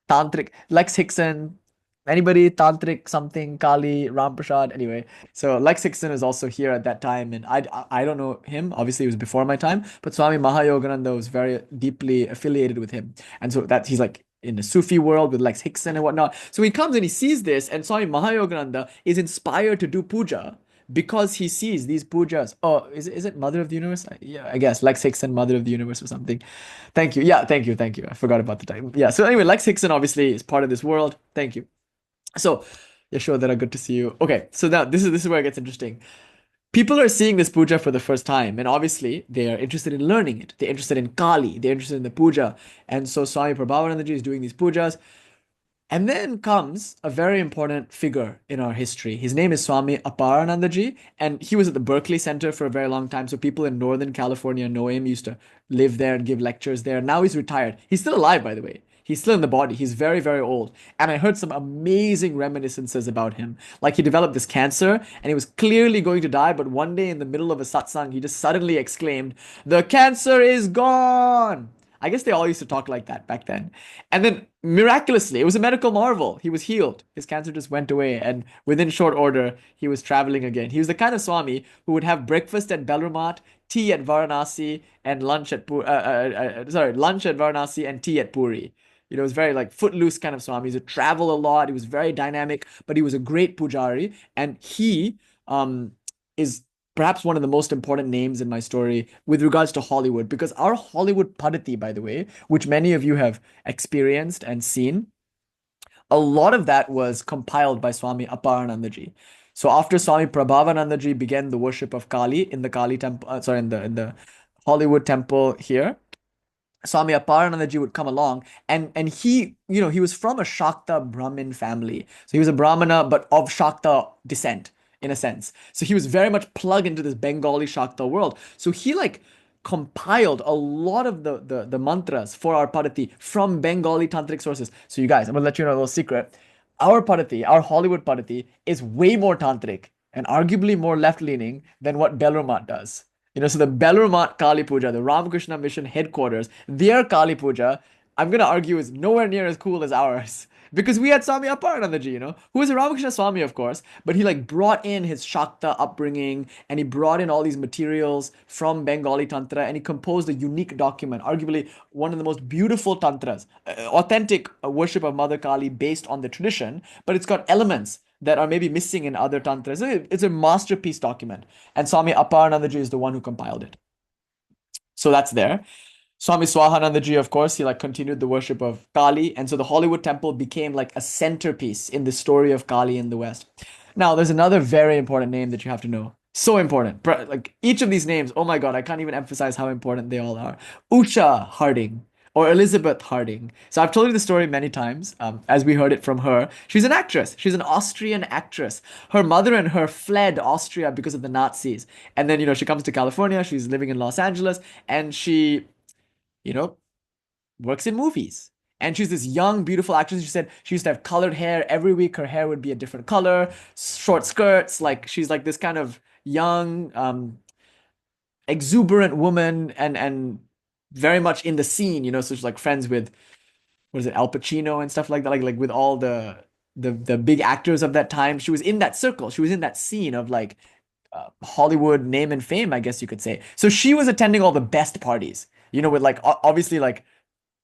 Speaker 1: Tantrik. Lex Hickson. Anybody? Tantrik something Kali Ramprasad. Anyway, so Lex Hickson is also here at that time, and I don't know him. Obviously, it was before my time, but Swami Mahayogananda was very deeply affiliated with him, and so that he's like in the Sufi world with Lex Hickson and whatnot. So he comes and he sees this, and Swami Mahayogananda is inspired to do puja because he sees these pujas. Oh, is it Mother of the Universe? Yeah, I guess Lex Hickson, Mother of the Universe or something. Thank you. Yeah, thank you, thank you. I forgot about the time. Yeah. So anyway, Lex Hickson obviously is part of this world. Thank you. So, Yashodhara, good to see you. Okay, so now this is where it gets interesting. People are seeing this puja for the first time, and obviously they are interested in learning it. They're interested in Kali, they're interested in the puja. And so Swami Prabhavanandaji is doing these pujas. And then comes a very important figure in our history. His name is Swami Aparanandaji, and he was at the Berkeley Center for a very long time. So people in Northern California know him, used to live there and give lectures there. Now he's retired. He's still alive, by the way. He's still in the body. He's very, very old. And I heard some amazing reminiscences about him. Like he developed this cancer and he was clearly going to die, but one day in the middle of a satsang, he just suddenly exclaimed, "The cancer is gone!" I guess they all used to talk like that back then. And then miraculously, it was a medical marvel. He was healed. His cancer just went away. And within short order, he was traveling again. He was the kind of Swami who would have breakfast at Belrumat, tea at Varanasi, and lunch at lunch at Varanasi and tea at Puri. You know, it was very like footloose kind of Swami. He would travel a lot. He was very dynamic, but he was a great pujari. And he is perhaps one of the most important names in my story with regards to Hollywood, because our Hollywood Padati, by the way, which many of you have experienced and seen, a lot of that was compiled by Swami Aparanandaji. So after Swami Prabhavanandaji began the worship of Kali in the Kali temple, in the Hollywood temple here, Swami Aparanandaji would come along, and he, you know, he was from a Shakta Brahmin family. So he was a Brahmana, but of Shakta descent, in a sense. So he was very much plugged into this Bengali Shakta world. So he like compiled a lot of the mantras for our Padati from Bengali tantric sources. So you guys, I'm gonna let you know a little secret. Our Padati, our Hollywood Padati, is way more tantric and arguably more left-leaning than what Belrumat does. You know, so the Belrumat Kali Puja, the Ramakrishna Mission headquarters, their Kali Puja, I'm gonna argue is nowhere near as cool as ours. Because we had Swami Aparanandaji, you know, who is a Ramakrishna Swami, of course, but he like brought in his Shakta upbringing and he brought in all these materials from Bengali Tantra and he composed a unique document, arguably one of the most beautiful Tantras, authentic worship of Mother Kali based on the tradition, but it's got elements that are maybe missing in other Tantras. It's a masterpiece document, and Swami Aparanandaji is the one who compiled it. So that's there. Swami Swahanandaji, of course, he like continued the worship of Kali, and so the Hollywood Temple became like a centerpiece in the story of Kali in the West. Now, there's another very important name that you have to know. So important. Like each of these names, oh my God, I can't even emphasize how important they all are. Usha Harding or Elizabeth Harding. So I've told you the story many times, as we heard it from her. She's an actress. She's an Austrian actress. Her mother and her fled Austria because of the Nazis. And then, she comes to California. She's living in Los Angeles, and she, you know, works in movies. And she's this young, beautiful actress. She said she used to have colored hair. Every week her hair would be a different color, short skirts. Like she's like this kind of young, exuberant woman and very much in the scene, so she's like friends with what is it, Al Pacino and stuff like that, like with all the big actors of that time. She was in that circle. She was in that scene of like Hollywood name and fame, I guess you could say. So she was attending all the best parties, with like obviously like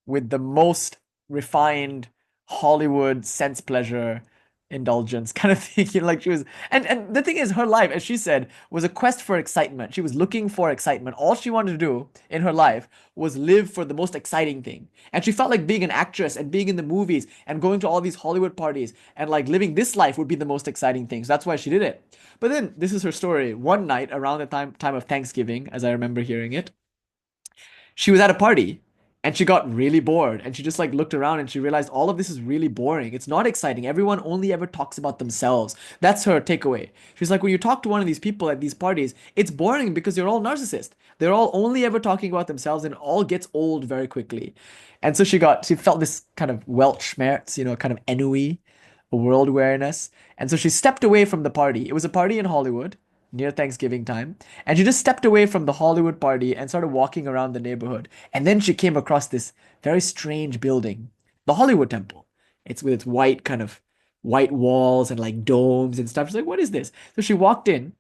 Speaker 1: with the most refined Hollywood sense pleasure indulgence kind of thing. Like she was, and the thing is, her life, as she said, was a quest for excitement. She was looking for excitement. All she wanted to do in her life was live for the most exciting thing. And she felt like being an actress and being in the movies and going to all these Hollywood parties and like living this life would be the most exciting thing. So that's why she did it. But then this is her story. One night around the time of Thanksgiving, as I remember hearing it, she was at a party and she got really bored and she just like looked around and she realized all of this is really boring. It's not exciting. Everyone only ever talks about themselves. That's her takeaway. She's like, when you talk to one of these people at these parties, it's boring because they're all narcissists. They're all only ever talking about themselves and it all gets old very quickly. And so she felt this kind of Weltschmerz, kind of ennui, a world awareness. And so she stepped away from the party. It was a party in Hollywood near Thanksgiving time. And she just stepped away from the Hollywood party and started walking around the neighborhood. And then she came across this very strange building, the Hollywood Temple. It's with its white kind of white walls and like domes and stuff. She's like, what is this? So she walked in.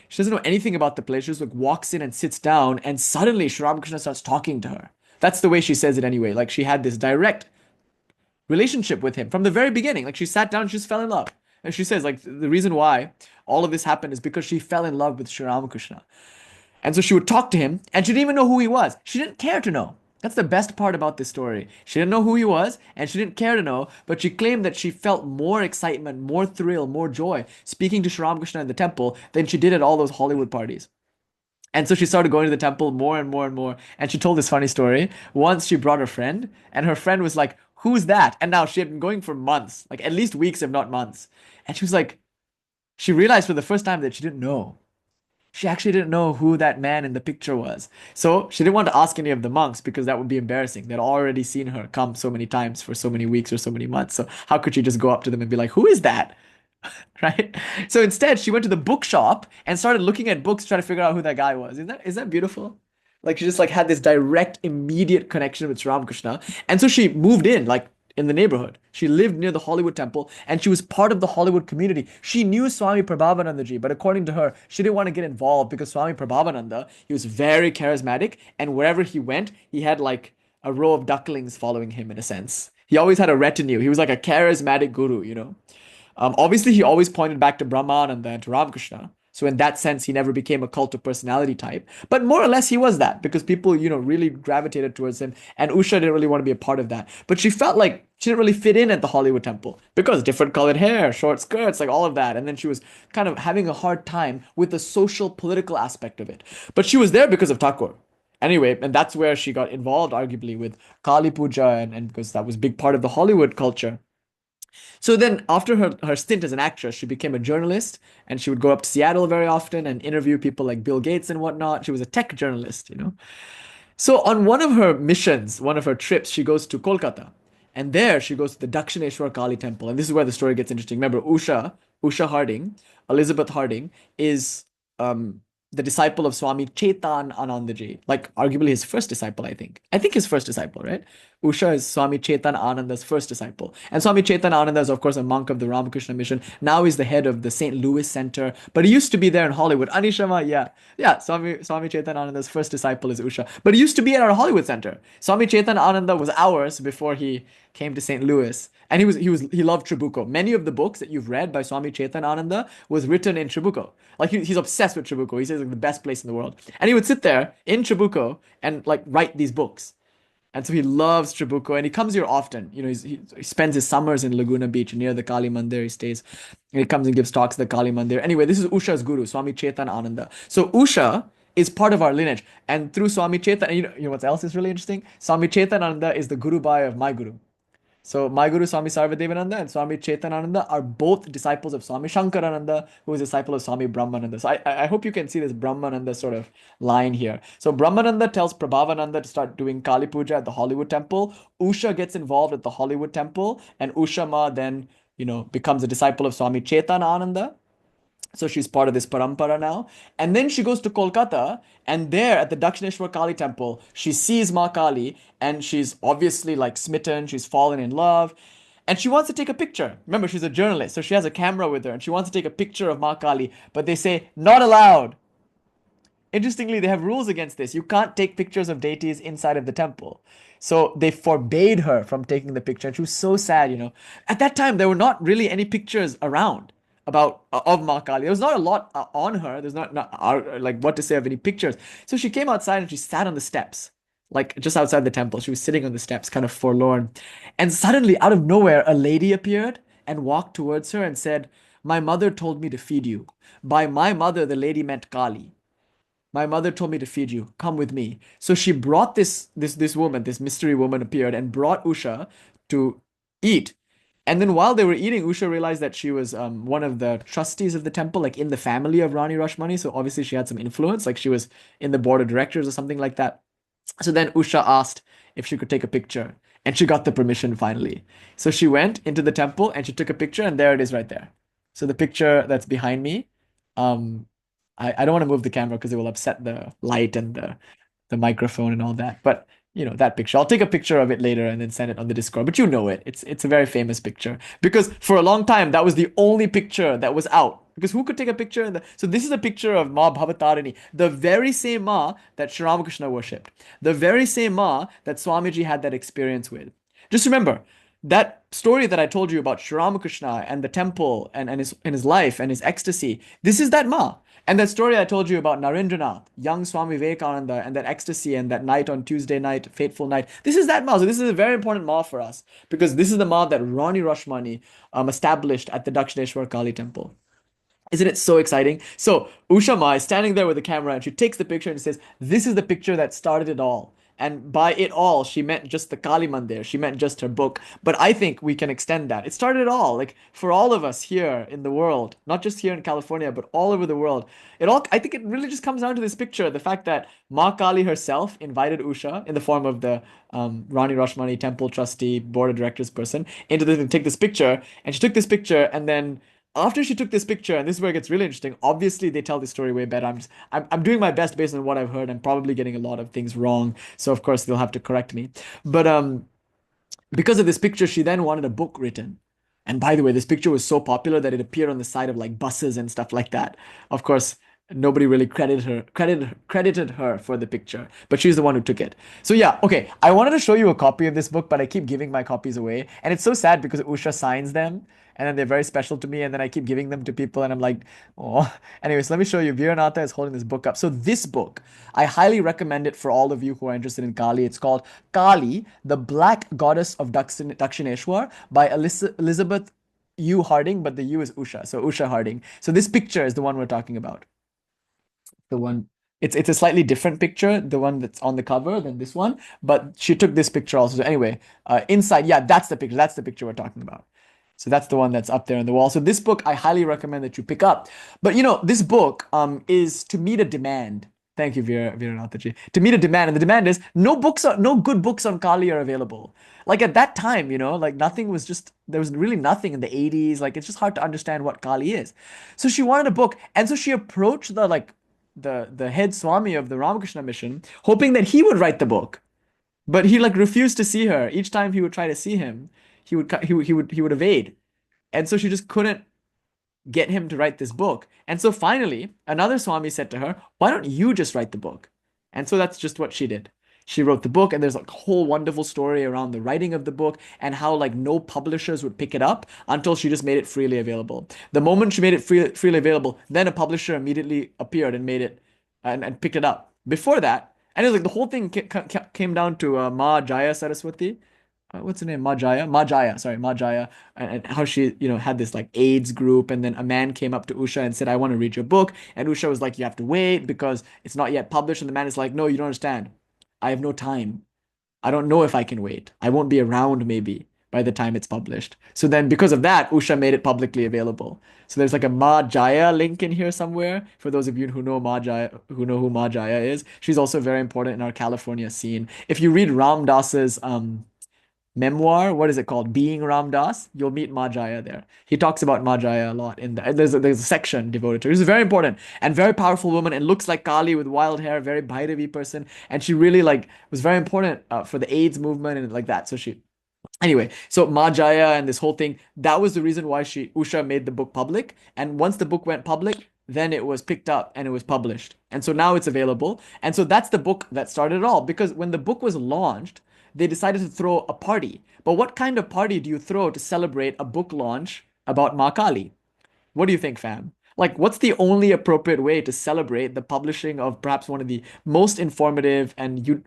Speaker 1: She doesn't know anything about the place. She just like walks in and sits down, and suddenly Sri Ramakrishna starts talking to her. That's the way she says it anyway. Like she had this direct relationship with him from the very beginning. Like she sat down, she just fell in love. And she says, like, the reason why all of this happened is because she fell in love with Sri Ramakrishna. And so she would talk to him, and she didn't even know who he was. She didn't care to know. That's the best part about this story. She didn't know who he was, and she didn't care to know, but she claimed that she felt more excitement, more thrill, more joy speaking to Sri Ramakrishna in the temple than she did at all those Hollywood parties. And so she started going to the temple more and more and more. And she told this funny story. Once she brought her friend, and her friend was like, who's that? And now she had been going for months, like at least weeks, if not months. And she was like, she realized for the first time that she didn't know. She actually didn't know who that man in the picture was. So she didn't want to ask any of the monks because that would be embarrassing. They'd already seen her come so many times for so many weeks or so many months. So how could she just go up to them and be like, who is that? Right? So instead, she went to the bookshop and started looking at books, trying to figure out who that guy was. Is that beautiful? Like she just like had this direct, immediate connection with Sri Ramakrishna. And so she moved in, like in the neighborhood. She lived near the Hollywood Temple and she was part of the Hollywood community. She knew Swami Prabhavananda but according to her, she didn't want to get involved because Swami Prabhavananda, he was very charismatic, and wherever he went, he had like a row of ducklings following him in a sense. He always had a retinue. He was like a charismatic guru. Obviously, he always pointed back to Brahmananda and to Ramakrishna. So in that sense, he never became a cult of personality type. But more or less, he was that because people, really gravitated towards him. And Usha didn't really want to be a part of that. But she felt like she didn't really fit in at the Hollywood Temple because different colored hair, short skirts, like all of that. And then she was kind of having a hard time with the social, political aspect of it. But she was there because of Thakur. Anyway, and that's where she got involved, arguably, with Kali Puja, and because that was a big part of the Hollywood culture. So then, after her stint as an actress, she became a journalist and she would go up to Seattle very often and interview people like Bill Gates and whatnot. She was a tech journalist. So, on one of her missions, one of her trips, she goes to Kolkata. And there she goes to the Dakshineshwar Kali temple. And this is where the story gets interesting. Remember, Usha Harding, Elizabeth Harding, is the disciple of Swami Chetan Anandaji, like arguably his first disciple, I think. I think his first disciple, right? Usha is Swami Chetan Ananda's first disciple. And Swami Chetan Ananda is, of course, a monk of the Ramakrishna mission. Now he's the head of the St. Louis Center, but he used to be there in Hollywood. Anishama, yeah. Yeah, Swami Chetan Ananda's first disciple is Usha. But he used to be at our Hollywood Center. Swami Chetan Ananda was ours before he came to St. Louis. And he loved Trabuco. Many of the books that you've read by Swami Chetan Ananda was written in Trabuco. Like he's obsessed with Trabuco. He says it's like the best place in the world. And he would sit there in Trabuco and like write these books. And so he loves Trabuco, and he comes here often. He spends his summers in Laguna Beach near the Kālī Mandir. He stays, and he comes and gives talks at the Kālī Mandir. Anyway, this is Usha's guru, Swami Chetanananda. So Usha is part of our lineage, and through Swami Chetan, you know what else is really interesting? Swami Chetanananda is the guru bhai of my guru. So my guru Swami Sarvadevananda and Swami Chetanananda are both disciples of Swami Shankarananda, who is a disciple of Swami Brahmananda. So I hope you can see this Brahmananda sort of line here. So Brahmananda tells Prabhavananda to start doing Kali Puja at the Hollywood Temple. Usha gets involved at the Hollywood Temple, and Usha Ma then, becomes a disciple of Swami Chetanananda. So she's part of this parampara now. And then she goes to Kolkata, and there at the Dakshineshwar Kali temple, she sees Mā Kālī, and she's obviously like smitten, she's fallen in love, and she wants to take a picture. Remember, she's a journalist, so she has a camera with her, and she wants to take a picture of Mā Kālī, but they say, not allowed. Interestingly, they have rules against this. You can't take pictures of deities inside of the temple. So they forbade her from taking the picture, and she was so sad. At that time, there were not really any pictures around of Mā Kālī. There was not a lot on her. There's not like what to say of any pictures. So she came outside and she sat on the steps, like just outside the temple. She was sitting on the steps, kind of forlorn. And suddenly, out of nowhere, a lady appeared and walked towards her and said, "My mother told me to feed you." By my mother, the lady meant Kālī. "My mother told me to feed you. Come with me." So she brought this woman, this mystery woman appeared and brought Usha to eat. And then while they were eating, Usha realized that she was one of the trustees of the temple, like in the family of Rani Rasmani. So obviously she had some influence, like she was in the board of directors or something like that. So then Usha asked if she could take a picture, and she got the permission finally. So she went into the temple and she took a picture, and there it is right there. So the picture that's behind me, I don't want to move the camera because it will upset the light and the microphone and all that. But that picture. I'll take a picture of it later and then send it on the Discord. But it's a very famous picture because for a long time that was the only picture that was out. Because who could take a picture so this is a picture of Ma Bhavatarini, the very same Ma that Sri Ramakrishna worshipped, the very same Ma that Swamiji had that experience with. Just remember that story that I told you about Sri Ramakrishna and the temple and his life and his ecstasy. This is that Ma. And that story I told you about Narendranath, young Swami Vivekananda, and that ecstasy and that night on Tuesday night, fateful night. This is that Ma. So this is a very important Ma for us because this is the Ma that Rani Rasmani established at the Dakshineshwar Kali temple. Isn't it so exciting? So Usha Ma is standing there with the camera and she takes the picture and says, "This is the picture that started it all." And by it all, she meant just the Kālī Mandir. She meant just her book. But I think we can extend that. It started it all. Like for all of us here in the world, not just here in California, but all over the world. I think it really just comes down to this picture. The fact that Mā Kālī herself invited Usha in the form of the Rani Rasmani temple trustee, board of directors person, to take this picture. And she took this picture, and then after she took this picture, and this is where it gets really interesting. Obviously, they tell the story way better. I'm doing my best based on what I've heard. I'm probably getting a lot of things wrong, so of course they'll have to correct me. But because of this picture, she then wanted a book written. And by the way, this picture was so popular that it appeared on the side of like buses and stuff like that. Of course, nobody really credited her for the picture, but she's the one who took it. So yeah, okay. I wanted to show you a copy of this book, but I keep giving my copies away, and it's so sad because Usha signs them. And then they're very special to me, and then I keep giving them to people, and I'm like, oh. Anyways, let me show you. Vivekananda is holding this book up. So this book, I highly recommend it for all of you who are interested in Kali. It's called Kali, the Black Goddess of Dakshineshwar by Elizabeth U. Harding, but the U is Usha, so Usha Harding. So this picture is the one we're talking about. The one, it's a slightly different picture, the one that's on the cover than this one, but she took this picture also. So anyway, inside, yeah, that's the picture. That's the picture we're talking about. So that's the one that's up there on the wall. So this book, I highly recommend that you pick up. But this book is to meet a demand. Thank you, Viranathaji. To meet a demand. And the demand is no good books on Kali are available. Like at that time, like there was really nothing in the 80s. Like it's just hard to understand what Kali is. So she wanted a book. And so she approached the head Swami of the Ramakrishna mission, hoping that he would write the book. But he refused to see her. Each time he would try to see him, he would evade. And so she just couldn't get him to write this book. And so finally, another Swami said to her, "Why don't you just write the book?" And so that's just what she did. She wrote the book, and there's a whole wonderful story around the writing of the book and how no publishers would pick it up until she just made it freely available. The moment she made it freely available, then a publisher immediately appeared and made it and picked it up. Before that, And it was like the whole thing came down to Ma Jaya Saraswati. What's her name? Ma Jaya? Ma Jaya, sorry, Ma Jaya. And how she, had this like AIDS group. And then a man came up to Usha and said, I want to read your book. And Usha was like, you have to wait because it's not yet published. And the man is like, no, you don't understand. I have no time. I don't know if I can wait. I won't be around maybe by the time it's published. So then because of that, Usha made it publicly available. So there's like a Ma Jaya link in here somewhere for those of you who know Ma Jaya, who know who Ma Jaya is. She's also very important in our California scene. If you read Ram Dass's memoir, what is it called? Being Ram Dass, you'll meet Ma Jaya there. He talks about Ma Jaya a lot in the there's a section devoted to her. She's a very important and very powerful woman and looks like Kali with wild hair, very Bhairavi person. And she really like was very important for the AIDS movement and like that. So she Anyway, so Ma Jaya and this whole thing, that was the reason why Usha made the book public. And once the book went public, then it was picked up and it was published. And so now it's available. And so that's the book that started it all. Because when the book was launched, they decided to throw a party. But what kind of party do you throw to celebrate a book launch about Mā Kālī? What do you think, fam? Like, what's the only appropriate way to celebrate the publishing of perhaps one of the most informative and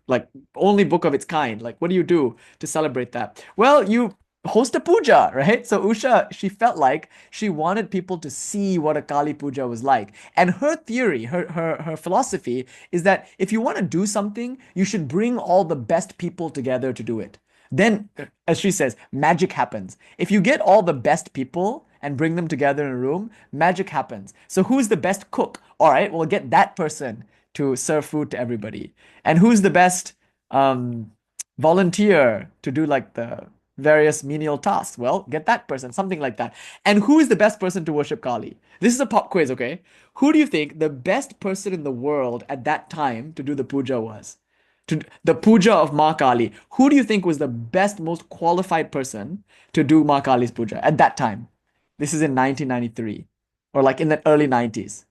Speaker 1: only book of its kind? Like, what do you do to celebrate that? Well, you host a puja, right? So Usha, she felt like she wanted people to see what a Kali puja was like. And her theory, her philosophy is that if you want to do something, you should bring all the best people together to do it. Then, as she says, magic happens. If you get all the best people and bring them together in a room, magic happens. So who's the best cook? All right, we'll get that person to serve food to everybody. And who's the best volunteer to do like the various menial tasks? Well, get that person, something like that. And who is the best person to worship Kali? This is a pop quiz, okay? Who do you think the best person in the world at that time to do the puja was? To the puja of Mā Kālī. Who do you think was the best, most qualified person to do Mā Kālī's puja at that time? This is in 1993 or like in the early 90s.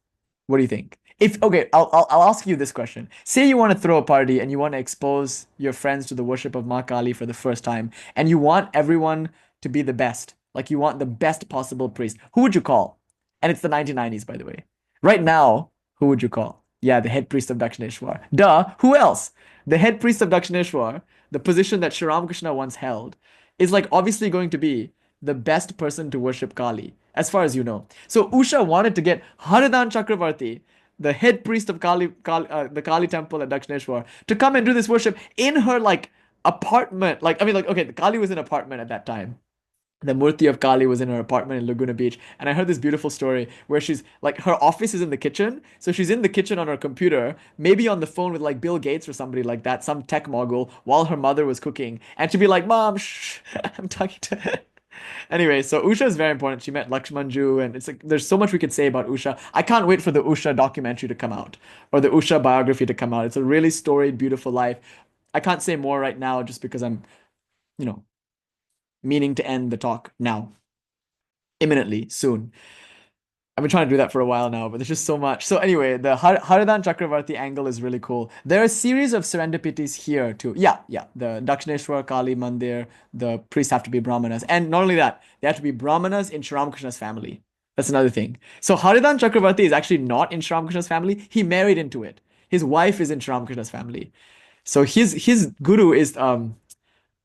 Speaker 1: What do you think? If okay, I'll ask you this question. Say you want to throw a party and you want to expose your friends to the worship of Mā Kālī for the first time, and you want everyone to be the best. Like you want the best possible priest. Who would you call? And it's the 1990s, by the way. Right now, who would you call? Yeah, the head priest of Dakshineshwar. Duh, who else? The head priest of Dakshineshwar, the position that Sri Ramakrishna once held, is like obviously going to be the best person to worship Kali, as far as you know. So Usha wanted to get Haridan Chakravarti, the head priest of the Kali temple at Dakshineshwar, to come and do this worship in her like apartment. Okay, the Kali was in an apartment at that time. The Murti of Kali was in her apartment in Laguna Beach. And I heard this beautiful story where she's like, her office is in the kitchen. So she's in the kitchen on her computer, maybe on the phone with like Bill Gates or somebody like that, some tech mogul, while her mother was cooking. And she'd be like, Mom, shh, I'm talking to her. Anyway, so Usha is very important. She met Lakshmanju, and it's like there's so much we could say about Usha. I can't wait for the Usha documentary to come out or the Usha biography to come out. It's a really storied, beautiful life. I can't say more right now just because I'm, you know, meaning to end the talk now, imminently, soon. I've been trying to do that for a while now, but there's just so much. So anyway, the Haridan Chakravarti angle is really cool. There are a series of serendipities here too. Yeah. The Dakshineshwar Kali Mandir, the priests have to be Brahmanas. And not only that, they have to be Brahmanas in Sri Ramakrishna's family. That's another thing. So Haridan Chakravarti is actually not in Sri Ramakrishna's family. He married into it. His wife is in Sri Ramakrishna's family. So his guru is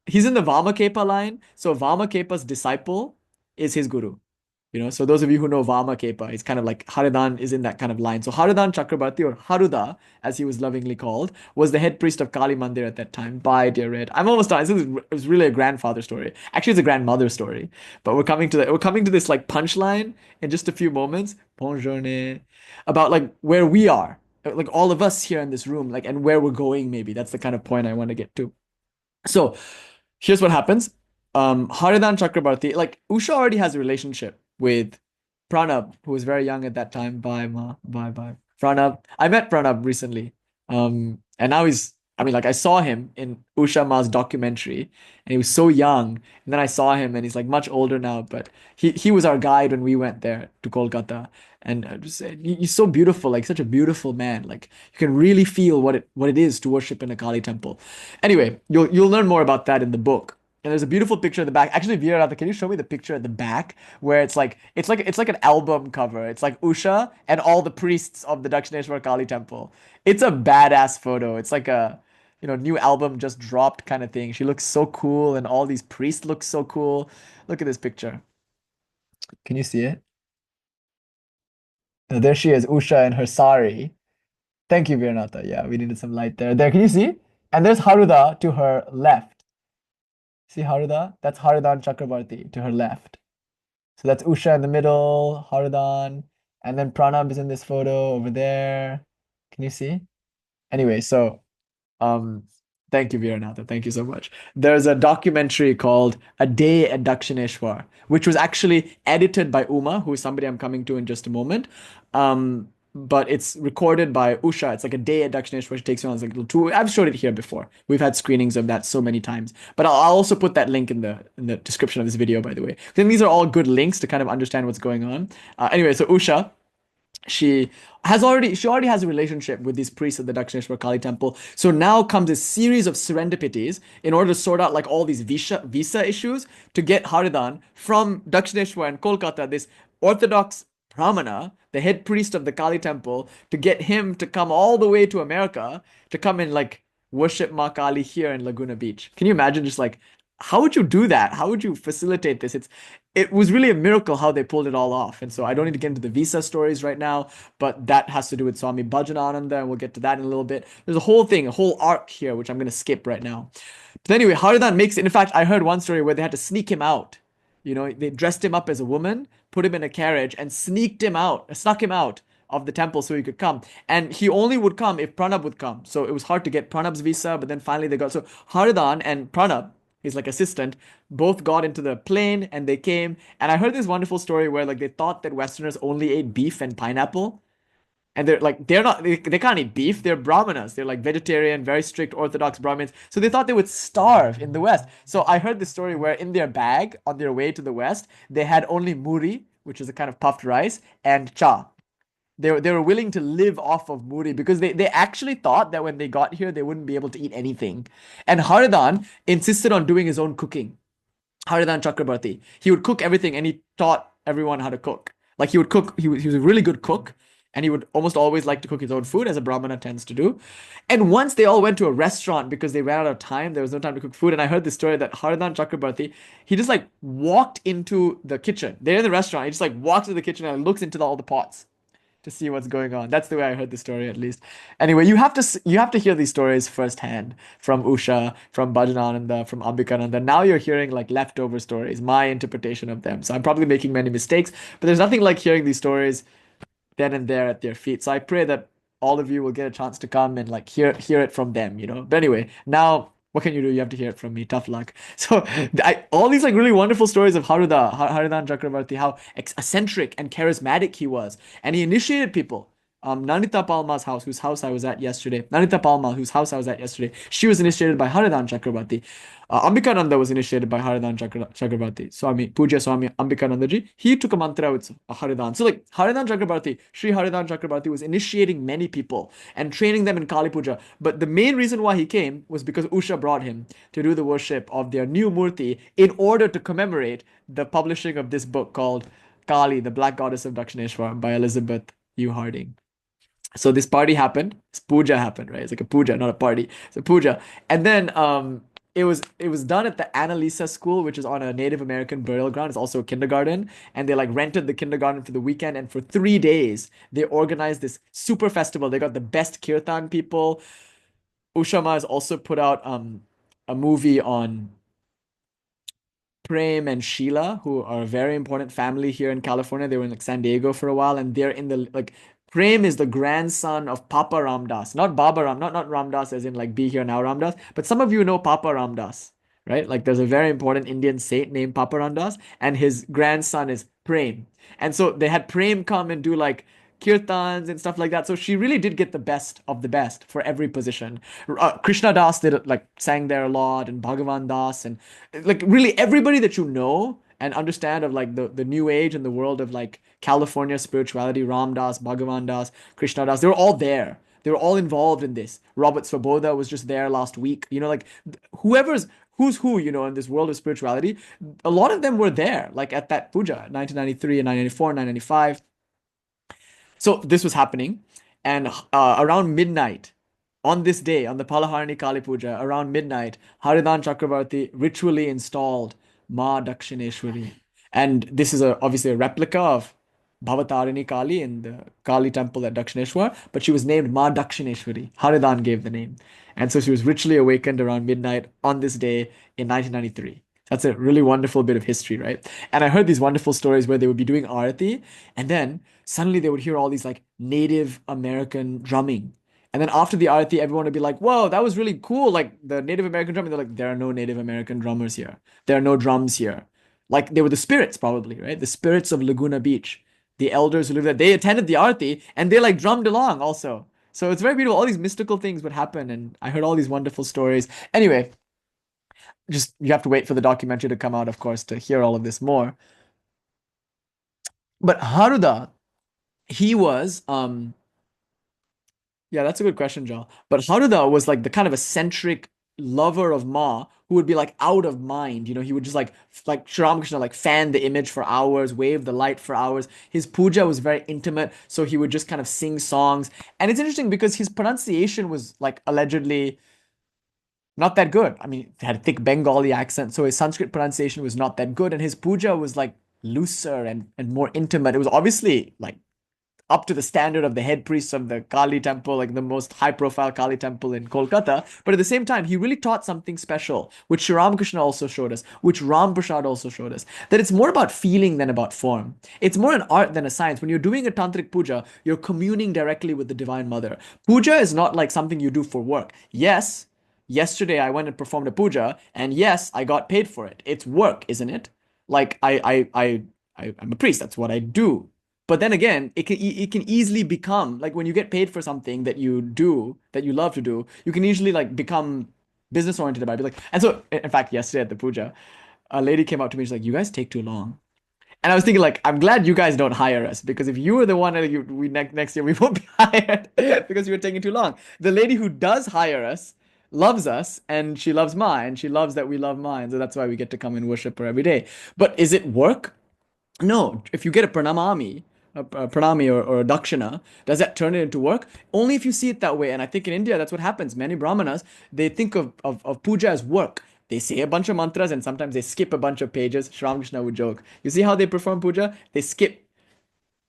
Speaker 1: he's in the Vamakepa line. So Vamakepa's disciple is his guru. So those of you who know Vamakepa, it's kind of like Haridan is in that kind of line. So Haridan Chakrabarti, or Haruda, as he was lovingly called, was the head priest of Kali Mandir at that time. Bye, dear Red. I'm almost done. It was really a grandfather story. Actually, it's a grandmother story. But we're coming to this like punchline in just a few moments. Bonjourne. About like where we are, like all of us here in this room, like and where we're going. Maybe that's the kind of point I want to get to. So here's what happens. Haridan Chakrabarti, like Usha already has a relationship with Pranab, who was very young at that time. Bye, Ma. Bye. Pranab. I met Pranab recently. And now I saw him in Usha Ma's documentary, and he was so young. And then I saw him, and he's like much older now, but he was our guide when we went there to Kolkata. And he's so beautiful, like such a beautiful man. Like you can really feel what it is to worship in a Kali temple. Anyway, you'll learn more about that in the book. And there's a beautiful picture at the back. Actually, Vivekananda, can you show me the picture at the back where it's like an album cover. It's like Usha and all the priests of the Dakshineshwar Kali temple. It's a badass photo. It's like a new album just dropped kind of thing. She looks so cool, and all these priests look so cool. Look at this picture. Can you see it? There she is, Usha in her sari. Thank you, Vivekananda. Yeah, we needed some light there. There, can you see? And there's Haruda to her left. See Haruda? That's Harudan Chakrabarti to her left. So that's Usha in the middle, Harudan, and then Pranab is in this photo over there. Can you see? Anyway, so um, thank you, Viranatha. Thank you so much. There's a documentary called A Day at Dakshineshwar, which was actually edited by Uma, who is somebody I'm coming to in just a moment. But it's recorded by Usha. It's like A Day at Dakshineshwar, which takes you on like a little tour. I've showed it here before. We've had screenings of that so many times. But I'll also put that link in the description of this video, by the way. Then these are all good links to kind of understand what's going on. Anyway, so Usha, she already has a relationship with these priests at the Dakshineshwar Kali temple. So now comes a series of serendipities in order to sort out like all these visa issues to get Haridan from Dakshineshwar and Kolkata, this Orthodox Brahmana, the head priest of the Kali temple, to get him to come all the way to America to come and like worship Mā Kālī here in Laguna Beach. Can you imagine just like how would you do that? How would you facilitate this? It was really a miracle how they pulled it all off. And so I don't need to get into the visa stories right now, but that has to do with Swami Bhajanananda, and we'll get to that in a little bit. There's a whole thing, a whole arc here, which I'm going to skip right now. But anyway, Haridan makes it. In fact, I heard one story where they had to sneak him out. They dressed him up as a woman, put him in a carriage, and snuck him out of the temple so he could come. And he only would come if Pranab would come. So it was hard to get Pranab's visa, but then finally they got. So Haridan and Pranab, his like assistant, both got into the plane and they came. And I heard this wonderful story where like they thought that Westerners only ate beef and pineapple. And they can't eat beef. They're Brahmanas. They're like vegetarian, very strict Orthodox Brahmins. So they thought they would starve in the West. So I heard this story where in their bag on their way to the West, they had only muri, which is a kind of puffed rice, and cha. They were willing to live off of muri because they actually thought that when they got here, they wouldn't be able to eat anything. And Haridan insisted on doing his own cooking. Haridan Chakrabarti. He would cook everything and he taught everyone how to cook. Like he would cook, he was a really good cook. And he would almost always like to cook his own food, as a Brahmana tends to do. And once they all went to a restaurant because they ran out of time, there was no time to cook food. And I heard this story that Haridan Chakrabarti, he just like walked into the kitchen. They're in the restaurant. He just like walks into the kitchen and looks into all the pots to see what's going on. That's the way I heard the story, at least. Anyway, you have to hear these stories firsthand from Usha, from Bhajanananda, from Ambikananda. Now you're hearing like leftover stories, my interpretation of them. So I'm probably making many mistakes, but there's nothing like hearing these stories then and there at their feet. So I pray that all of you will get a chance to come and like hear it from them. But anyway, now what can you do? You have to hear it from me. Tough luck. So all these like really wonderful stories of Haridan Chakrabarti, how eccentric and charismatic he was, and he initiated people. Nanita Palma's house, whose house I was at yesterday. Nanita Palma, whose house I was at yesterday. She was initiated by Haridan Chakrabarti. Ambikananda was initiated by Haridan Chakrabarti. Swami Pujya Swami Ambikanandaji. He took a mantra with Haridan. So like Haridan Chakrabarti, Sri Haridan Chakrabarti was initiating many people and training them in Kali Puja. But the main reason why he came was because Usha brought him to do the worship of their new murti in order to commemorate the publishing of this book called Kālī, the Black Goddess of Dakshineshwar by Elizabeth U. Harding. So this party happened. This puja happened, right? It's like a puja, not a party. It's a puja. And then it was done at the Annalisa School, which is on a Native American burial ground. It's also a kindergarten. And they like rented the kindergarten for the weekend. And for 3 days, they organized this super festival. They got the best kirtan people. Ushama has also put out a movie on Prem and Sheila, who are a very important family here in California. They were in like San Diego for a while, and they're in the like Prem is the grandson of Papa Ramdas, not Baba Ram, not Ramdas as in like be here now Ramdas, but some of you know Papa Ramdas, right? Like there's a very important Indian saint named Papa Ramdas, and his grandson is Prem. And so they had Prem come and do like kirtans and stuff like that. So she really did get the best of the best for every position. Krishna Das did like sang there a lot, and Bhagavan Das, and like really everybody that you know and understand of like the new age and the world of like California spirituality, Ram Das, Bhagavan Das, Krishna Das, they were all there. They were all involved in this. Robert Svoboda was just there last week. Like whoever's who's who, in this world of spirituality. A lot of them were there, like at that puja, 1993 and 1994, 1995. So this was happening, and around midnight on this day, on the Palaharani Kali Puja, around midnight, Haridan Chakravarti ritually installed Ma Dakshineshwari. And this is obviously a replica of Bhavatarini Kali in the Kali temple at Dakshineshwar, but she was named Ma Dakshineshwari. Haridan gave the name. And so she was ritually awakened around midnight on this day in 1993. That's a really wonderful bit of history, right? And I heard these wonderful stories where they would be doing arati, and then suddenly they would hear all these like Native American drumming. And then after the arati, everyone would be like, whoa, that was really cool. Like the Native American drumming. They're like, there are no Native American drummers here. There are no drums here. Like they were the spirits, probably, right? The spirits of Laguna Beach. The elders who lived there, they attended the arati and they like drummed along also. So it's very beautiful. All these mystical things would happen. And I heard all these wonderful stories. Anyway, just you have to wait for the documentary to come out, of course, to hear all of this more. But Haruda, he was yeah, that's a good question, Joel. But Haruda was like the kind of eccentric lover of Ma who would be like out of mind. He would just like Sri Ramakrishna, like fan the image for hours, wave the light for hours. His puja was very intimate, so he would just kind of sing songs. And it's interesting because his pronunciation was like allegedly not that good. I mean, he had a thick Bengali accent, so his Sanskrit pronunciation was not that good, and his puja was like looser and more intimate. It was obviously like up to the standard of the head priest of the Kali temple, like the most high profile Kali temple in Kolkata. But at the same time, he really taught something special, which Sri Ramakrishna also showed us, which Ramprasad also showed us, that it's more about feeling than about form. It's more an art than a science. When you're doing a tantric puja, you're communing directly with the Divine Mother. Puja is not like something you do for work. Yes, yesterday I went and performed a puja, and yes, I got paid for it. It's work, isn't it? Like I'm a priest. That's what I do. But then again, it can easily become like when you get paid for something that you do that you love to do, you can easily like become business oriented about it. Like, and so in fact, yesterday at the puja, a lady came up to me. She's like, "You guys take too long." And I was thinking, like, I'm glad you guys don't hire us because if you were the one, we next year we won't be hired because you were taking too long. The lady who does hire us loves us and she loves Ma and she loves that we love Ma, and so that's why we get to come and worship her every day. But is it work? No, if you get a pranamami, a pranami or a dakshina, does that turn it into work? Only if you see it that way. And I think in India, that's what happens. Many brahmanas, they think of puja as work. They say a bunch of mantras and sometimes they skip a bunch of pages. Sri Ramakrishna would joke. You see how they perform puja? They skip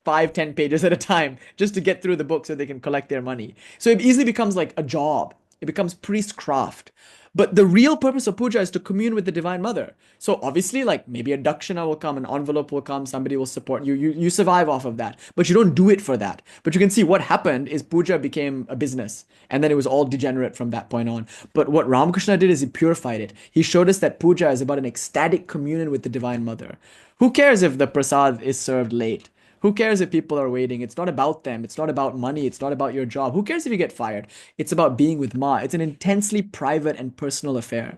Speaker 1: 5, 10 pages at a time just to get through the book so they can collect their money. So it easily becomes like a job. It becomes priestcraft. But the real purpose of puja is to commune with the Divine Mother. So obviously, like maybe a dakshina will come, an envelope will come, somebody will support you. You survive off of that, but you don't do it for that. But you can see what happened is puja became a business, and then it was all degenerate from that point on. But what Ramakrishna did is he purified it. He showed us that puja is about an ecstatic communion with the Divine Mother. Who cares if the prasad is served late? Who cares if people are waiting? It's not about them. It's not about money. It's not about your job. Who cares if you get fired? It's about being with Ma. It's an intensely private and personal affair.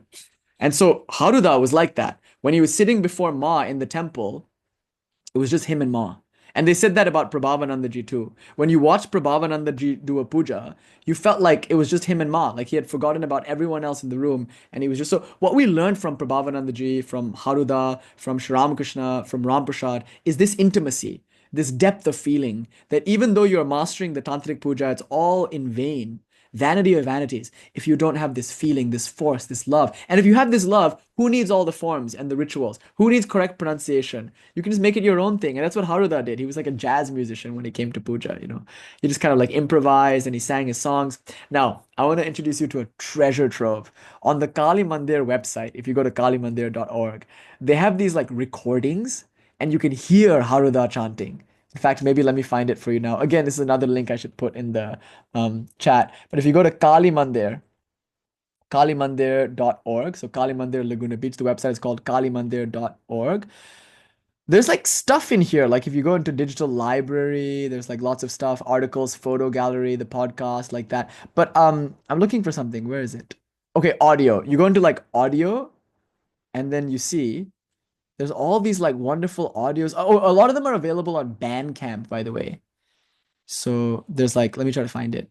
Speaker 1: And so Haruda was like that. When he was sitting before Ma in the temple, it was just him and Ma. And they said that about Prabhavanandaji too. When you watched Prabhavanandaji do a puja, you felt like it was just him and Ma. Like he had forgotten about everyone else in the room. And he was just so. What we learned from Prabhavanandaji, from Haruda, from Sri Ramakrishna, from Ramprasad is this intimacy, this depth of feeling that even though you're mastering the tantric puja, it's all in vain. Vanity of vanities. If you don't have this feeling, this force, this love. And if you have this love, who needs all the forms and the rituals? Who needs correct pronunciation? You can just make it your own thing. And that's what Haruda did. He was like a jazz musician when he came to puja. He just kind of like improvised and he sang his songs. Now, I want to introduce you to a treasure trove. On the Kali Mandir website, if you go to kalimandir.org, they have these like recordings and you can hear Haruda chanting. In fact, maybe let me find it for you now. Again, this is another link I should put in the chat. But if you go to Kali Mandir, kalimandir.org, so Kali Mandir Laguna Beach, the website is called kalimandir.org. There's like stuff in here. Like if you go into digital library, there's like lots of stuff, articles, photo gallery, the podcast, like that. But I'm looking for something. Where is it? Okay, audio. You go into like audio, and then you see there's all these like wonderful audios. Oh, a lot of them are available on Bandcamp, by the way. So there's like, let me try to find it.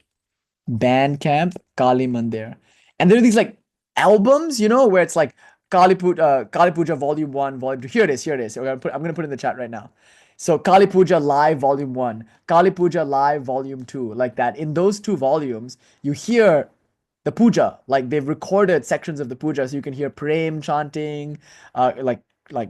Speaker 1: Bandcamp, Kali Mandir. And there are these like albums, where it's like Kali Puja Volume 1, Volume 2. Here it is, here it is. I'm gonna put it in the chat right now. So Kali Puja Live Volume 1, Kali Puja Live Volume 2, like that. In those two volumes, you hear the puja, like they've recorded sections of the puja, so you can hear prem chanting, like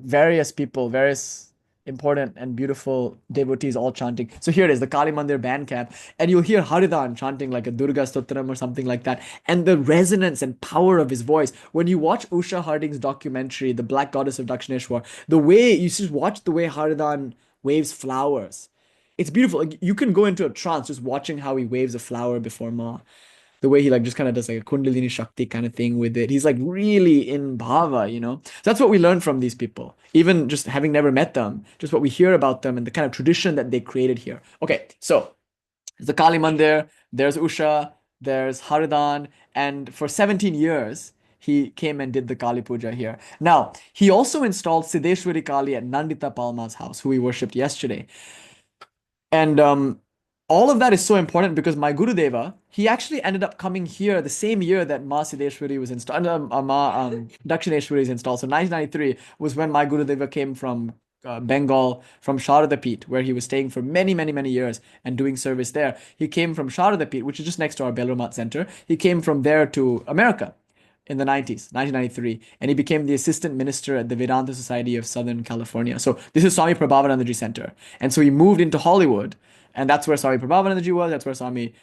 Speaker 1: various people, various important and beautiful devotees all chanting. So here it is, the Kali Mandir band camp, and you'll hear Haridan chanting like a Durga Stotram or something like that, and the resonance and power of his voice. When you watch Usha Harding's documentary, The Black Goddess of Dakshineshwar, the way you just watch the way Haridan waves flowers, it's beautiful. Like, you can go into a trance just watching how he waves a flower before Ma, the way he like just kind of does like a Kundalini Shakti kind of thing with it. He's like really in bhava. So that's what we learn from these people, even just having never met them, just what we hear about them and the kind of tradition that they created here. Okay, so there's the Kali Mandir, there's Usha, there's Haridan, and for 17 years, he came and did the Kali Puja here. Now, he also installed Siddheshwari Kali at Nandita Palma's house, who we worshipped yesterday. And all of that is so important because my Gurudeva, he actually ended up coming here the same year that Ma Siddheshwari was installed, Dakshineshwari is installed. So 1993 was when my Gurudeva came from Bengal, from Sharada Peeth, where he was staying for many, many, many years and doing service there. He came from Sharada Peeth, which is just next to our Belrumat Center. He came from there to America in the 90s, 1993, and he became the assistant minister at the Vedanta Society of Southern California. So this is Swami Prabhavanandaji Center. And so he moved into Hollywood, and that's where Swami Prabhavanandaji was, that's where Swami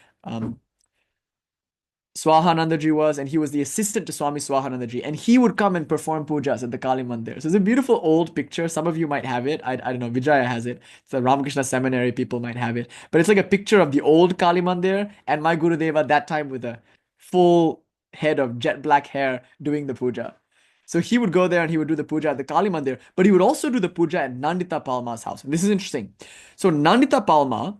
Speaker 1: Swahanandaji was, and he was the assistant to Swami Swahanandaji, and he would come and perform pujas at the Kali Mandir. So it's a beautiful old picture. Some of you might have it. I don't know. Vijaya has it. It's the Ramakrishna Seminary people might have it. But it's like a picture of the old Kali Mandir and my Gurudeva that time with a full head of jet black hair doing the puja. So he would go there and he would do the puja at the Kali Mandir, but he would also do the puja at Nandita Palma's house. And this is interesting. So Nandita Palma,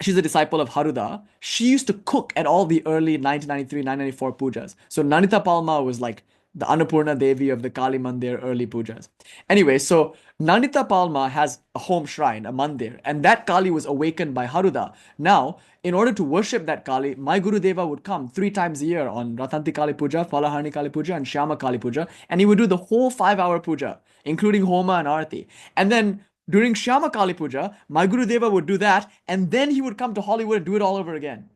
Speaker 1: she's a disciple of Haruda. She used to cook at all the early 1993, 1994 pujas. So Nandita Palma was like the Annapurna Devi of the Kali Mandir early pujas. Anyway, so Nandita Palma has a home shrine, a mandir, and that Kali was awakened by Haruda. Now, in order to worship that Kali, my Gurudeva would come 3 times a year on Ratanti Kali Puja, Phalahani Kali Puja, and Shyama Kali Puja, and he would do the whole 5 hour puja, including Homa and Arati. And then during Shyama Kali Puja, my Gurudeva would do that, and then he would come to Hollywood and do it all over again.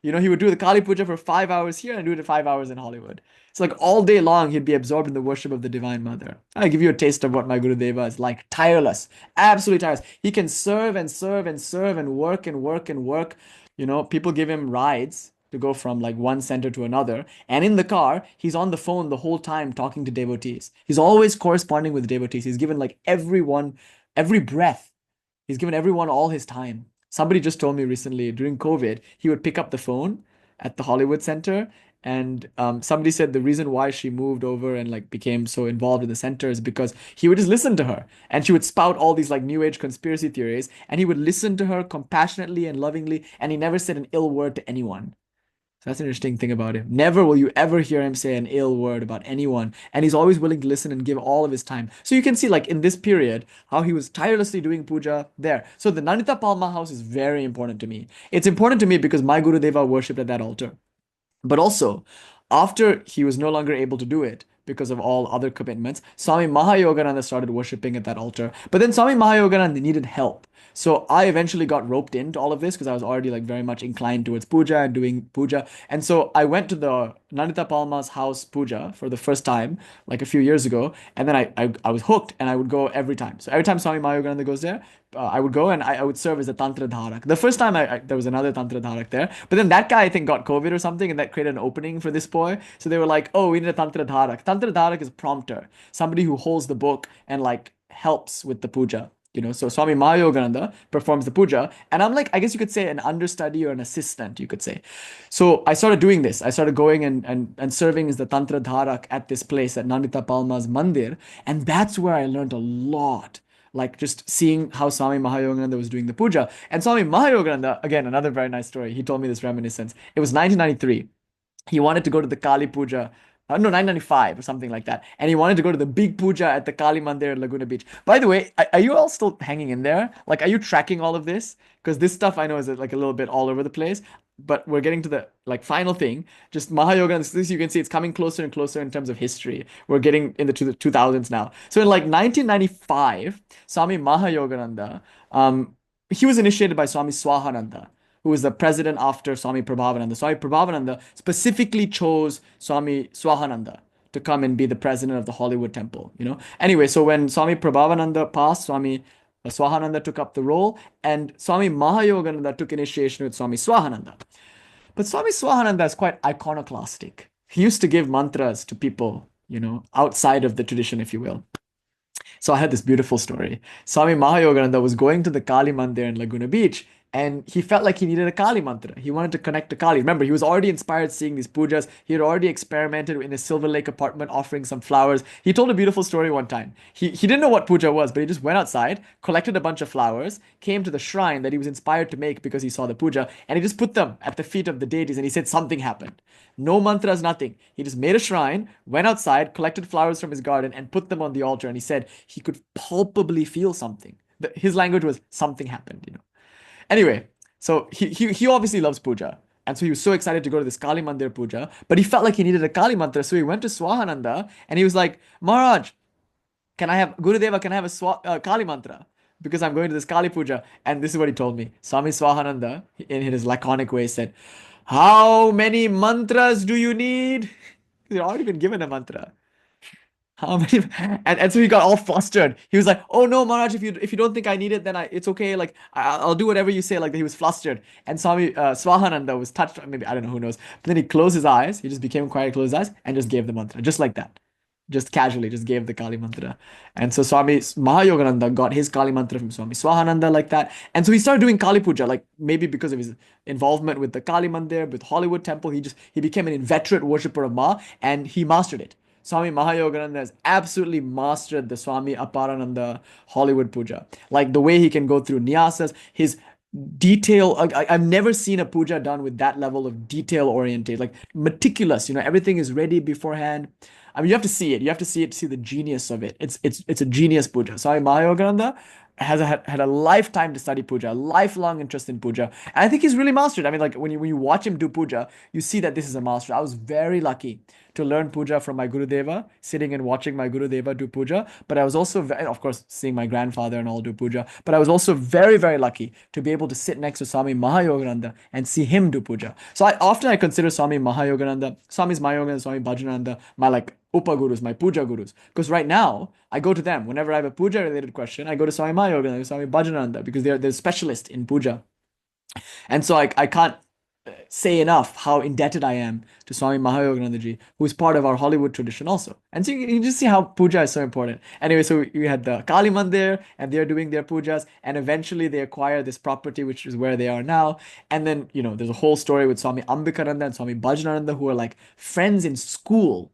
Speaker 1: He would do the Kali Puja for 5 hours here and do it 5 hours in Hollywood. It's like all day long he'd be absorbed in the worship of the Divine Mother. I give you a taste of what my Gurudeva is like. Tireless, absolutely tireless. He can serve and serve and serve and work and work and work. People give him rides to go from like one center to another. And in the car, he's on the phone the whole time talking to devotees. He's always corresponding with devotees. He's given like everyone, every breath, he's given everyone all his time. Somebody just told me recently during COVID, he would pick up the phone at the Hollywood Center. And somebody said the reason why she moved over and like became so involved in the center is because he would just listen to her and she would spout all these like new age conspiracy theories and he would listen to her compassionately and lovingly and he never said an ill word to anyone. So that's an interesting thing about him. Never will you ever hear him say an ill word about anyone. And he's always willing to listen and give all of his time. So you can see, like, in this period, how he was tirelessly doing puja there. So the Nandita Palma house is very important to me. It's important to me because my Gurudeva worshipped at that altar. But also, after he was no longer able to do it because of all other commitments, Swami Mahayogananda started worshipping at that altar. But then Swami Mahayogananda needed help. So I eventually got roped into all of this because I was already like very much inclined towards puja and doing puja. And so I went to the Nandita Palma's house puja for the first time, like a few years ago. And then I was hooked and I would go every time. So every time Swami Mahayogananda goes there, I would go and I would serve as a Tantra Dharak. The first time there was another Tantra Dharak there, but then that guy I think got COVID or something and that created an opening for this boy. So they were like, oh, we need a Tantra Dharak. Tantra Dharak is prompter, somebody who holds the book and like helps with the puja. So Swami Mahayogananda performs the puja, and I'm like, I guess you could say an understudy or an assistant, you could say. So I started doing this. I started going and serving as the Tantra Dharak at this place at Nandita Palma's Mandir, and that's where I learned a lot. Like just seeing how Swami Mahayogananda was doing the puja. And Swami Mahayogananda, again, another very nice story. He told me this reminiscence. It was 1993. He wanted to go to the Kali Puja. No, 995 or something like that. And he wanted to go to the big puja at the Kali Mandir at Laguna Beach. By the way, are you all still hanging in there? Like, are you tracking all of this? Because this stuff I know is like a little bit all over the place. but we're getting to the like final thing. Just Mahayoga, this you can see it's coming closer and closer in terms of history. We're getting into the 2000s now. So in like 1995, Swami Mahayogananda, he was initiated by Swami Swahananda, who was the president after Swami Prabhavananda. Swami Prabhavananda specifically chose Swami Swahananda to come and be the president of the Hollywood Temple, you know. Anyway, so when Swami Prabhavananda passed, Swami Swahananda took up the role, and Swami Mahayogananda took initiation with Swami Swahananda. But Swami Swahananda is quite iconoclastic. He used to give mantras to people, you know, outside of the tradition, if you will. So I had this beautiful story. Swami Mahayogananda was going to the Kali Mandir in Laguna Beach, and he felt like he needed a Kali mantra. He wanted to connect to Kali. Remember, he was already inspired seeing these pujas. He had already experimented in his Silver Lake apartment offering some flowers. He told a beautiful story one time. He didn't know what puja was, but he just went outside, collected a bunch of flowers, came to the shrine that he was inspired to make because he saw the puja, and he just put them at the feet of the deities, and he said something happened. No mantras, nothing. He just made a shrine, went outside, collected flowers from his garden, and put them on the altar. And he said he could palpably feel something. His language was something happened, you know. Anyway, so he obviously loves puja. And so he was so excited to go to this Kali Mandir puja, but he felt like he needed a Kali mantra. So he went to Swahananda and he was like, Maharaj, can I have, Gurudeva, can I have a Kali mantra? Because I'm going to this Kali puja. And this is what he told me. Swami Swahananda, in his laconic way, said, how many mantras do you need? He'd already been given a mantra. How many? And so he got all flustered. He was like, "Oh no, Maharaj, if you don't think I need it, then it's okay. Like I'll do whatever you say." Like he was flustered. And Swami Swahananda was touched. Maybe I don't know, who knows. But then he closed his eyes. He just became quiet, closed his eyes, and just gave the mantra, just like that, just casually, just gave the Kali mantra. And so Swami Mahayogananda got his Kali mantra from Swami Swahananda like that. And so he started doing Kali Puja, like maybe because of his involvement with the Kali Mandir, with Hollywood Temple. He became an inveterate worshipper of Ma, and he mastered it. Swami Mahayogananda has absolutely mastered the Swami Aparananda Hollywood Puja. Like the way he can go through nyasas, his detail. I've never seen a puja done with that level of detail oriented, like meticulous. You know, everything is ready beforehand. I mean, you have to see it. You have to see it to see the genius of it. It's a genius puja. Swami Mahayogananda had a lifetime to study puja, a lifelong interest in puja. And I think he's really mastered. I mean, like when you watch him do puja, you see that this is a master. I was very lucky to learn puja from my Gurudeva, sitting and watching my Gurudeva do puja. But I was also, of course, seeing my grandfather and all do puja. But I was also very, very lucky to be able to sit next to Swami Mahayogananda and see him do puja. So I consider Swami Mahayogananda, Swamis Mahayogananda, Swami Bhajananda, my like Upagurus, my puja gurus. Because right now, I go to them. Whenever I have a puja related question, I go to Swami Mahayogananda, Swami Bhajananda, because they're specialists in puja. And so I can't say enough how indebted I am to Swami Mahayoganandaji, who is part of our Hollywood tradition also. And so you can just see how puja is so important. Anyway, so we had the Kali Mandir, and they're doing their pujas, and eventually they acquire this property, which is where they are now. And then, you know, there's a whole story with Swami Ambikananda and Swami Bhajananda, who are like friends in school,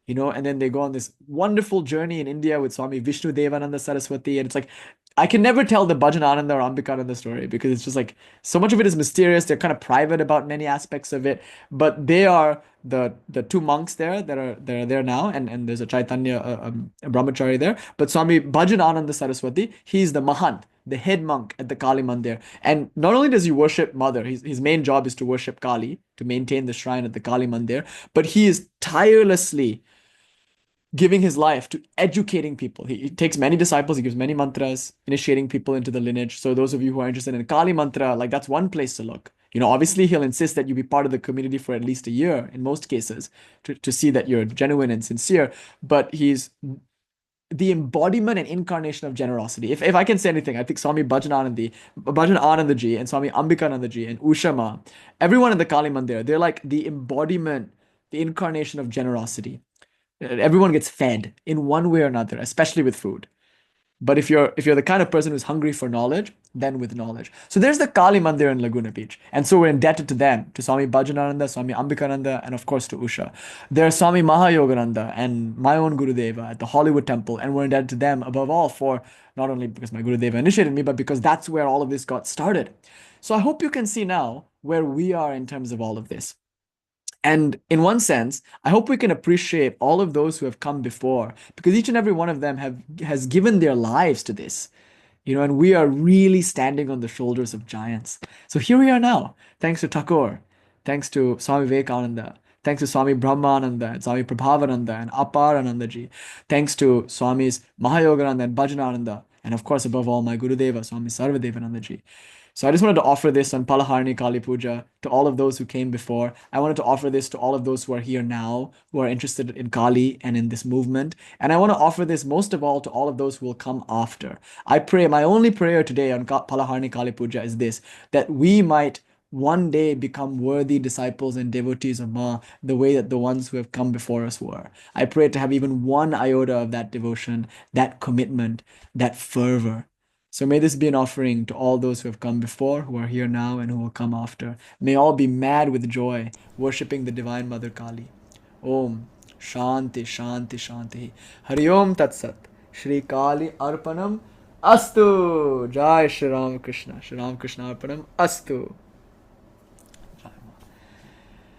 Speaker 1: you know, and then they go on this wonderful journey in India with Swami Vishnu Devananda Saraswati. And it's like, I can never tell the Bhajanananda or Ambikananda story because it's just like so much of it is mysterious. They're kind of private about many aspects of it, but they are the two monks there that are there now, and there's a Chaitanya a brahmachari there. But Swami Bhajanananda Saraswati, he's the Mahant, the head monk at the Kali Mandir. And not only does he worship Mother, his main job is to worship Kali, to maintain the shrine at the Kali Mandir, but he is tirelessly giving his life to educating people. He takes many disciples, he gives many mantras, initiating people into the lineage. So those of you who are interested in Kali mantra, like that's one place to look. You know, obviously he'll insist that you be part of the community for at least a year in most cases to see that you're genuine and sincere. But he's the embodiment and incarnation of generosity. If I can say anything, I think Swami Bhajanandaji and Swami Ambikanandaji and Usha Ma, everyone in the Kali Mandir, they're like the embodiment, the incarnation of generosity. Everyone gets fed in one way or another, especially with food. But if you're the kind of person who's hungry for knowledge, then with knowledge. So there's the Kali Mandir in Laguna Beach. And so we're indebted to them, to Swami Bhajanananda, Swami Ambikananda, and of course to Usha. There's Swami Mahayogananda and my own Gurudeva at the Hollywood Temple. And we're indebted to them above all for not only because my Gurudeva initiated me, but because that's where all of this got started. So I hope you can see now where we are in terms of all of this. And in one sense, I hope we can appreciate all of those who have come before, because each and every one of them has given their lives to this. And we are really standing on the shoulders of giants. So here we are now, thanks to Thakur, thanks to Swami Vivekananda, thanks to Swami Brahmananda and Swami Prabhavananda and Aparanandaji, thanks to Swamis Mahayogananda and Bhajanananda, and of course, above all, my Gurudeva, Swami Sarvadevanandaji. So I just wanted to offer this on Palaharni Kali Puja to all of those who came before. I wanted to offer this to all of those who are here now, who are interested in Kali and in this movement. And I want to offer this most of all to all of those who will come after. I pray, my only prayer today on Palaharni Kali Puja is this, that we might one day become worthy disciples and devotees of Ma the way that the ones who have come before us were. I pray to have even one iota of that devotion, that commitment, that fervor. So may this be an offering to all those who have come before, who are here now, and who will come after. May all be mad with joy, worshipping the Divine Mother Kali. Om Shanti Shanti Shanti. Hari Om Tat Sat. Shri Kali Arpanam Astu. Jai Shri Ramakrishna. Shri Ramakrishna Arpanam Astu.